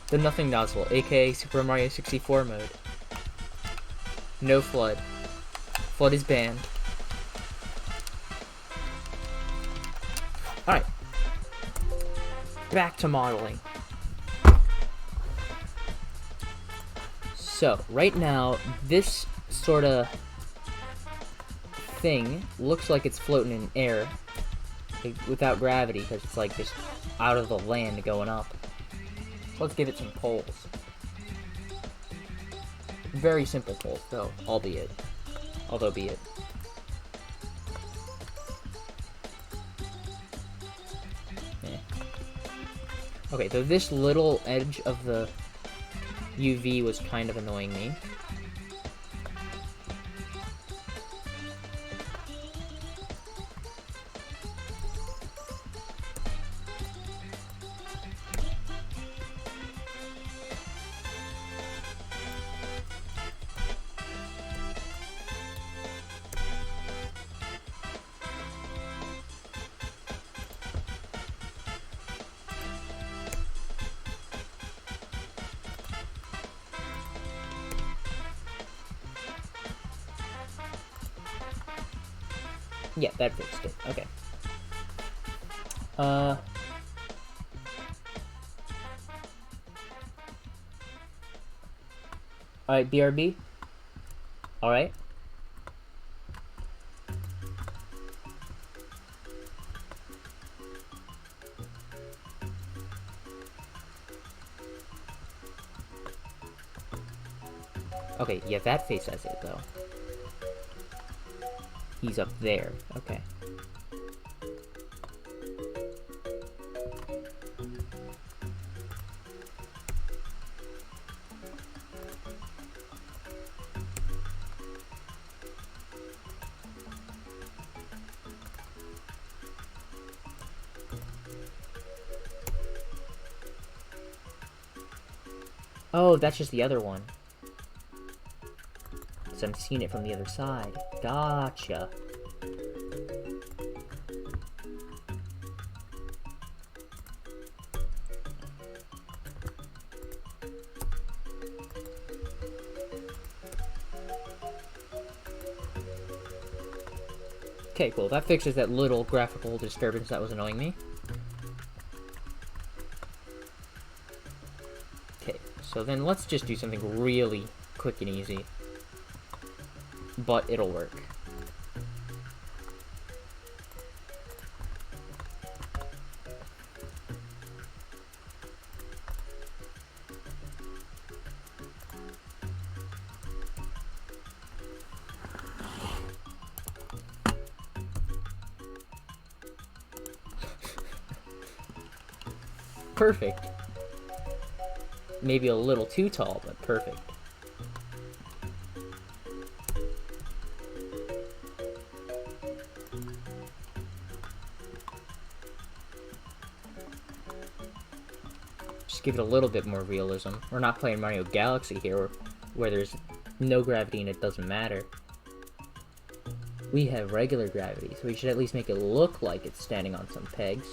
Speaker 1: The nothing nozzle, aka Super Mario 64 mode. No flood. Flood is banned. Alright. Back to modeling. So, right now, this sort of thing looks like it's floating in air without gravity, because it's like just out of the land going up. Let's give it some poles. Very simple poles, though, albeit. Although be it. Eh. Okay, so this little edge of the UV was kind of annoying me. Yeah, that fixed it. Okay. Alright, BRB. Alright. Okay, yeah, that face has it, though. He's up there. Okay. Oh, that's just the other one. So I'm seeing it from the other side. Gotcha. Okay, cool. That fixes that little graphical disturbance that was annoying me. Okay, so then let's just do something really quick and easy. But it'll work. Perfect. Maybe a little too tall, but perfect. Just give it a little bit more realism. We're not playing Mario Galaxy here, where there's no gravity and it doesn't matter. We have regular gravity, so we should at least make it look like it's standing on some pegs.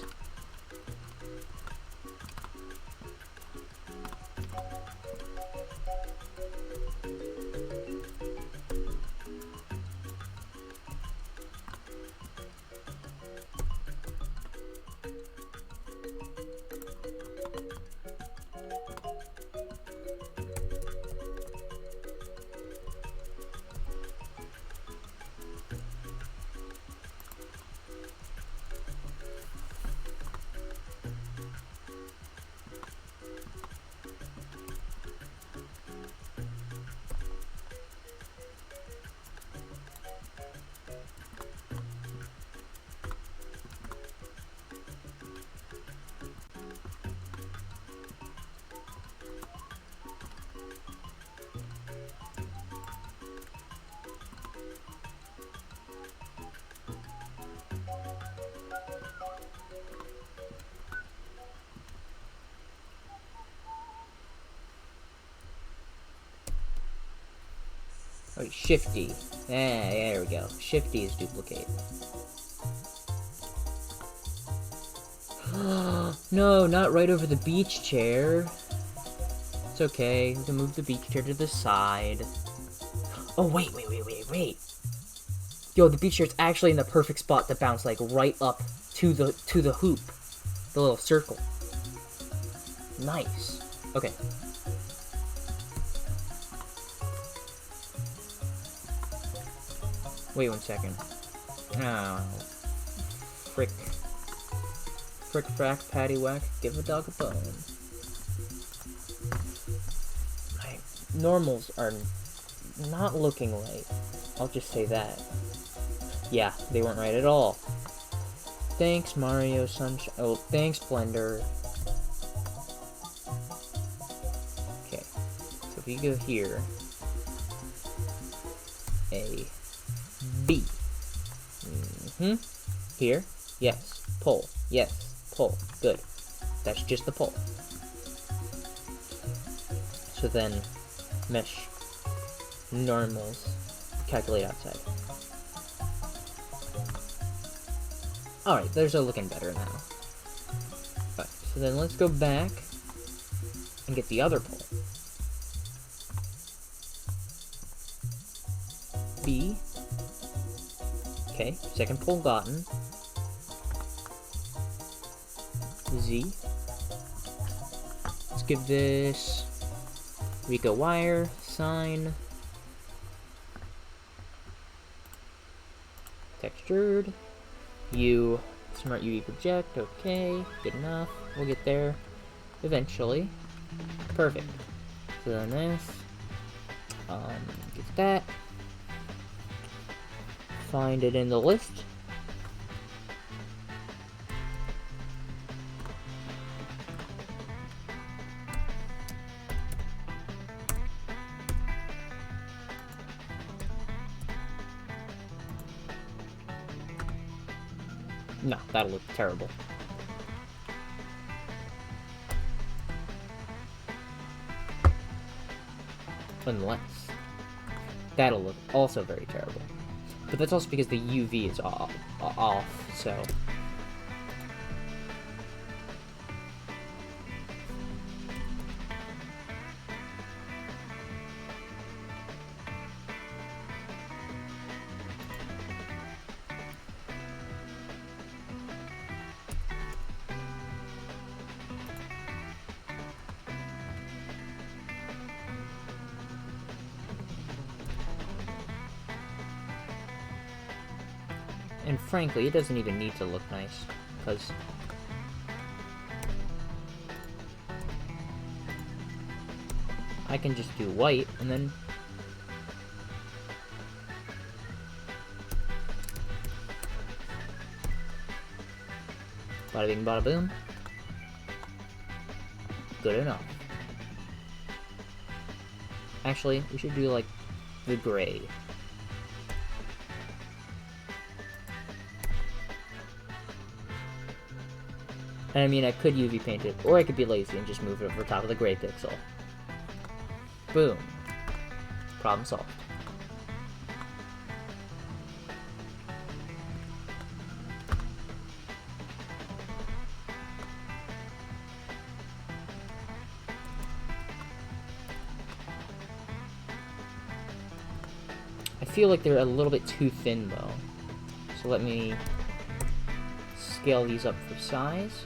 Speaker 1: Oh, Shifty. There we go. Shifty is duplicate. No, not right over the beach chair. It's okay. We can move the beach chair to the side. Oh, wait. Yo, the beach chair's actually in the perfect spot to bounce, like, right up to the hoop. The little circle. Nice. Okay. Wait 1 second. Oh. Frick. Frick, frack, patty whack, give a dog a bone. My normals are not looking right. I'll just say that. Yeah, they weren't right at all. Thanks, Mario Sunshine. Oh, thanks, Blender. Okay. So if you go here, A, B. Here, yes. Pull, yes. Pull. Good. That's just the pull. So then, mesh normals, calculate outside. Alright, those are looking better now. Alright, so then let's go back and get the other pull. B. Okay, second pull gotten. Z. Let's give this Rico wire, sign, textured, U, smart UV project, okay, good enough, we'll get there eventually. Perfect. So then this, get that, find it in the list. No, that'll look terrible. Unless. That'll look also very terrible. But that's also because the UV is off, so... And frankly, it doesn't even need to look nice, because I can just do white, and then bada bing, bada boom. Good enough. Actually, we should do, like, the gray. I mean, I could UV paint it, or I could be lazy and just move it over top of the gray pixel. Boom. Problem solved. I feel like they're a little bit too thin, though. So let me scale these up for size.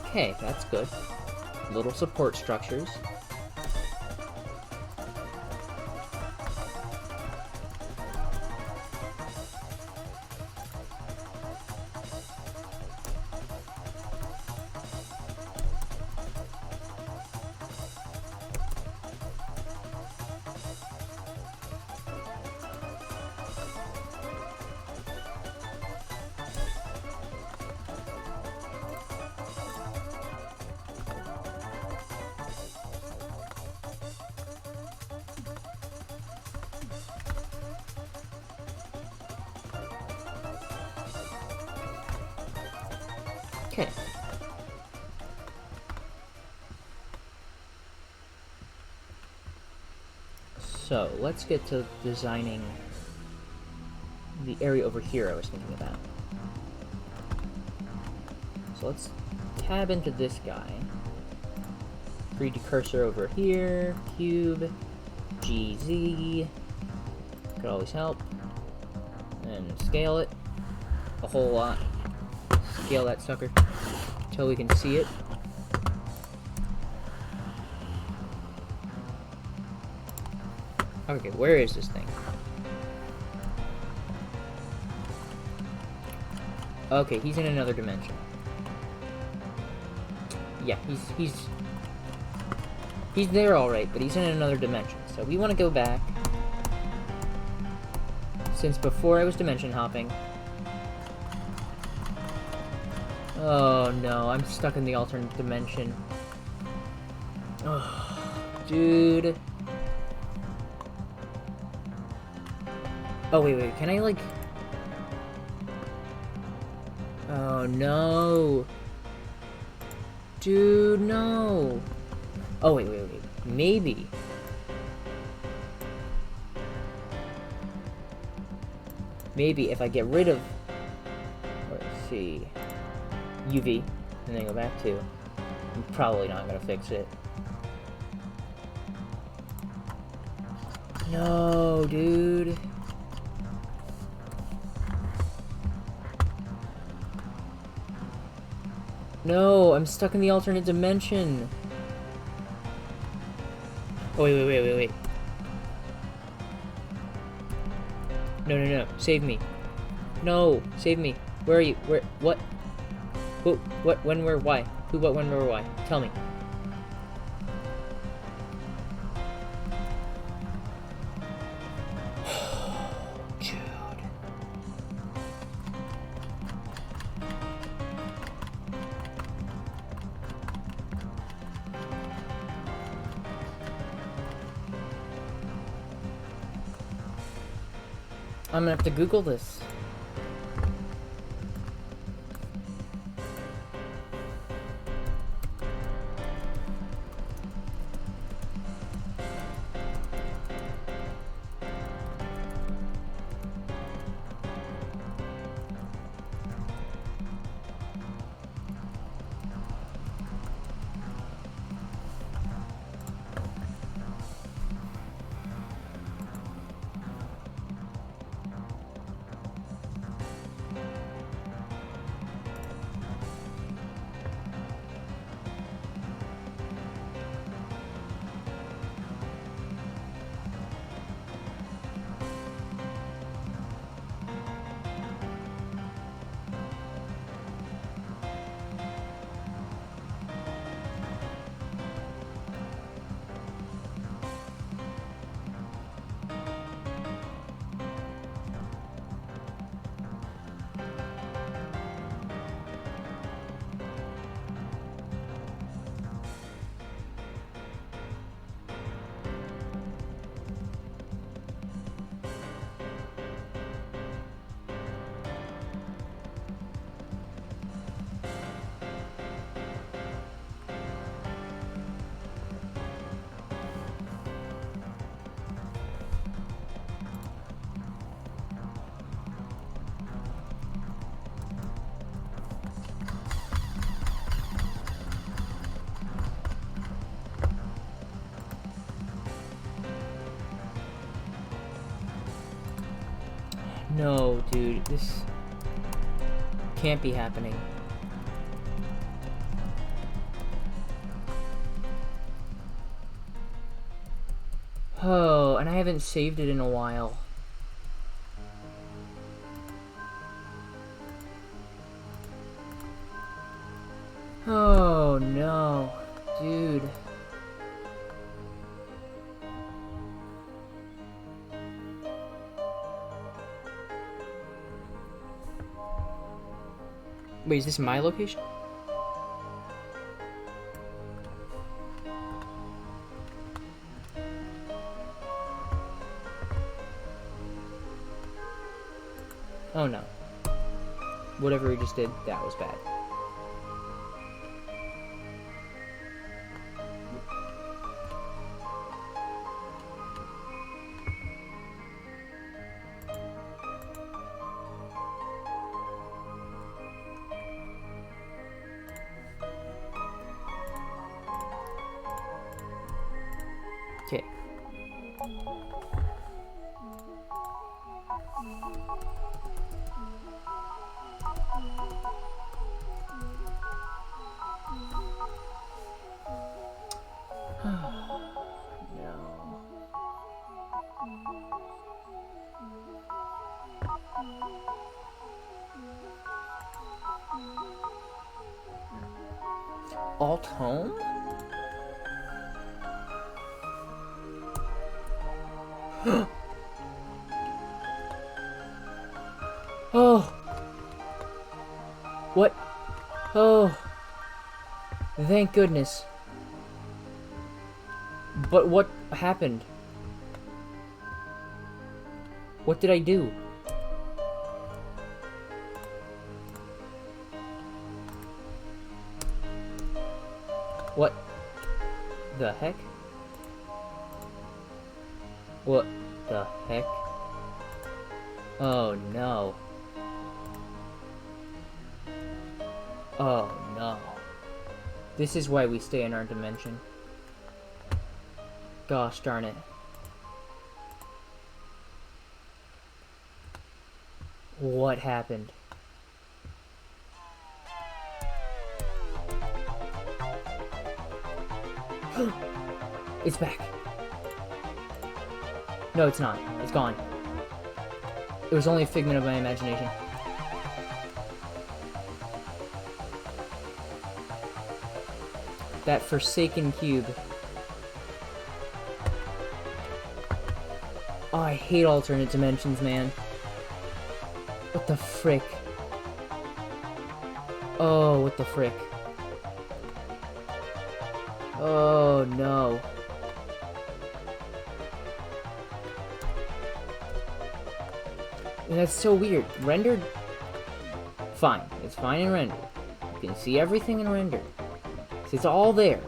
Speaker 1: Okay, that's good. Little support structures. Okay. So, let's get to designing the area over here I was thinking about. So let's tab into this guy. 3D cursor over here, cube, GZ, could always help. And scale it a whole lot. Scale that sucker until we can see it. Okay, where is this thing? Okay, he's in another dimension. Yeah, he's there alright, but he's in another dimension. So we want to go back. Since before I was dimension hopping. Oh no, I'm stuck in the alternate dimension. Oh, dude. Oh, wait, can I, like... Oh, no. Dude, no. Oh, wait. Maybe. Maybe if I get rid of... Let's see... UV, and then go back to... I'm probably not gonna fix it. No, dude. No, I'm stuck in the alternate dimension. Oh, wait. No. Save me. No, save me. Where are you? Where? What? Who? What? When? Where? Why? Who? What? When? Where? Why? Tell me. I'm gonna have to Google this. No, dude, this can't be happening. Oh, and I haven't saved it in a while. Oh no, dude. Wait, is this my location? Oh no. Whatever we just did, that was bad. Okay. No. Alt home? Oh. What? Oh. Thank goodness. But what happened? What did I do? What the heck? What the heck? Oh no. Oh no. This is why we stay in our dimension. Gosh darn it. What happened? It's back. No, it's not. It's gone. It was only a figment of my imagination. That forsaken cube. Oh, I hate alternate dimensions, man. What the frick? Oh, what the frick? Oh, no. And that's so weird. Rendered? Fine. It's fine in rendered. You can see everything in rendered. It's all there.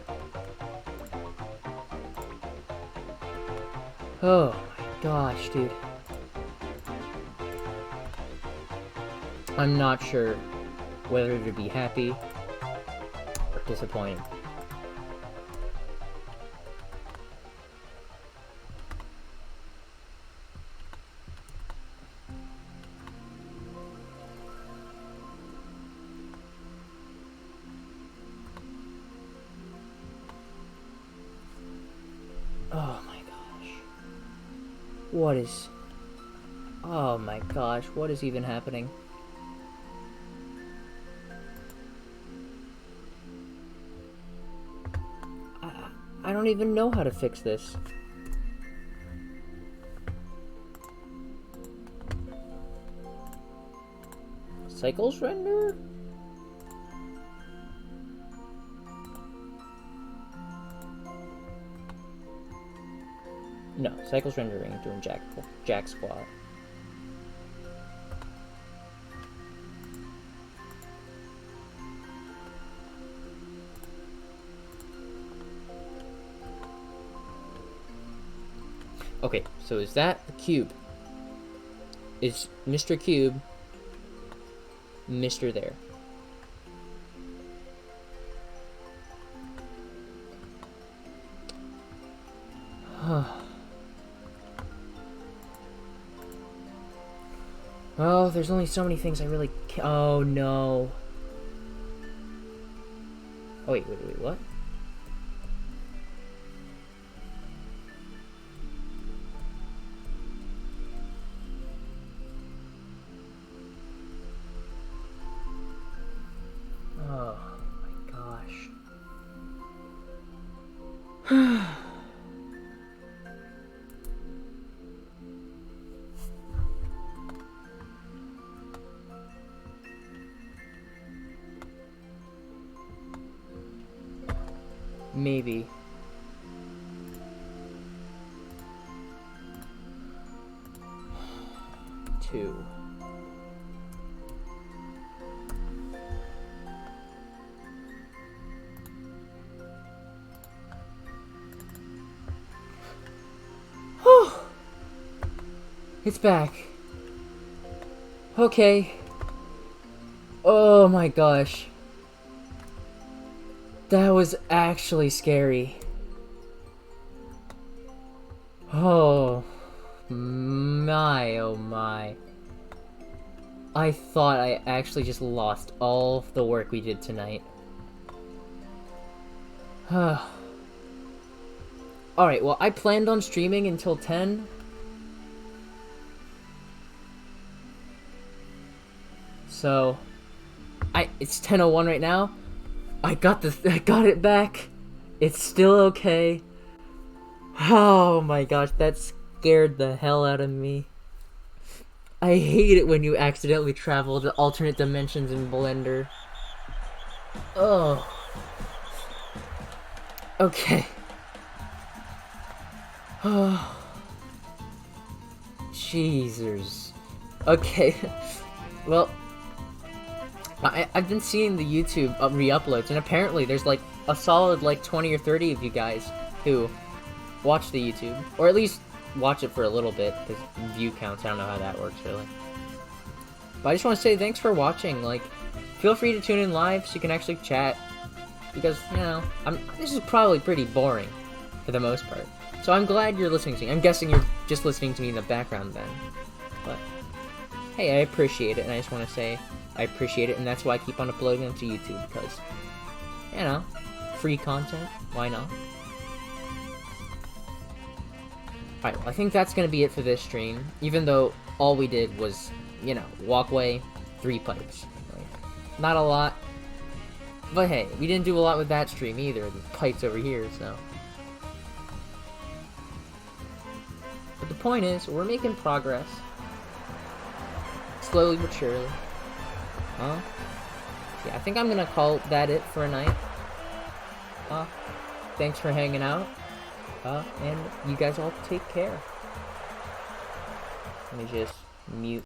Speaker 1: Oh my gosh, dude. I'm not sure whether to be happy or disappointed. Oh my gosh. What is... Oh my gosh, what is even happening? I don't even know how to fix this. Cycles render? No, cycles rendering doing Jack Squad. Okay, so is that the cube? Is Mr. Cube Mr. There? Oh, there's only so many things I really can't... Oh, no. Oh, wait, what? Maybe. Two. It's back. Okay. Oh my gosh. That was actually scary. Oh my, oh my. I thought I actually just lost all of the work we did tonight. Alright, well, I planned on streaming until 10. So, it's 10:01 right now. I got it back. It's still okay. Oh my gosh, that scared the hell out of me. I hate it when you accidentally travel to alternate dimensions in Blender. Oh. Okay. Oh. Jeezers. Okay. Well, I've been seeing the YouTube re-uploads, and apparently there's like a solid like 20 or 30 of you guys who watch the YouTube, or at least watch it for a little bit, because view counts, I don't know how that works really. But I just want to say thanks for watching. Like, feel free to tune in live so you can actually chat, because, you know, this is probably pretty boring for the most part. So I'm glad you're listening to me. I'm guessing you're just listening to me in the background then. But hey, I appreciate it, and I just want to say I appreciate it, and that's why I keep on uploading them to YouTube, because, you know, free content, why not? Alright, well, I think that's gonna be it for this stream, even though all we did was, you know, walkway, 3 pipes. Like, not a lot, but hey, we didn't do a lot with that stream either, the pipes over here, so. But the point is, we're making progress. Slowly but surely. Yeah, I think I'm gonna call that it for a night. Thanks for hanging out. And you guys all take care. Let me just mute